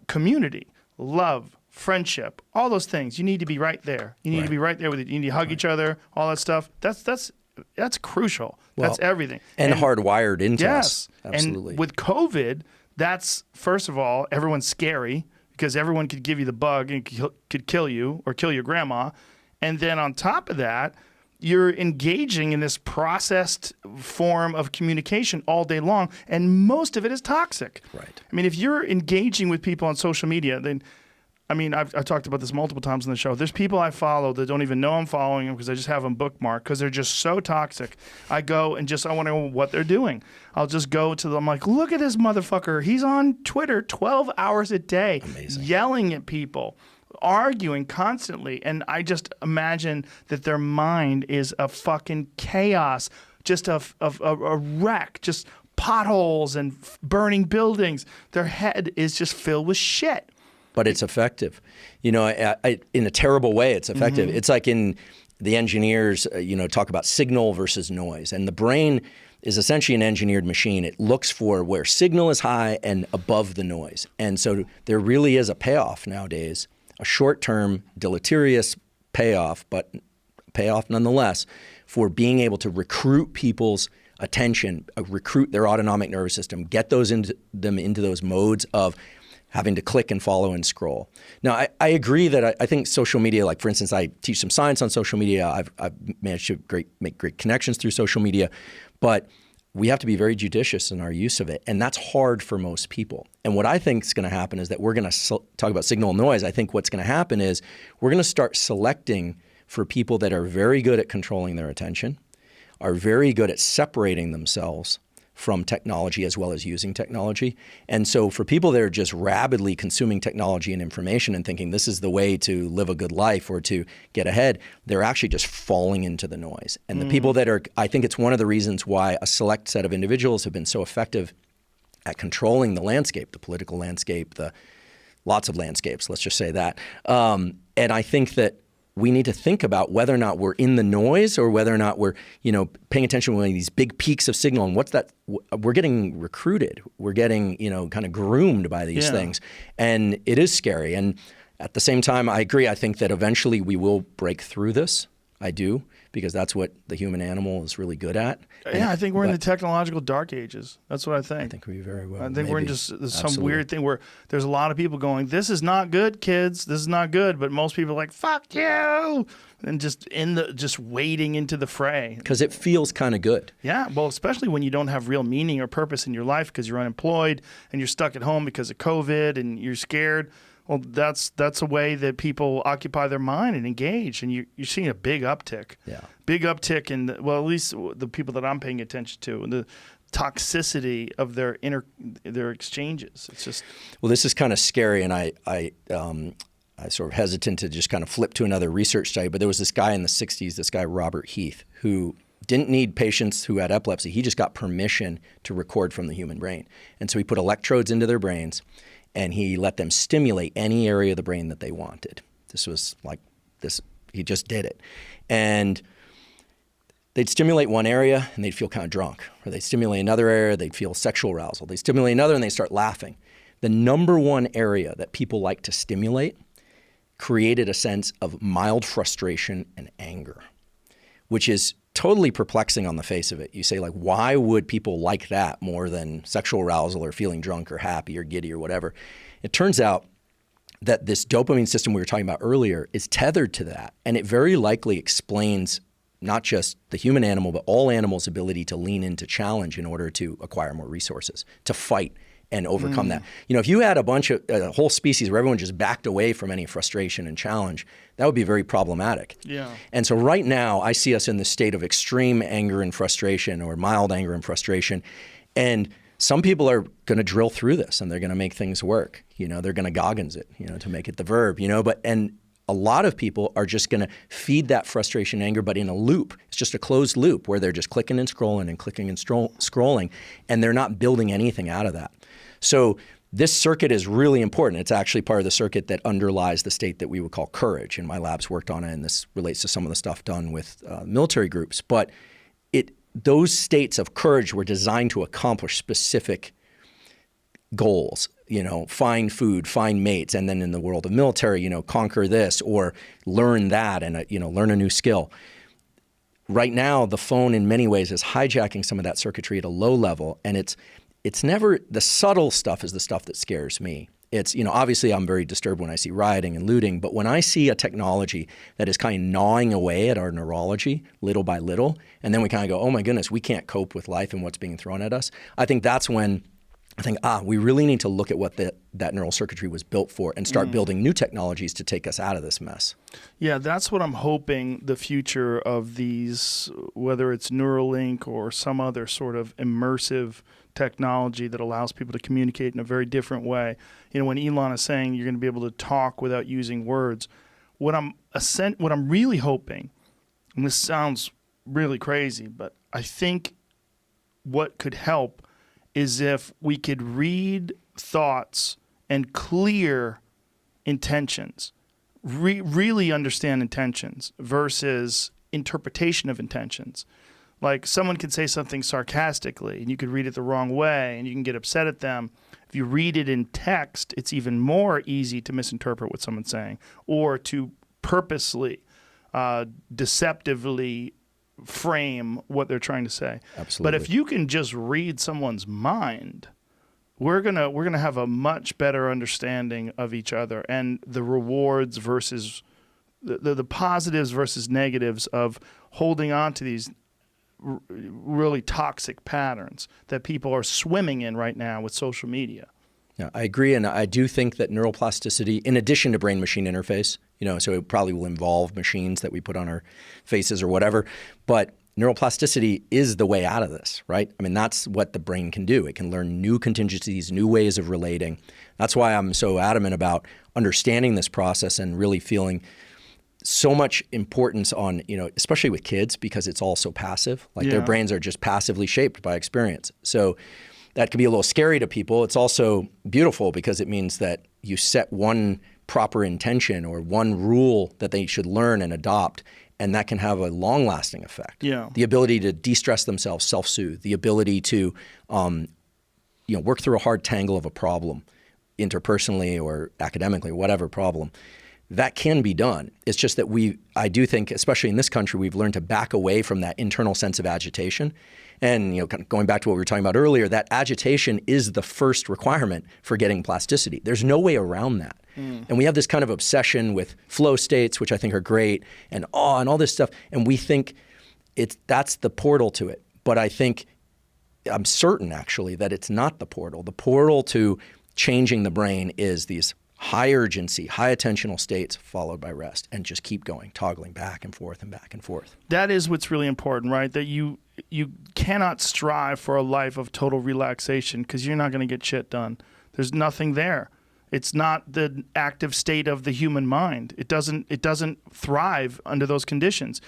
community, love, friendship, all those things. You need to be right there. You need to be right there with it. You need to hug each other, all that stuff. That's crucial. Well, that's everything. And hardwired into us. Absolutely. And with COVID, that's, first of all, everyone's scary because everyone could give you the bug and could kill you or kill your grandma. And then on top of that, you're engaging in this processed form of communication all day long, and most of it is toxic. Right. I mean, if you're engaging with people on social media, then I mean, I've talked about this multiple times on the show. There's people I follow that don't even know I'm following them because I just have them bookmarked because they're just so toxic. I go and I want to know what they're doing. I'll just go to them, I'm like, look at this motherfucker. He's on Twitter 12 hours a day, yelling at people, arguing constantly. And I just imagine that their mind is a fucking chaos, just a wreck, just potholes and burning buildings. Their head is just filled with shit. But it's effective. In a terrible way, it's effective. It's like in the engineers, talk about signal versus noise. And the brain is essentially an engineered machine. It looks for where signal is high and above the noise. And so there really is a payoff nowadays, a short-term deleterious payoff, but payoff nonetheless, for being able to recruit people's attention, recruit their autonomic nervous system, get them into those modes of having to click and follow and scroll. Now, I agree that I think social media, like for instance, I teach some science on social media. I've managed to make great connections through social media, but we have to be very judicious in our use of it. And that's hard for most people. And what I think is going to happen is that we're going to talk about signal and noise. I think what's going to happen is we're going to start selecting for people that are very good at controlling their attention, are very good at separating themselves from technology as well as using technology. And so for people that are just rabidly consuming technology and information and thinking this is the way to live a good life or to get ahead, they're actually just falling into the noise. And the people that are, I think it's one of the reasons why a select set of individuals have been so effective at controlling the landscape, the political landscape, the lots of landscapes, let's just say that. And I think that we need to think about whether or not we're in the noise or whether or not we're, paying attention to these big peaks of signal. And what's that? We're getting recruited. We're getting, kind of groomed by these things. And it is scary. And at the same time, I agree. I think that eventually we will break through this. I do, because that's what the human animal is really good at. Yeah, I think we're in the technological dark ages. That's what I think. I think we very well. I think we're in just some weird thing where there's a lot of people going, this is not good, kids. This is not good. But most people are like, fuck you. And just wading into the fray. Because it feels kind of good. Yeah, well, especially when you don't have real meaning or purpose in your life because you're unemployed and you're stuck at home because of COVID and you're scared. Well, that's a way that people occupy their mind and engage, and you're seeing a big uptick. Yeah, big uptick in at least the people that I'm paying attention to, and the toxicity of their exchanges. It's just this is kind of scary, and I sort of hesitant to just kind of flip to another research study. But there was this guy in the '60s, this guy Robert Heath, who didn't need patients who had epilepsy. He just got permission to record from the human brain, and so he put electrodes into their brains. And he let them stimulate any area of the brain that they wanted. This was like this, he just did it. And they'd stimulate one area and they'd feel kind of drunk. Or they'd stimulate another area, they'd feel sexual arousal. They'd stimulate another and they'd start laughing. The number one area that people like to stimulate created a sense of mild frustration and anger, which is totally perplexing on the face of it. You say, like, why would people like that more than sexual arousal or feeling drunk or happy or giddy or whatever? It turns out that this dopamine system we were talking about earlier is tethered to that. And it very likely explains not just the human animal, but all animals' ability to lean into challenge in order to acquire more resources, to fight and overcome that. If you had a whole species where everyone just backed away from any frustration and challenge, that would be very problematic. Yeah. And so right now, I see us in the state of extreme anger and frustration, or mild anger and frustration. And some people are going to drill through this and they're going to make things work. They're going to Goggins it, to make it the verb, and a lot of people are just going to feed that frustration and anger, but in a loop. It's just a closed loop where they're just clicking and scrolling and clicking and scrolling, and they're not building anything out of that. So this circuit is really important. It's actually part of the circuit that underlies the state that we would call courage. And my lab's worked on it, and this relates to some of the stuff done with military groups. But those states of courage were designed to accomplish specific goals. Find food, find mates, and then in the world of military, conquer this or learn that and, learn a new skill. Right now, the phone in many ways is hijacking some of that circuitry at a low level, and it's never the subtle stuff is the stuff that scares me. It's, obviously I'm very disturbed when I see rioting and looting, but when I see a technology that is kind of gnawing away at our neurology little by little, and then we kind of go, oh my goodness, we can't cope with life and what's being thrown at us, I think that's when I think, we really need to look at what that neural circuitry was built for and start building new technologies to take us out of this mess. Yeah, that's what I'm hoping the future of these, whether it's Neuralink or some other sort of immersive technology that allows people to communicate in a very different way. You know, when Elon is saying you're going to be able to talk without using words, what I'm really hoping, and this sounds really crazy, but I think what could help is if we could read thoughts and clear intentions, really understand intentions versus interpretation of intentions. Like someone could say something sarcastically and you could read it the wrong way and you can get upset at them. If you read it in text, it's even more easy to misinterpret what someone's saying or to purposely, deceptively frame what they're trying to say. Absolutely. But if you can just read someone's mind, we're gonna have a much better understanding of each other and the rewards versus the positives versus negatives of holding on to these really toxic patterns that people are swimming in right now with social media. Yeah, I agree, and I do think that neuroplasticity, in addition to brain-machine interface, so it probably will involve machines that we put on our faces or whatever, but neuroplasticity is the way out of this, right? I mean, that's what the brain can do. It can learn new contingencies, new ways of relating. That's why I'm so adamant about understanding this process and really feeling so much importance on, especially with kids, because it's all so passive. Like their brains are just passively shaped by experience. So that can be a little scary to people. It's also beautiful because it means that you set one proper intention or one rule that they should learn and adopt, and that can have a long-lasting effect. Yeah. The ability to de-stress themselves, self-soothe, the ability to work through a hard tangle of a problem interpersonally or academically, whatever problem. That can be done. It's just that I do think, especially in this country, we've learned to back away from that internal sense of agitation. And kind of going back to what we were talking about earlier, that agitation is the first requirement for getting plasticity. There's no way around that. And we have this kind of obsession with flow states, which I think are great, and awe and all this stuff. And we think that's the portal to it. But I'm certain actually that it's not the portal. The portal to changing the brain is these high urgency, high attentional states followed by rest, and just keep going, toggling back and forth and back and forth. That is what's really important, right? That you cannot strive for a life of total relaxation because you're not going to get shit done. There's nothing there. It's not the active state of the human mind. It doesn't thrive under those conditions.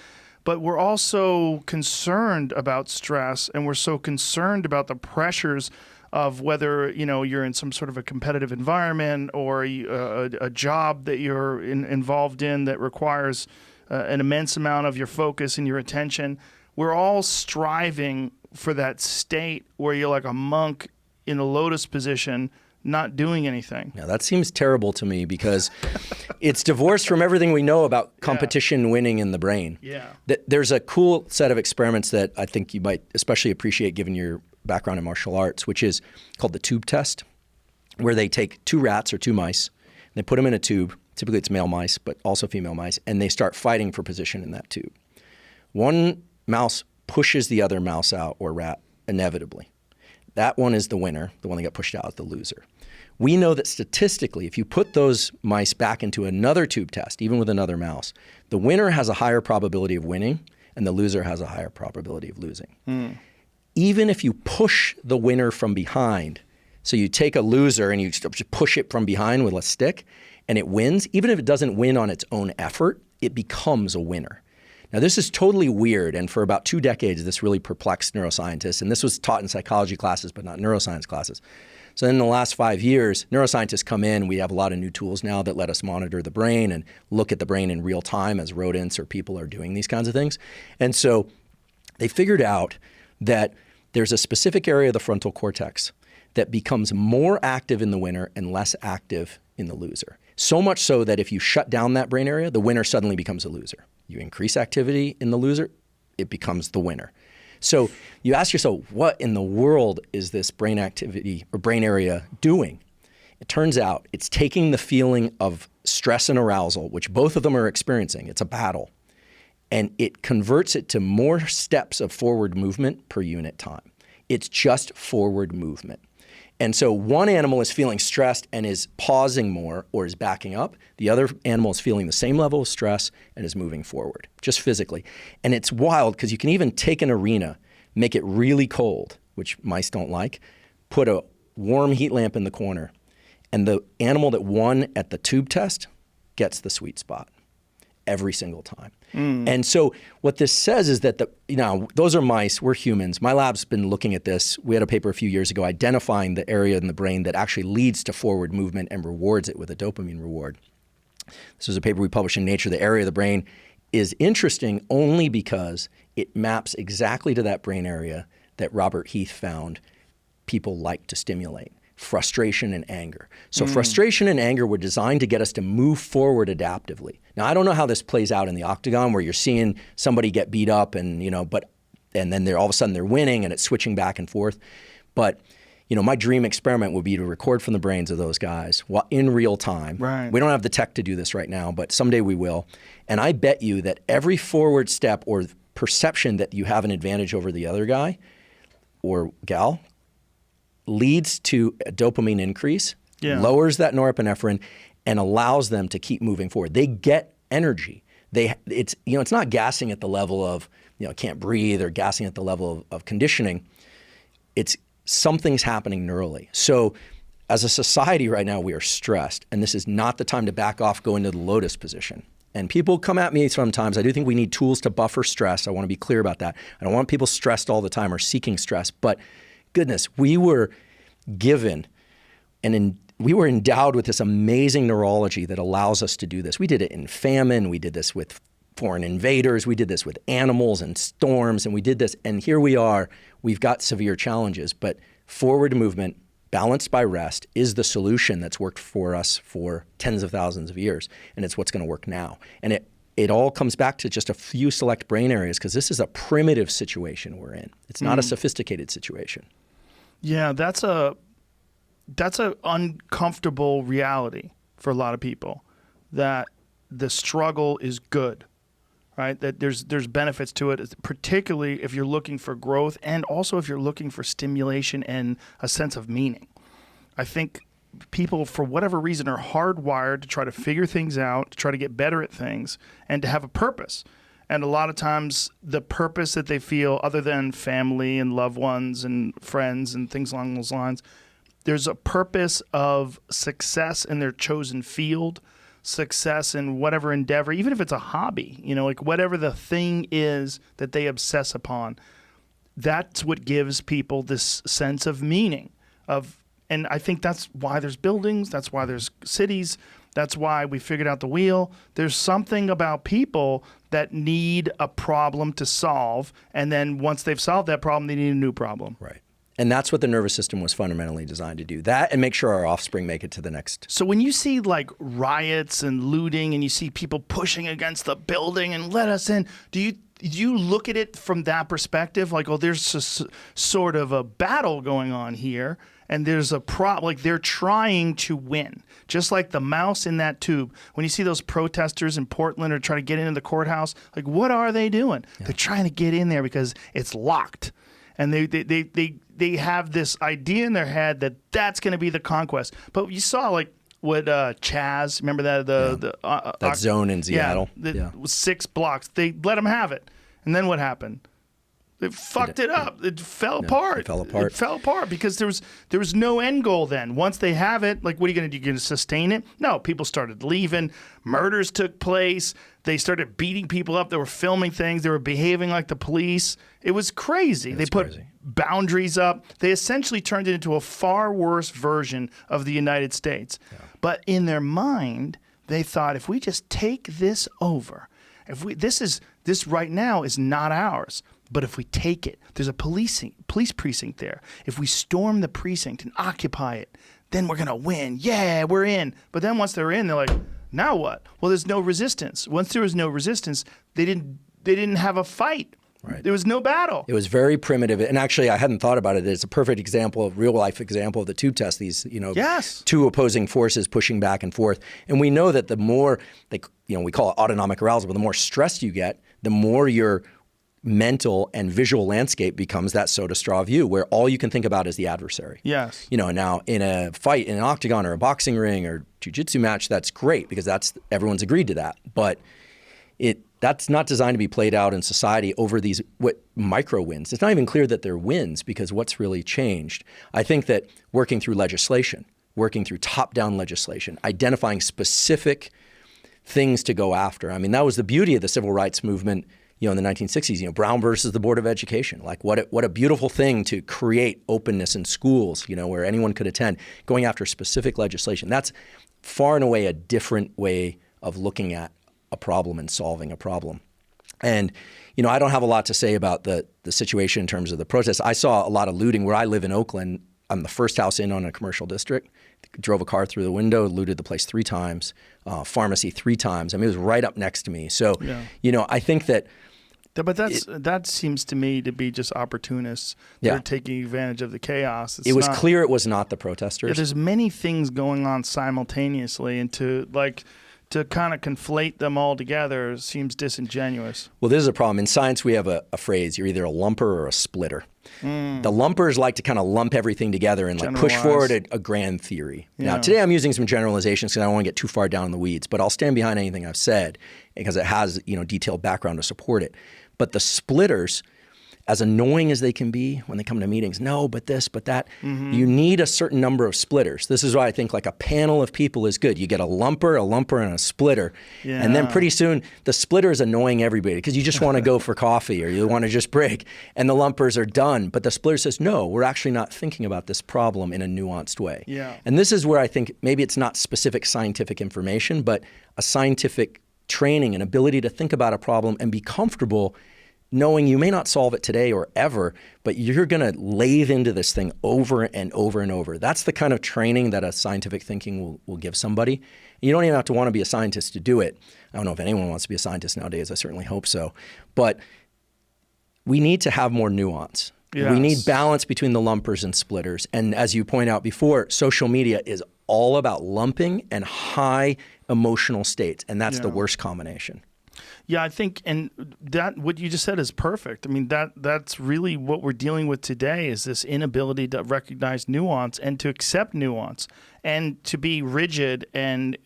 But we're also concerned about stress, and we're so concerned about the pressures of whether you're in some sort of a competitive environment or a job that you're involved in that requires an immense amount of your focus and your attention. We're all striving for that state where you're like a monk in a lotus position, not doing anything. Now that seems terrible to me because it's divorced from everything we know about competition winning in the brain. Yeah. There's a cool set of experiments that I think you might especially appreciate given your background in martial arts, which is called the tube test, where they take two rats or two mice, and they put them in a tube. Typically it's male mice, but also female mice, and they start fighting for position in that tube. One mouse pushes the other mouse out or rat inevitably. That one is the winner. The one that got pushed out is the loser. We know that statistically, if you put those mice back into another tube test, even with another mouse, the winner has a higher probability of winning and the loser has a higher probability of losing. Even if you push the winner from behind, so you take a loser and you just push it from behind with a stick and it wins, even if it doesn't win on its own effort, it becomes a winner. Now, this is totally weird, and for about 2 decades, this really perplexed neuroscientists, and this was taught in psychology classes, but not neuroscience classes. So in the last 5 years, neuroscientists come in. We have a lot of new tools now that let us monitor the brain and look at the brain in real time as rodents or people are doing these kinds of things. And so they figured out that there's a specific area of the frontal cortex that becomes more active in the winner and less active in the loser. So much so that if you shut down that brain area, the winner suddenly becomes a loser. You increase activity in the loser, it becomes the winner. So you ask yourself, what in the world is this brain activity or brain area doing? It turns out it's taking the feeling of stress and arousal, which both of them are experiencing. It's a battle. And it converts it to more steps of forward movement per unit time. It's just forward movement. And so one animal is feeling stressed and is pausing more or is backing up. The other animal is feeling the same level of stress and is moving forward, just physically. And it's wild because you can even take an arena, make it really cold, which mice don't like, put a warm heat lamp in the corner, and the animal that won at the tube test gets the sweet spot every single time. And so what this says is that those are mice, we're humans. My lab's been looking at this. We had a paper a few years ago identifying the area in the brain that actually leads to forward movement and rewards it with a dopamine reward. This was a paper we published in Nature. The area of the brain is interesting only because it maps exactly to that brain area that Robert Heath found people like to stimulate. Frustration and anger. So frustration and anger were designed to get us to move forward adaptively. Now, I don't know how this plays out in the octagon where you're seeing somebody get beat up and then they're all of a sudden they're winning and it's switching back and forth. But my dream experiment would be to record from the brains of those guys in real time. Right. We don't have the tech to do this right now, but someday we will. And I bet you that every forward step or perception that you have an advantage over the other guy or gal leads to a dopamine increase, lowers that norepinephrine, and allows them to keep moving forward. They get energy. It's not gassing at the level of can't breathe or gassing at the level of conditioning. It's something's happening neurally. So as a society right now, we are stressed, and this is not the time to back off, go into the lotus position. And people come at me sometimes. I do think we need tools to buffer stress. I want to be clear about that. I don't want people stressed all the time or seeking stress, but goodness, we were given and we were endowed with this amazing neurology that allows us to do this. We did it in famine. We did this with foreign invaders. We did this with animals and storms, and we did this. And here we are. We've got severe challenges, but forward movement balanced by rest is the solution that's worked for us for tens of thousands of years, and it's what's going to work now. And it all comes back to just a few select brain areas because this is a primitive situation we're in. It's not a sophisticated situation. Yeah, that's a uncomfortable reality for a lot of people, that the struggle is good, right? That there's benefits to it, particularly if you're looking for growth and also if you're looking for stimulation and a sense of meaning. I think people, for whatever reason, are hardwired to try to figure things out, to try to get better at things, and to have a purpose. And a lot of times the purpose that they feel, other than family and loved ones and friends and things along those lines, there's a purpose of success in their chosen field, success in whatever endeavor, even if it's a hobby, like whatever the thing is that they obsess upon. That's what gives people this sense of meaning. And I think that's why there's buildings, that's why there's cities, that's why we figured out the wheel. There's something about people that need a problem to solve, and then once they've solved that problem, they need a new problem. Right. And that's what the nervous system was fundamentally designed to do. That and make sure our offspring make it to the next. So when you see like riots and looting and you see people pushing against the building and let us in, do you look at it from that perspective? Like, oh, there's sort of a battle going on here, and there's a like they're trying to win. Just like the mouse in that tube. When you see those protesters in Portland or try to get into the courthouse, like what are they doing? Yeah. They're trying to get in there because it's locked. And they have this idea in their head that that's going to be the conquest. But you saw like what Chaz, remember that that zone in Seattle? Was 6 blocks. They let them have it. And then what happened? It fucked it up. It fell apart. It fell apart. It fell apart because there was no end goal then. Once they have it, like what are you going to do? You're going to sustain it? No, people started leaving. Murders took place. They started beating people up. They were filming things. They were behaving like the police. It was crazy. They put boundaries up. They essentially turned it into a far worse version of the United States. Yeah. But in their mind, they thought, if we just take this over, this right now is not ours. But if we take it, there's a police precinct there. If we storm the precinct and occupy it, then we're going to win. Yeah, we're in. But then once they're in, they're like, now what? Well, there's no resistance. Once there was no resistance, they didn't have a fight. Right. There was no battle. It was very primitive. And actually, I hadn't thought about it. It's a perfect example, real life example of the tube test, these, two opposing forces pushing back and forth. And we know that the more, we call it autonomic arousal, but the more stressed you get, the more you're mental and visual landscape becomes that soda straw view where all you can think about is the adversary. Yes. Now in a fight, in an octagon or a boxing ring or jiu-jitsu match, that's great because everyone's agreed to that. But that's not designed to be played out in society over these micro wins. It's not even clear that they're wins because what's really changed. I think that working through legislation, working through top-down legislation, identifying specific things to go after. I mean, that was the beauty of the civil rights movement, in the 1960s, Brown versus the Board of Education. Like what a beautiful thing to create openness in schools, where anyone could attend, going after specific legislation. That's far and away a different way of looking at a problem and solving a problem. And, I don't have a lot to say about the situation in terms of the protests. I saw a lot of looting where I live in Oakland. I'm the first house in on a commercial district. Drove a car through the window, looted the place 3 times, pharmacy 3 times. I mean, it was right up next to me. So, I think that. But that seems to me to be just opportunists that are taking advantage of the chaos. It was clear it was not the protesters. Yeah, there's many things going on simultaneously, and to kind of conflate them all together seems disingenuous. Well, this is a problem. In science, we have a phrase, you're either a lumper or a splitter. The lumpers like to kind of lump everything together and push forward a grand theory. Yeah. Now, today I'm using some generalizations because I don't want to get too far down in the weeds, but I'll stand behind anything I've said because it has detailed background to support it. But the splitters, as annoying as they can be when they come to meetings, no, but this, but that, you need a certain number of splitters. This is why I think like a panel of people is good. You get a lumper, and a splitter. Yeah. And then pretty soon the splitter is annoying everybody because you just want to go for coffee or you want to just break and the lumpers are done. But the splitter says, no, we're actually not thinking about this problem in a nuanced way. Yeah. And this is where I think maybe it's not specific scientific information, but a scientific training and ability to think about a problem and be comfortable knowing you may not solve it today or ever, but you're going to lathe into this thing over and over and over. That's the kind of training that a scientific thinking will give somebody. You don't even have to want to be a scientist to do it. I don't know if anyone wants to be a scientist nowadays. I certainly hope so. But we need to have more nuance. Yes. We need balance between the lumpers and splitters. And as you point out before, social media is all about lumping and high emotional states. And that's the worst combination. Yeah, I think, and that what you just said is perfect. I mean, that's really what we're dealing with today is this inability to recognize nuance and to accept nuance and to be rigid and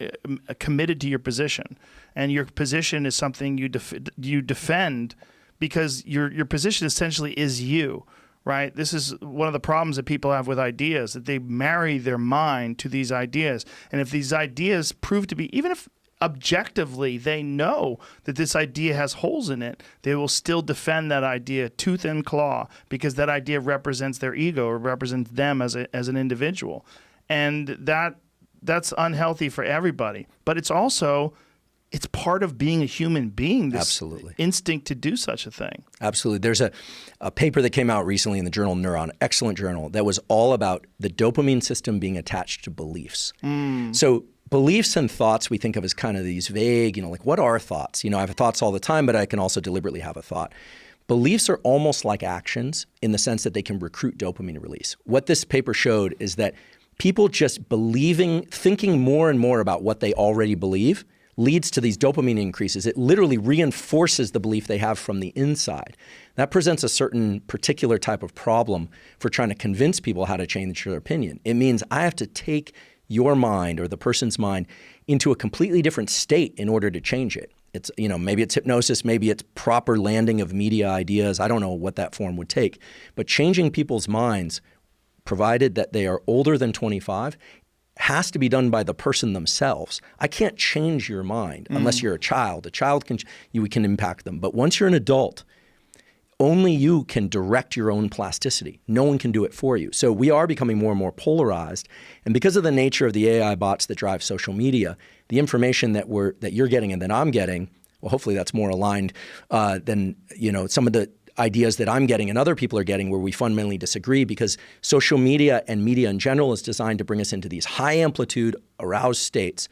committed to your position. And your position is something you defend because your position essentially is you, right? This is one of the problems that people have with ideas, that they marry their mind to these ideas. And if these ideas prove to be, even if objectively they know that this idea has holes in it, they will still defend that idea tooth and claw because that idea represents their ego or represents them as an individual. And that's unhealthy for everybody. But it's part of being a human being, this Absolutely. Instinct to do such a thing. Absolutely. There's a paper that came out recently in the journal Neuron, excellent journal, that was all about the dopamine system being attached to beliefs. So beliefs and thoughts we think of as kind of these vague, like what are thoughts? I have thoughts all the time, but I can also deliberately have a thought. Beliefs are almost like actions in the sense that they can recruit dopamine release. What this paper showed is that people just thinking more and more about what they already believe leads to these dopamine increases. It literally reinforces the belief they have from the inside. That presents a certain particular type of problem for trying to convince people how to change their opinion. It means I have to take your mind or the person's mind into a completely different state in order to change it. It's, maybe it's hypnosis, maybe it's proper landing of media ideas. I don't know what that form would take. But changing people's minds, provided that they are older than 25, has to be done by the person themselves. I can't change your mind unless you're a child. A child we can impact them. But once you're an adult, only you can direct your own plasticity. No one can do it for you. So we are becoming more and more polarized. And because of the nature of the AI bots that drive social media, the information that you're getting and that I'm getting, well, hopefully that's more aligned than some of the ideas that I'm getting and other people are getting where we fundamentally disagree, because social media and media in general is designed to bring us into these high amplitude aroused states.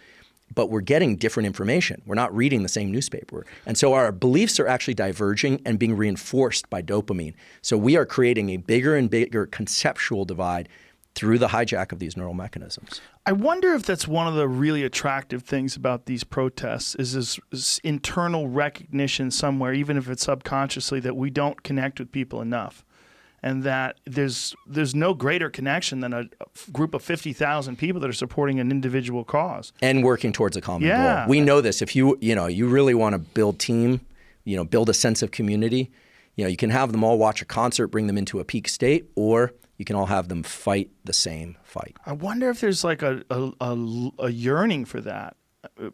But we're getting different information. We're not reading the same newspaper. And so our beliefs are actually diverging and being reinforced by dopamine. So we are creating a bigger and bigger conceptual divide through the hijack of these neural mechanisms. I wonder if that's one of the really attractive things about these protests is this internal recognition somewhere, even if it's subconsciously, that we don't connect with people enough. And that there's no greater connection than a group of 50,000 people that are supporting an individual cause. And working towards a common goal. We know this. If you really want to build team, build a sense of community, you can have them all watch a concert, bring them into a peak state, or you can all have them fight the same fight. I wonder if there's like a yearning for that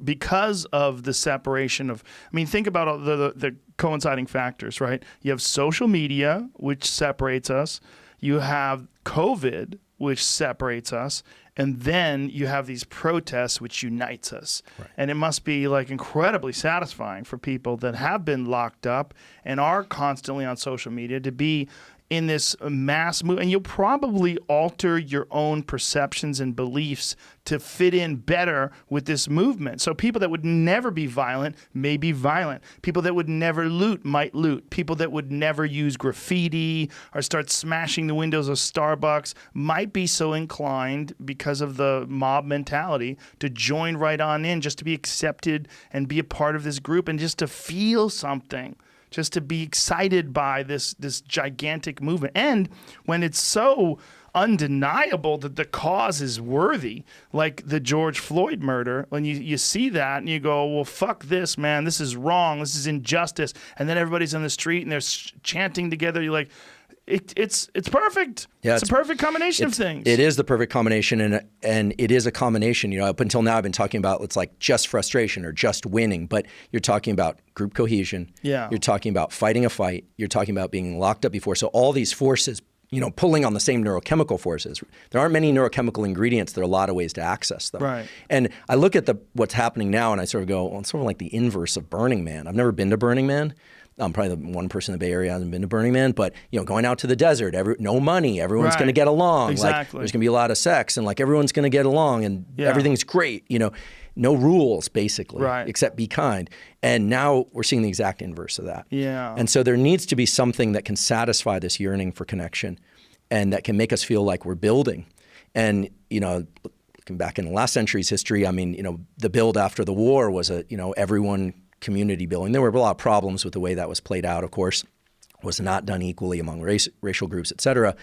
because of the separation of, think about all the coinciding factors, right? You have social media, which separates us. You have COVID, which separates us. And then you have these protests, which unites us. Right. And it must be like incredibly satisfying for people that have been locked up and are constantly on social media to be in this mass move. And you'll probably alter your own perceptions and beliefs to fit in better with this movement. So people that would never be violent may be violent. People that would never loot might loot. People that would never use graffiti or start smashing the windows of Starbucks might be so inclined because of the mob mentality to join right on in, just to be accepted and be a part of this group and just to feel something. Just to be excited by this gigantic movement. And when it's so undeniable that the cause is worthy, like the George Floyd murder, when you see that and you go, well, fuck this, man. This is wrong. This is injustice. And then everybody's on the street and they're chanting together. You're like, it's perfect. Yeah, it's a perfect combination of things. It is the perfect combination, and it is a combination. Up until now, I've been talking about it's like just frustration or just winning, but you're talking about group cohesion. Yeah. You're talking about fighting a fight. You're talking about being locked up before. So all these forces, pulling on the same neurochemical forces. There aren't many neurochemical ingredients. There are a lot of ways to access them. Right. And I look at what's happening now, and I sort of go, well, it's sort of like the inverse of Burning Man. I've never been to Burning Man. I'm probably the one person in the Bay Area who hasn't been to Burning Man, but going out to the desert, no money, everyone's going to get along. Exactly. There's going to be a lot of sex, and everyone's going to get along, and everything's great. No rules basically, except be kind. And now we're seeing the exact inverse of that. Yeah. And so there needs to be something that can satisfy this yearning for connection, and that can make us feel like we're building. And looking back in the last century's history, the build after the war was everyone. Community building. There were a lot of problems with the way that was played out, of course. Was not done equally among racial groups, et cetera.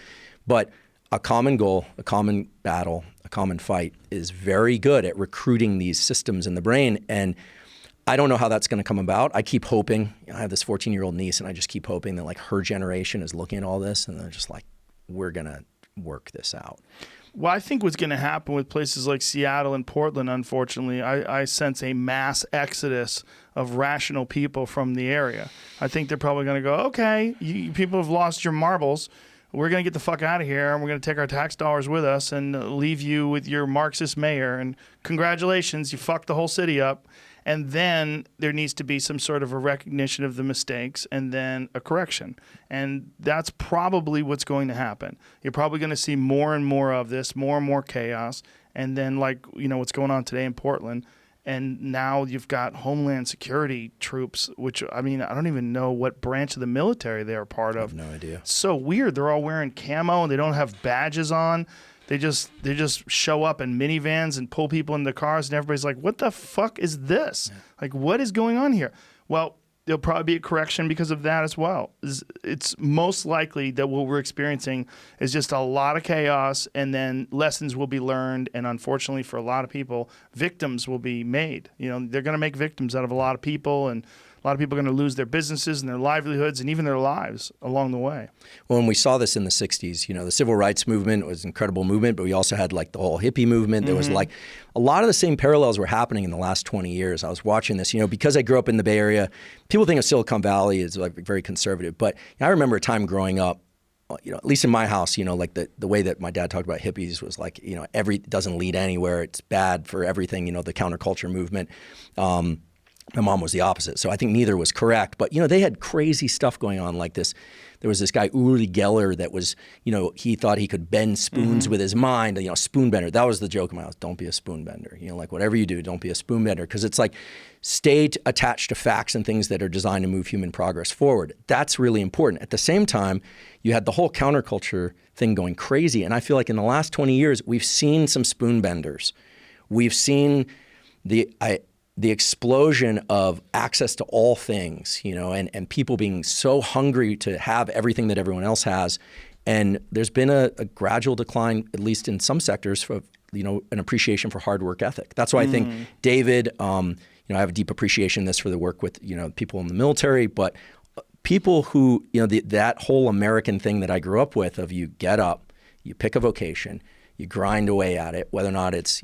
But a common goal, a common battle, a common fight is very good at recruiting these systems in the brain. And I don't know how that's going to come about. I keep hoping. I have this 14-year-old niece, and I just keep hoping that her generation is looking at all this, and they're just like, we're going to work this out. Well, I think what's going to happen with places like Seattle and Portland, unfortunately, I sense a mass exodus of rational people from the area. I think they're probably going to go, okay, you people have lost your marbles. We're going to get the fuck out of here, and we're going to take our tax dollars with us and leave you with your Marxist mayor. And congratulations, you fucked the whole city up. And then there needs to be some sort of a recognition of the mistakes and then a correction. And that's probably what's going to happen. You're probably going to see more and more of this, more and more chaos. And then what's going on today in Portland. And now you've got Homeland Security troops, which, I don't even know what branch of the military they're part of. I have no idea. It's so weird. They're all wearing camo and they don't have badges on. They just show up in minivans and pull people into cars, and everybody's like, what the fuck is this? Yeah. What is going on here? Well, there'll probably be a correction because of that as well. It's most likely that what we're experiencing is just a lot of chaos, and then lessons will be learned, and unfortunately for a lot of people, victims will be made. They're going to make victims out of a lot of people, and a lot of people are going to lose their businesses and their livelihoods and even their lives along the way. Well, and we saw this in the 60s. The civil rights movement was an incredible movement, but we also had the whole hippie movement. There was a lot of the same parallels were happening in the last 20 years. I was watching this, because I grew up in the Bay Area. People think of Silicon Valley as very conservative, but I remember a time growing up, at least in my house, the way that my dad talked about hippies was doesn't lead anywhere. It's bad for everything, the counterculture movement. My mom was the opposite. So I think neither was correct. But, they had crazy stuff going on like this. There was this guy, Uri Geller, that was, he thought he could bend spoons with his mind, spoon bender. That was the joke in my house. Don't be a spoon bender. Like whatever you do, don't be a spoon bender. Because it's like stay attached to facts and things that are designed to move human progress forward. That's really important. At the same time, you had the whole counterculture thing going crazy. And I feel like in the last 20 years, we've seen some spoon benders. We've seen the explosion of access to all things, and people being so hungry to have everything that everyone else has. And there's been a gradual decline, at least in some sectors, for an appreciation for hard work ethic. That's why I think David, I have a deep appreciation of this for the work with people in the military, but people who that whole American thing that I grew up with of you get up, you pick a vocation, you grind away at it, whether or not it's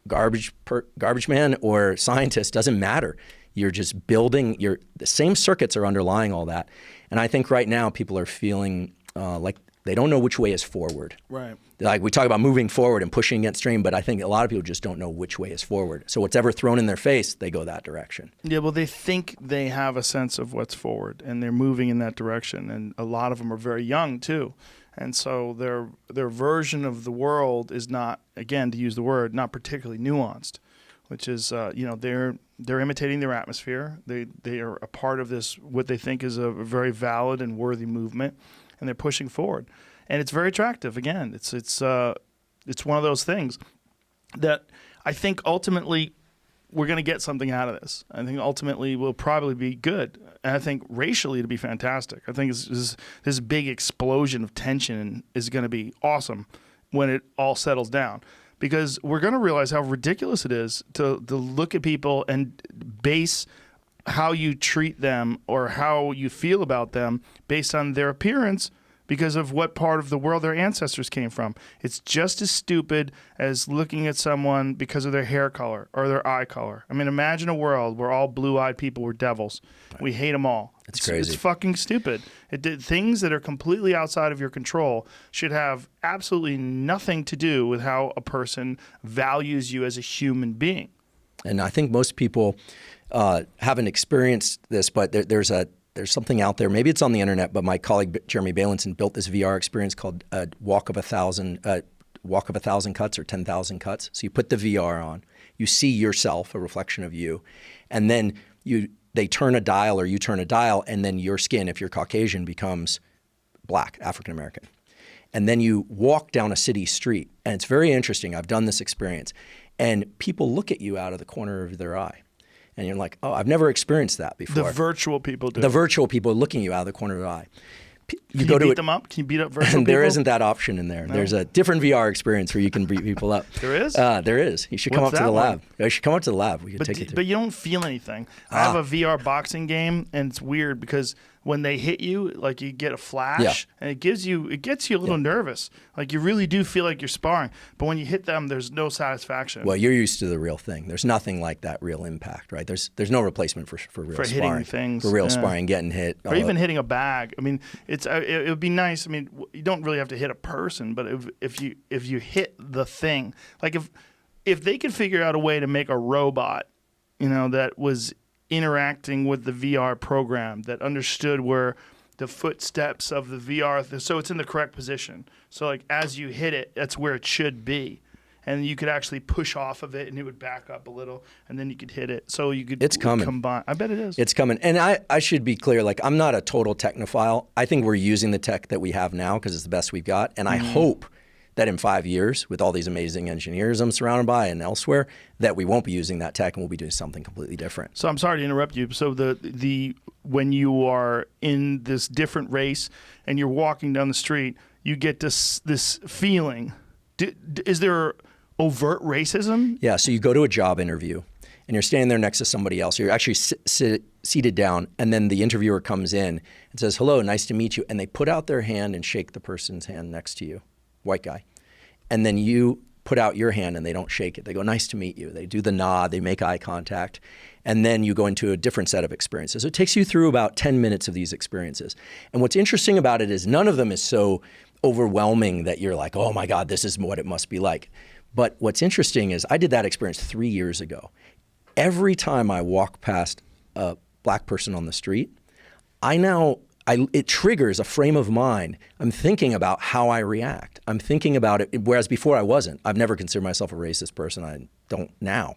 garbage man or scientist, doesn't matter. You're just building the same circuits are underlying all that. And I think right now people are feeling like they don't know which way is forward. Right. Like we talk about moving forward and pushing against stream, but I think a lot of people just don't know which way is forward. So whatever thrown in their face, they go that direction. Yeah, well, they think they have a sense of what's forward and they're moving in that direction. And a lot of them are very young too. And so their version of the world is not, again, to use the word, not particularly nuanced, which is, they're imitating their atmosphere. They are a part of this, what they think is a very valid and worthy movement, and they're pushing forward. And it's very attractive. Again, it's one of those things that I think ultimately we're going to get something out of this. I think ultimately will probably be good. And I think racially it'll be fantastic. I think this big explosion of tension is going to be awesome when it all settles down. Because we're going to realize how ridiculous it is to look at people and base how you treat them or how you feel about them based on their appearance because of what part of the world their ancestors came from. It's just as stupid as looking at someone because of their hair color or their eye color. I mean, imagine a world where all blue-eyed people were devils. Right. We hate them all. It's crazy. It's fucking stupid. Things that are completely outside of your control should have absolutely nothing to do with how a person values you as a human being. And I think most people haven't experienced this, but there's something out there. Maybe it's on the internet, but my colleague Jeremy Bailenson built this VR experience called Walk of a Thousand Cuts or 10,000 Cuts. So you put the VR on, you see yourself, a reflection of you, and then they turn a dial or you turn a dial, and then your skin, if you're Caucasian, becomes black, African American. And then you walk down a city street, and it's very interesting. I've done this experience, and people look at you out of the corner of their eye. And you're like, oh, I've never experienced that before. The virtual people do. The virtual people looking at you out of the corner of their eye. Can you beat them up? Can you beat up virtual people? There isn't that option in there. No? There's a different VR experience where you can beat people up. There is? There is. You should come up to the lab. You should come up to the lab. We can take you through. But you don't feel anything. I have a VR boxing game, and it's weird because when they hit you, like you get a flash, and it gets you a little nervous. Like you really do feel like you're sparring. But when you hit them, there's no satisfaction. Well, you're used to the real thing. There's nothing like that real impact, right? There's no replacement for real sparring. Hitting things. For real sparring, getting hit. Or even hitting a bag. I mean, it would be nice. I mean, you don't really have to hit a person, but if you hit the thing, like if they could figure out a way to make a robot, that was interacting with the VR program, that understood where the footsteps of the VR, so it's in the correct position. So like as you hit it, that's where it should be. And you could actually push off of it and it would back up a little and then you could hit it. So you could combine. I bet it is. It's coming. And I should be clear, like I'm not a total technophile. I think we're using the tech that we have now because it's the best we've got. And I hope that in 5 years, with all these amazing engineers I'm surrounded by and elsewhere, that we won't be using that tech and we'll be doing something completely different. So I'm sorry to interrupt you. So when you are in this different race and you're walking down the street, you get this feeling. Is there overt racism? Yeah. So you go to a job interview and you're standing there next to somebody else. You're actually seated down, and then the interviewer comes in and says, "Hello, nice to meet you," and they put out their hand and shake the person's hand next to you. White guy. And then you put out your hand and they don't shake it. They go, "Nice to meet you." They do the nod, they make eye contact, and then you go into a different set of experiences. So it takes you through about 10 minutes of these experiences. And what's interesting about it is none of them is so overwhelming that you're like, oh my God, this is what it must be like. But what's interesting is I did that experience 3 years ago. every time I walk past a black person on the street, it triggers a frame of mind. I'm thinking about how I react. I'm thinking about it, whereas before I wasn't. I've never considered myself a racist person. I don't now.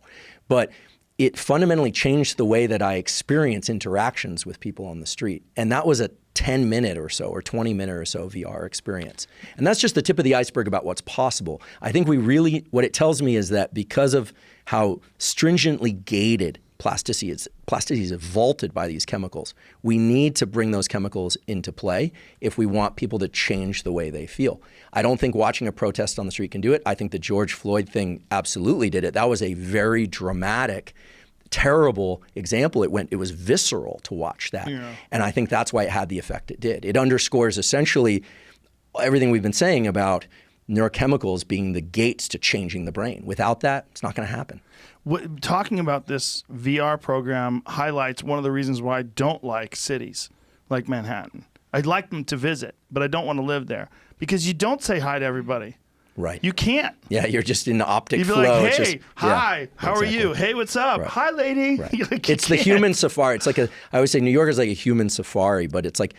But it fundamentally changed the way that I experience interactions with people on the street. And that was a 10-minute or so or 20-minute or so VR experience. And that's just the tip of the iceberg about what's possible. I think what it tells me is that because of how stringently gated plasticity is vaulted by these chemicals, we need to bring those chemicals into play if we want people to change the way they feel. I don't think watching a protest on the street can do it. I think the George Floyd thing absolutely did it. That was a very dramatic, terrible example. It was visceral to watch that. Yeah. And I think that's why it had the effect it did. It underscores essentially everything we've been saying about neurochemicals being the gates to changing the brain. Without that, it's not going to happen. Talking about this VR program highlights one of the reasons why I don't like cities like Manhattan. I'd like them to visit, but I don't want to live there because you don't say hi to everybody. Right. You can't. Yeah, you're just in the optic You'd be flow. like, hey, hi, how are you? Hey, what's up? Right. Hi, lady. Right. Like, it's the human safari. It's like I always say New York is like a human safari, but it's like,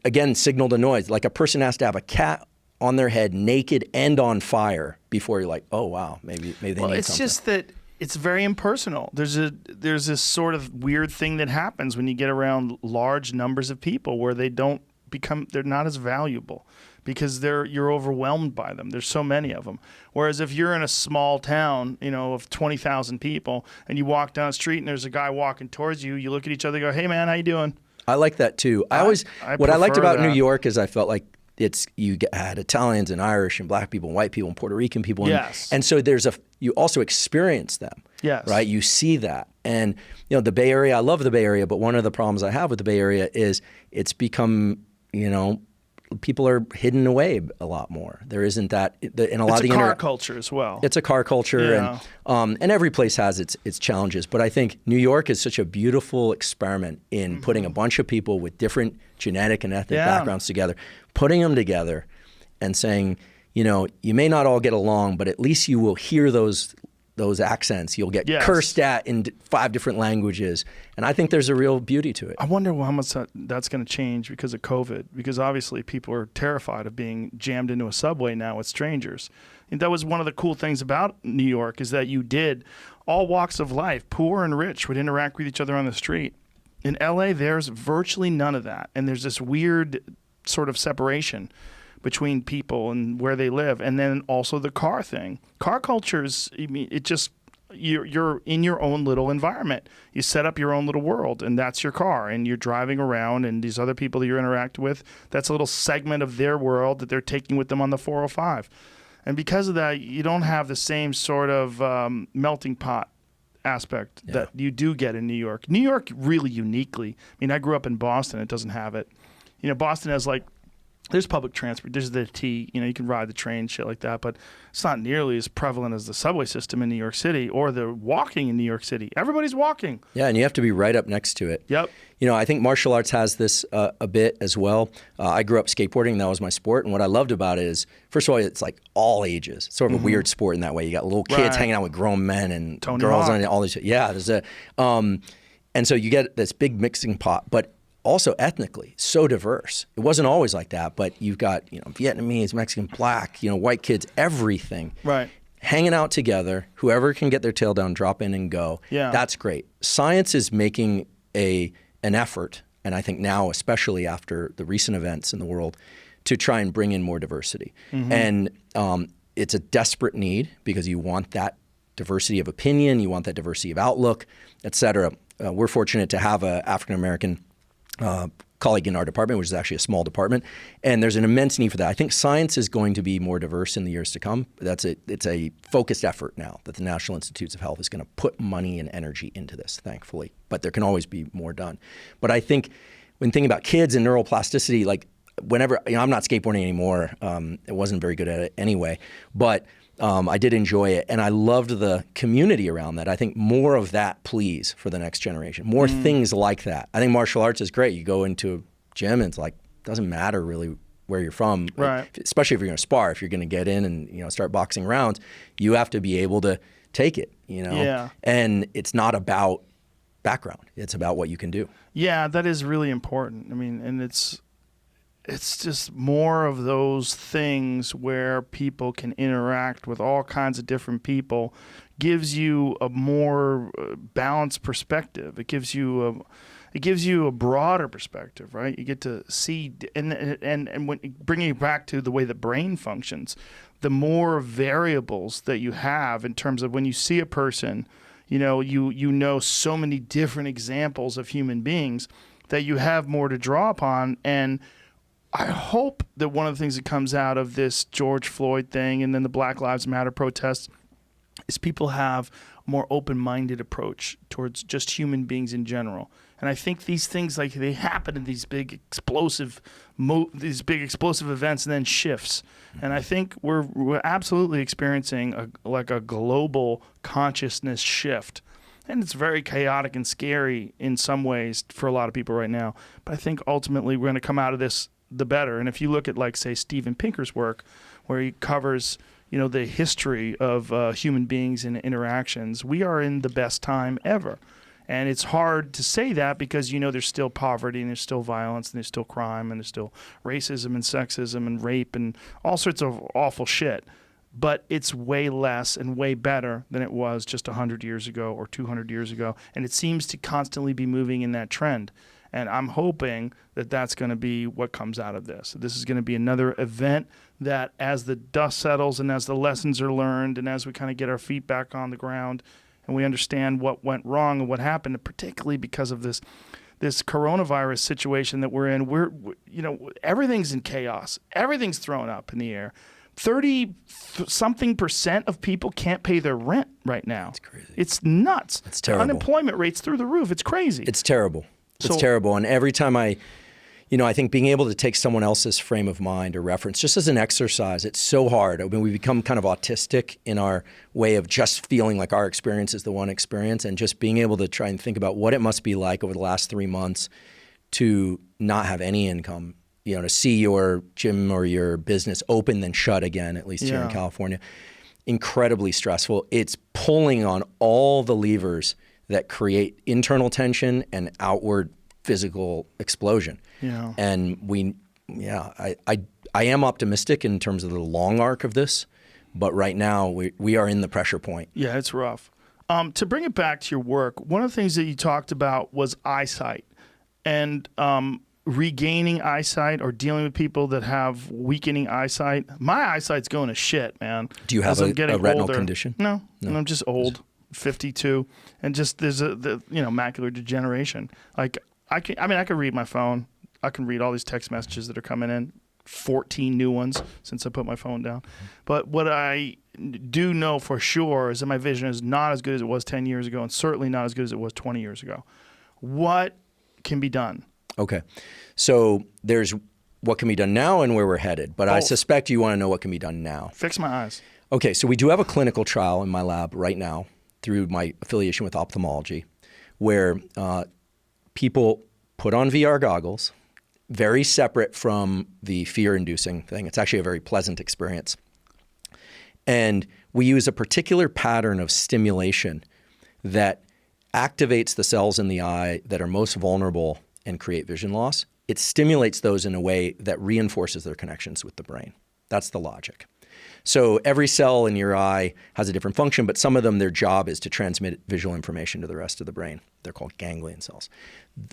again, signal to noise. Like a person has to have a cat on their head, naked and on fire before you're like, oh, wow, maybe they need something. It's just that it's very impersonal. There's this sort of weird thing that happens when you get around large numbers of people where they're not as valuable because you're overwhelmed by them. There's so many of them. Whereas if you're in a small town, of 20,000 people and you walk down the street and there's a guy walking towards you, you look at each other and go, hey man, how you doing? I like that too. What I liked about New York is I felt like you had Italians and Irish and black people and white people and Puerto Rican people. Yes. And so you also experience them. Yes. Right? You see that. And the Bay Area, I love the Bay Area, but one of the problems I have with the Bay Area is it's become, people are hidden away a lot more. There isn't that in a lot of the car culture as well. It's a car culture, yeah. And every place has its challenges. But I think New York is such a beautiful experiment in putting a bunch of people with different genetic and ethnic backgrounds together, putting them together, and saying, you may not all get along, but at least you will hear those accents. You'll get cursed at in 5 different languages. And I think there's a real beauty to it. I wonder how much that's going to change because of COVID, because obviously people are terrified of being jammed into a subway now with strangers. And that was one of the cool things about New York is that you did all walks of life, poor and rich, would interact with each other on the street. In LA, there's virtually none of that. And there's this weird sort of separation between people and where they live, and then also the car thing. Car cultures, you're in your own little environment. You set up your own little world, and that's your car, and you're driving around, and these other people that you're interacting with, that's a little segment of their world that they're taking with them on the 405. And because of that, you don't have the same sort of melting pot aspect that you do get in New York. New York really uniquely, I grew up in Boston, it doesn't have it. Boston has there's public transport. There's the T. You can ride the train, shit like that. But it's not nearly as prevalent as the subway system in New York City or the walking in New York City. Everybody's walking. Yeah, and you have to be right up next to it. Yep. I think martial arts has this a bit as well. I grew up skateboarding. That was my sport. And what I loved about it is, first of all, it's like all ages. It's sort of a weird sport in that way. You got little kids hanging out with grown men and Tony girls Hawk. and all these. Yeah, there's and so you get this big mixing pot. But also ethnically, so diverse. It wasn't always like that, but you've got, Vietnamese, Mexican, black, white kids, everything. Right. Hanging out together, whoever can get their tail down, drop in and go. Yeah. That's great. Science is making an effort, and I think now, especially after the recent events in the world, to try and bring in more diversity. And it's a desperate need because you want that diversity of opinion, you want that diversity of outlook, et cetera. We're fortunate to have an African-American colleague in our department, which is actually a small department, and there's an immense need for that. I think science is going to be more diverse in the years to come. It's a focused effort now that the National Institutes of Health is going to put money and energy into this, thankfully. But there can always be more done. But I think when thinking about kids and neuroplasticity, whenever, I'm not skateboarding anymore. I wasn't very good at it anyway, but I did enjoy it, and I loved the community around that. I think more of that, please, for the next generation. More things like that. I think martial arts is great. You go into a gym, and it's like, it doesn't matter really where you're from, right? Especially if you're going to spar. If you're going to get in and start boxing rounds, you have to be able to take it, you know? Yeah. And it's not about background. It's about what you can do. Yeah, that is really important. I mean, and it's just more of those things where people can interact with all kinds of different people, gives you a more balanced perspective. It gives you a broader perspective, right? You get to see, and when bringing it back to the way the brain functions, the more variables that you have in terms of when you see a person, you know so many different examples of human beings that you have more to draw upon. And I hope that one of the things that comes out of this George Floyd thing and then the Black Lives Matter protests is people have a more open-minded approach towards just human beings in general. And I think these things, like, they happen in these big explosive events and then shifts. And I think we're absolutely experiencing a global consciousness shift. And it's very chaotic and scary in some ways for a lot of people right now. But I think ultimately we're going to come out of this the better. And if you look at, like, say, Steven Pinker's work, where he covers, the history of human beings and interactions, we are in the best time ever. And it's hard to say that because, there's still poverty and there's still violence and there's still crime and there's still racism and sexism and rape and all sorts of awful shit. But it's way less and way better than it was just 100 years ago or 200 years ago. And it seems to constantly be moving in that trend. And I'm hoping that that's going to be what comes out of this. This is going to be another event that, as the dust settles and as the lessons are learned and as we kind of get our feet back on the ground and we understand what went wrong and what happened, particularly because of this coronavirus situation that we're in, everything's in chaos. Everything's thrown up in the air. 30-something% of people can't pay their rent right now. It's crazy. It's nuts. It's terrible. Unemployment rate's through the roof. It's crazy. It's terrible. It's terrible. And every time I think being able to take someone else's frame of mind or reference just as an exercise, it's so hard. I mean, we become kind of autistic in our way of just feeling like our experience is the one experience, and just being able to try and think about what it must be like over the last 3 months to not have any income, to see your gym or your business open then shut again, at least here in California. Incredibly stressful. It's pulling on all the levers that create internal tension and outward physical explosion. Yeah. And I am optimistic in terms of the long arc of this, but right now we are in the pressure point. Yeah, it's rough. To bring it back to your work, one of the things that you talked about was eyesight and regaining eyesight or dealing with people that have weakening eyesight. My eyesight's going to shit, man. Do you have a retinal condition? No, and I'm just old. 52, and just there's macular degeneration. Like I can read my phone. I can read all these text messages that are coming in, 14 new ones since I put my phone down. But what I do know for sure is that my vision is not as good as it was 10 years ago, and certainly not as good as it was 20 years ago. What can be done? Okay, so there's what can be done now and where we're headed, but I suspect you want to know what can be done now. Fix my eyes. Okay, so we do have a clinical trial in my lab right now through my affiliation with ophthalmology, where people put on VR goggles, very separate from the fear-inducing thing. It's actually a very pleasant experience. And we use a particular pattern of stimulation that activates the cells in the eye that are most vulnerable and create vision loss. It stimulates those in a way that reinforces their connections with the brain. That's the logic. So every cell in your eye has a different function, but some of them, their job is to transmit visual information to the rest of the brain. They're called ganglion cells.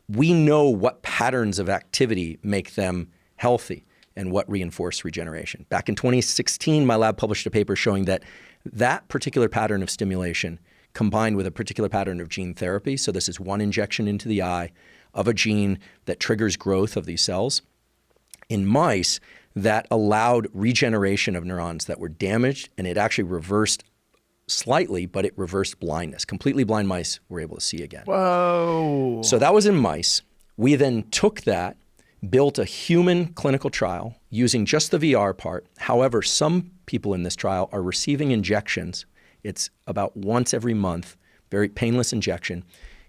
We know what patterns of activity make them healthy and what reinforce regeneration. Back in 2016, my lab published a paper showing that that particular pattern of stimulation combined with a particular pattern of gene therapy, so this is one injection into the eye of a gene that triggers growth of these cells, in mice, that allowed regeneration of neurons that were damaged, and it actually reversed slightly, but it reversed blindness. Completely blind mice were able to see again. Whoa. So that was in mice. We then took that, built a human clinical trial using just the VR part. However, some people in this trial are receiving injections. It's about once every month, very painless injection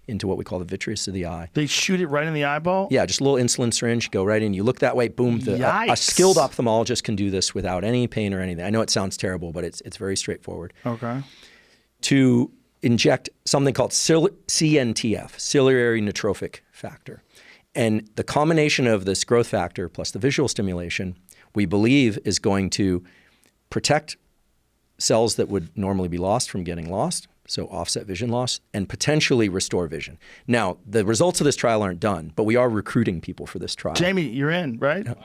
into what we call the vitreous of the eye. They shoot it right in the eyeball? Yeah, just a little insulin syringe, go right in. You look that way, boom. A skilled ophthalmologist can do this without any pain or anything. I know it sounds terrible, but it's very straightforward. Okay. to inject something called CNTF, ciliary neurotrophic factor. And the combination of this growth factor plus the visual stimulation, we believe is going to protect cells that would normally be lost from getting lost, so offset vision loss, and potentially restore vision. Now, the results of this trial aren't done, but we are recruiting people for this trial. Jamie, you're in, right? My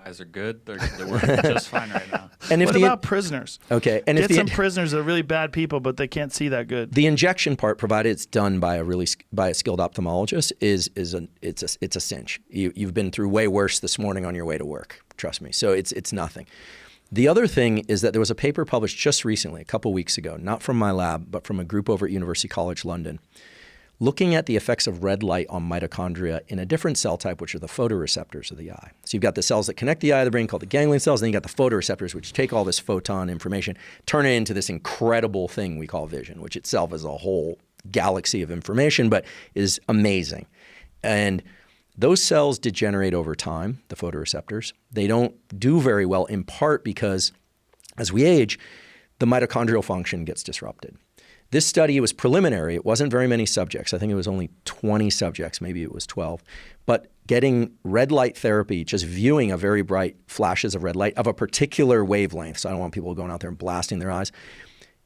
eyes are good. They're working just fine right now. And if what about prisoners? Okay, and Get some prisoners that are really bad people, but they can't see that good. The injection part, provided it's done by a skilled ophthalmologist, it's a cinch. You've been through way worse this morning on your way to work. Trust me. So it's nothing. The other thing is that there was a paper published just recently, a couple weeks ago, not from my lab, but from a group over at University College London, looking at the effects of red light on mitochondria in a different cell type, which are the photoreceptors of the eye. So you've got the cells that connect the eye of the brain called the ganglion cells, and then you got the photoreceptors, which take all this photon information, turn it into this incredible thing we call vision, which itself is a whole galaxy of information, but is amazing. And those cells degenerate over time, the photoreceptors. They don't do very well, in part because as we age, the mitochondrial function gets disrupted. This study was preliminary. It wasn't very many subjects. I think it was only 20 subjects, maybe it was 12. But getting red light therapy, just viewing a very bright flashes of red light of a particular wavelength, so I don't want people going out there and blasting their eyes,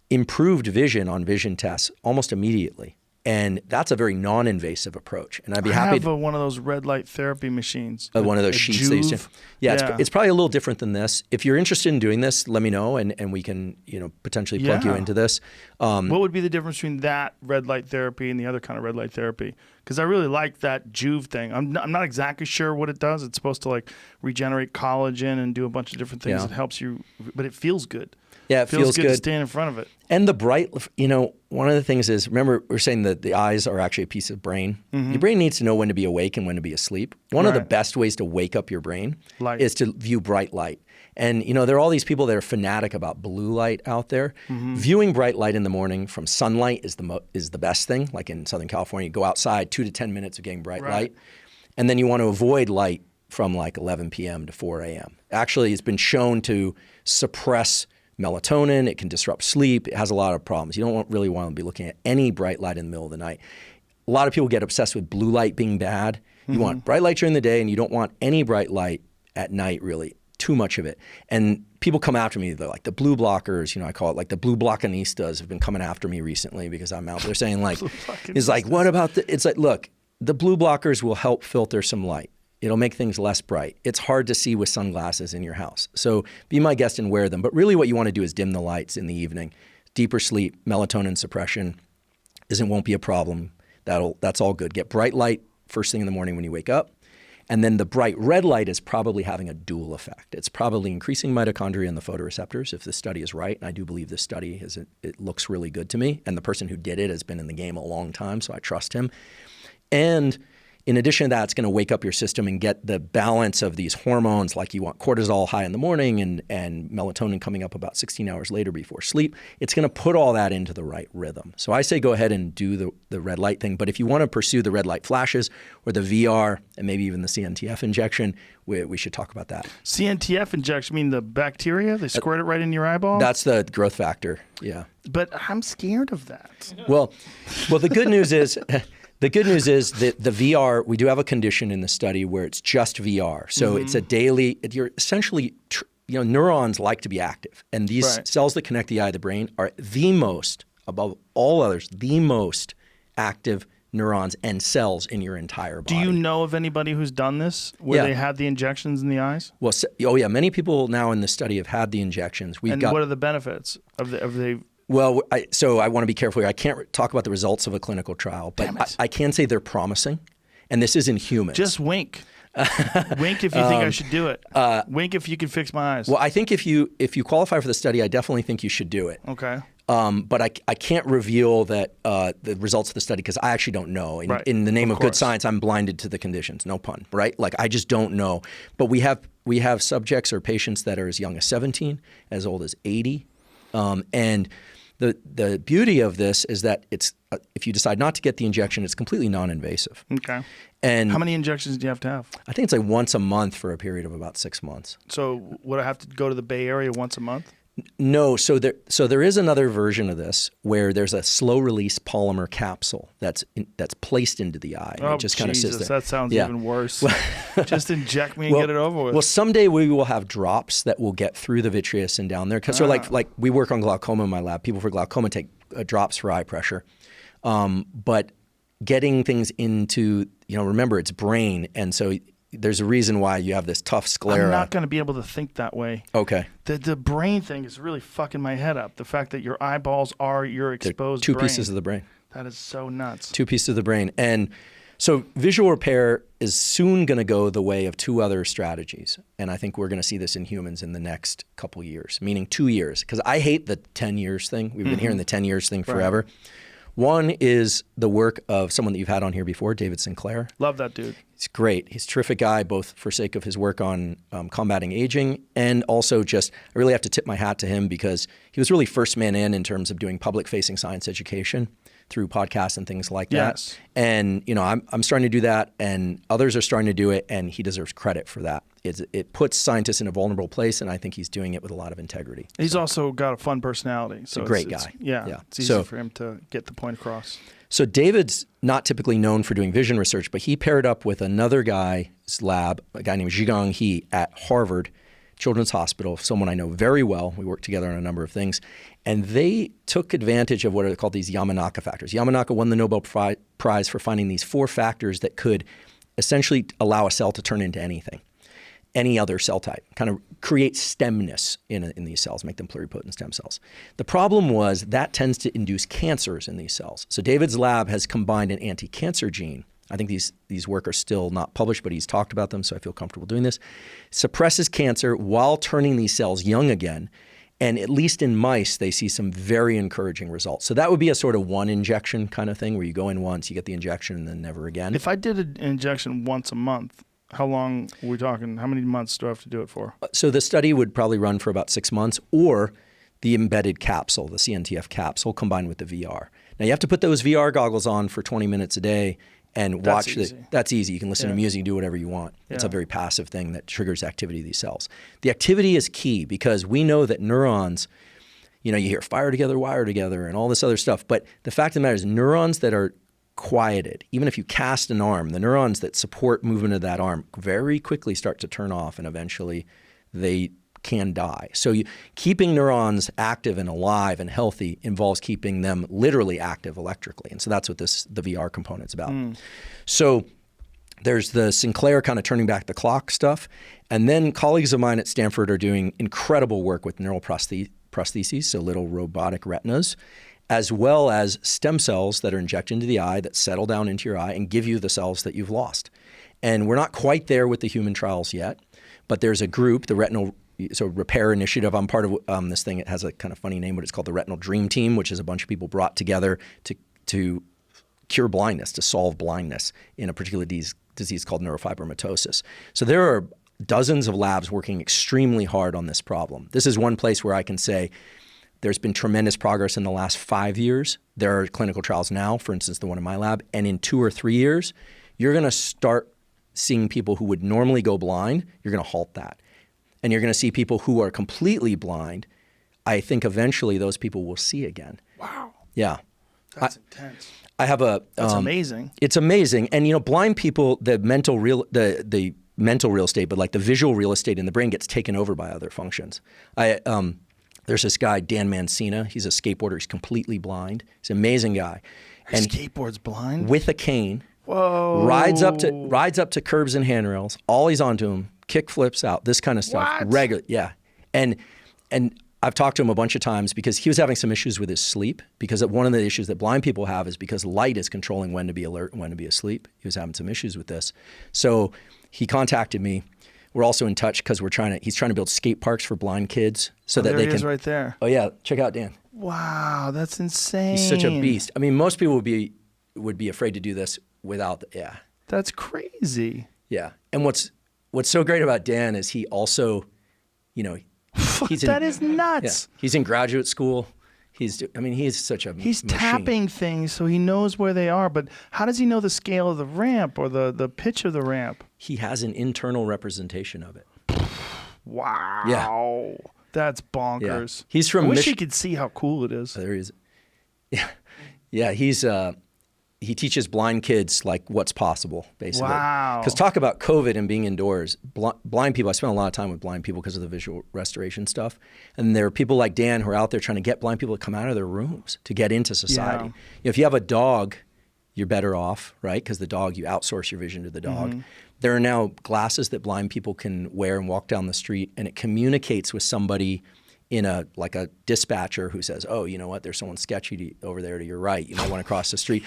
improved vision on vision tests almost immediately. And that's a very non-invasive approach. And I'd be happy to have one of those red light therapy machines. One of those sheets they used to. Yeah. It's probably a little different than this. If you're interested in doing this, let me know, and we can potentially plug you into this. What would be the difference between that red light therapy and the other kind of red light therapy? Because I really like that Juve thing. I'm not exactly sure what it does. It's supposed to regenerate collagen and do a bunch of different things. It helps you, but it feels good. Yeah, it feels good to stand in front of it. And the bright, one of the things is, remember, we're saying that the eyes are actually a piece of brain. Mm-hmm. Your brain needs to know when to be awake and when to be asleep. One of the best ways to wake up your brain is to view bright light. And, there are all these people that are fanatic about blue light out there. Mm-hmm. Viewing bright light in the morning from sunlight is the best thing. Like in Southern California, you go outside 2 to 10 minutes of getting bright light. And then you want to avoid light from 11 p.m. to 4 a.m. Actually, it's been shown to suppress melatonin. It can disrupt sleep. It has a lot of problems. You don't really want to be looking at any bright light in the middle of the night. A lot of people get obsessed with blue light being bad. You want bright light during the day, and you don't want any bright light at night, really, too much of it. And people come after me. They're like, the blue blockers, I call it the blue blockinistas have been coming after me recently because I'm out there saying what about it's look, the blue blockers will help filter some light. It'll make things less bright. It's hard to see with sunglasses in your house. So be my guest and wear them. But really what you want to do is dim the lights in the evening. Deeper sleep, melatonin suppression won't be a problem. That's all good. Get bright light first thing in the morning when you wake up. And then the bright red light is probably having a dual effect. It's probably increasing mitochondria in the photoreceptors if the study is right. And I do believe this study it looks really good to me. And the person who did it has been in the game a long time, so I trust him. And in addition to that, it's going to wake up your system and get the balance of these hormones, like you want cortisol high in the morning and melatonin coming up about 16 hours later before sleep. It's going to put all that into the right rhythm. So I say go ahead and do the red light thing. But if you want to pursue the red light flashes or the VR and maybe even the CNTF injection, we should talk about that. CNTF injection, mean the bacteria? They squirt it right in your eyeball? That's the growth factor, yeah. But I'm scared of that. Well, the good news is... The good news is that the VR, we do have a condition in the study where it's just VR. So it's a daily, you're essentially, neurons like to be active. And these cells that connect the eye to the brain are the most, above all others, the most active neurons and cells in your entire body. Do you know of anybody who's done this, where they had the injections in the eyes? Well, many people now in the study have had the injections. What are the benefits of the Well, I want to be careful here. I can't talk about the results of a clinical trial, but I can say they're promising, and this is in humans. Just wink. Wink if you think I should do it. Wink if you can fix my eyes. Well, I think if you qualify for the study, I definitely think you should do it. Okay. But I can't reveal that the results of the study because I actually don't know. In the name of good science, I'm blinded to the conditions. No pun, right? I just don't know. But we have subjects or patients that are as young as 17, as old as 80, and the beauty of this is that it's if you decide not to get the injection, it's completely non-invasive. Okay. And how many injections do you have to have? I think it's once a month for a period of about 6 months. So would I have to go to the Bay Area once a month? No, so there is another version of this where there's a slow release polymer capsule that's placed into the eye. And Oh, it just kind of sits Jesus, there. that sounds Yeah. even worse. Just inject me and get it over with. Well, someday we will have drops that will get through the vitreous and down there. So like we work on glaucoma in my lab. People for glaucoma take drops for eye pressure, but getting things into remember it's brain, and so there's a reason why you have this tough sclera. I'm not going to be able to think that way. Okay. The brain thing is really fucking my head up. The fact that your eyeballs are your exposed Two brain. pieces of the brain. That is so nuts. Two pieces of the brain. And so visual repair is soon going to go the way of two other strategies. And I think we're going to see this in humans in the next couple years, meaning 2 years. Because I hate the 10 years thing. We've been hearing the 10 years thing forever. Right. One is the work of someone that you've had on here before, David Sinclair. Love that dude. He's great. He's a terrific guy, both for sake of his work on combating aging and also just, I really have to tip my hat to him because he was really first man in terms of doing public-facing science education through podcasts and things like that. Yes. And, I'm starting to do that, and others are starting to do it, and he deserves credit for that. It puts scientists in a vulnerable place, and I think he's doing it with a lot of integrity. He's also got a fun personality. So he's a great guy. It's easy for him to get the point across. So David's not typically known for doing vision research, but he paired up with another guy's lab, a guy named Zhigong He at Harvard Children's Hospital, someone I know very well. We worked together on a number of things. And they took advantage of what are called these Yamanaka factors. Yamanaka won the Nobel Prize for finding these 4 factors that could essentially allow a cell to turn into anything, any other cell type, kind of create stemness in these cells, make them pluripotent stem cells. The problem was that tends to induce cancers in these cells. So David's lab has combined an anti-cancer gene. I think these work are still not published, but he's talked about them, so I feel comfortable doing this. Suppresses cancer while turning these cells young again. And at least in mice, they see some very encouraging results. So that would be a sort of one injection kind of thing where you go in once, you get the injection, and then never again. If I did an injection once a month, how long are we talking? How many months do I have to do it for? So the study would probably run for about 6 months, or the embedded capsule, the CNTF capsule, combined with the VR. Now you have to put those VR goggles on for 20 minutes a day and watch. That's easy. You can listen to music, you do whatever you want. It's a very passive thing that triggers activity of these cells. The activity is key because we know that neurons, you hear fire together, wire together, and all this other stuff. But the fact of the matter is neurons that are quieted, even if you cast an arm, the neurons that support movement of that arm very quickly start to turn off, and eventually they can die. So keeping neurons active and alive and healthy involves keeping them literally active electrically. And so that's what the VR component's about. So there's the Sinclair kind of turning back the clock stuff. And then colleagues of mine at Stanford are doing incredible work with neuroprostheses, so little robotic retinas, as well as stem cells that are injected into the eye that settle down into your eye and give you the cells that you've lost. And we're not quite there with the human trials yet, but there's a group, the Retinal Repair Initiative. I'm part of this thing. It has a kind of funny name, but it's called the Retinal Dream Team, which is a bunch of people brought together to cure blindness, to solve blindness in a particular disease called neurofibromatosis. So there are dozens of labs working extremely hard on this problem. This is one place where I can say there's been tremendous progress in the last 5 years. There are clinical trials now, for instance, the one in my lab, and in 2 or 3 years, you're going to start seeing people who would normally go blind. You're going to halt that. And you're going to see people who are completely blind. I think eventually those people will see again. Wow. Yeah. That's intense. I have a... That's amazing. It's amazing. And, blind people, the mental real estate, but like the visual real estate in the brain gets taken over by other functions. There's this guy, Dan Mancina. He's a skateboarder. He's completely blind. He's an amazing guy. And skateboards blind? With a cane. Whoa. Rides up to curbs and handrails. Ollies onto him. Kick flips out, this kind of stuff. What? Regular, yeah. And I've talked to him a bunch of times because he was having some issues with his sleep, because one of the issues that blind people have is because light is controlling when to be alert and when to be asleep. He was having some issues with this. So he contacted me. We're also in touch because he's trying to build skate parks for blind kids so that they can. There he is right there. Oh yeah, check out Dan. Wow, that's insane. He's such a beast. I mean, most people would be afraid to do this without That's crazy. Yeah. And what's so great about Dan is he also, that is nuts. Yeah, he's in graduate school. He's such a He's machine. tapping things so he knows where they are, but how does he know the scale of the ramp or the pitch of the ramp? He has an internal representation of it. Wow. Yeah. That's bonkers. He's from I wish you could see how cool it is. There he is. Yeah, yeah. He teaches blind kids like what's possible, basically. Wow. Because talk about COVID and being indoors. Blind people. I spent a lot of time with blind people because of the visual restoration stuff. And there are people like Dan who are out there trying to get blind people to come out of their rooms to get into society. Yeah. If you have a dog, you're better off, right? Because the dog, you outsource your vision to the dog. Mm-hmm. There are now glasses that blind people can wear and walk down the street, and it communicates with somebody in a dispatcher who says, oh, you know what, there's someone sketchy over there to your right. You might want to cross the street.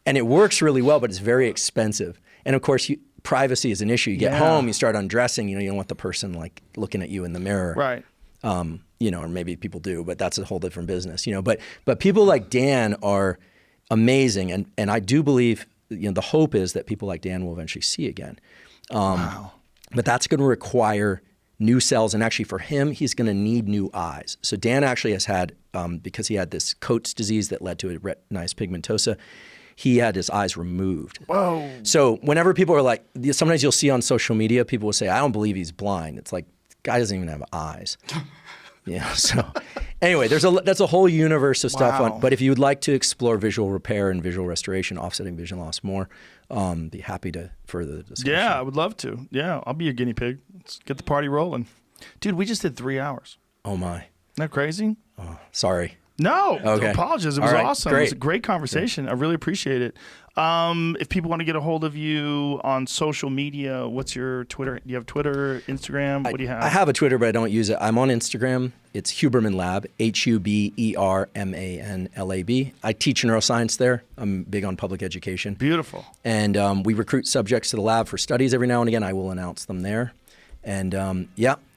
And it works really well, but it's very expensive. And of course, privacy is an issue. You get home, you start undressing, you don't want the person like looking at you in the mirror. Right. Or maybe people do, but that's a whole different business. But people like Dan are amazing. And I do believe, the hope is that people like Dan will eventually see again. Wow. But that's going to require new cells, and actually for him, he's going to need new eyes. So Dan actually has had, because he had this Coates disease that led to a retinitis pigmentosa, he had his eyes removed. Whoa. So whenever people are like, sometimes you'll see on social media, people will say, I don't believe he's blind. It's like, the guy doesn't even have eyes. So anyway, that's a whole universe of stuff. Wow. But if you would like to explore visual repair and visual restoration, offsetting vision loss more, be happy to further the discussion. Yeah, I would love to. Yeah, I'll be your guinea pig. Let's get the party rolling. Dude, we just did 3 hours. Oh my. Isn't that crazy? Oh, sorry. No, Okay. apologies. It All was right, awesome. great. It was a great conversation. I really appreciate it. If people want to get a hold of you on social media, what's your Twitter? Do you have Twitter, Instagram? What do you have? I have a Twitter, but I don't use it. I'm on Instagram. It's Huberman Lab, Hubermanlab. I teach neuroscience there. I'm big on public education. Beautiful. And we recruit subjects to the lab for studies every now and again. I will announce them there. And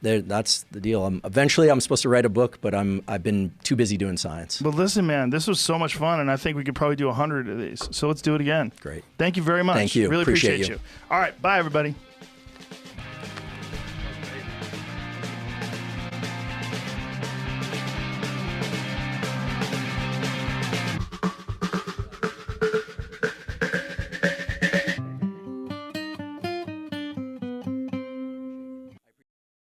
that's the deal. Eventually, I'm supposed to write a book, but I've been too busy doing science. But listen, man, this was so much fun, and I think we could probably do 100 of these. So let's do it again. Great. Thank you very much. Thank you. Really Appreciate appreciate you. you. All right. Bye, everybody.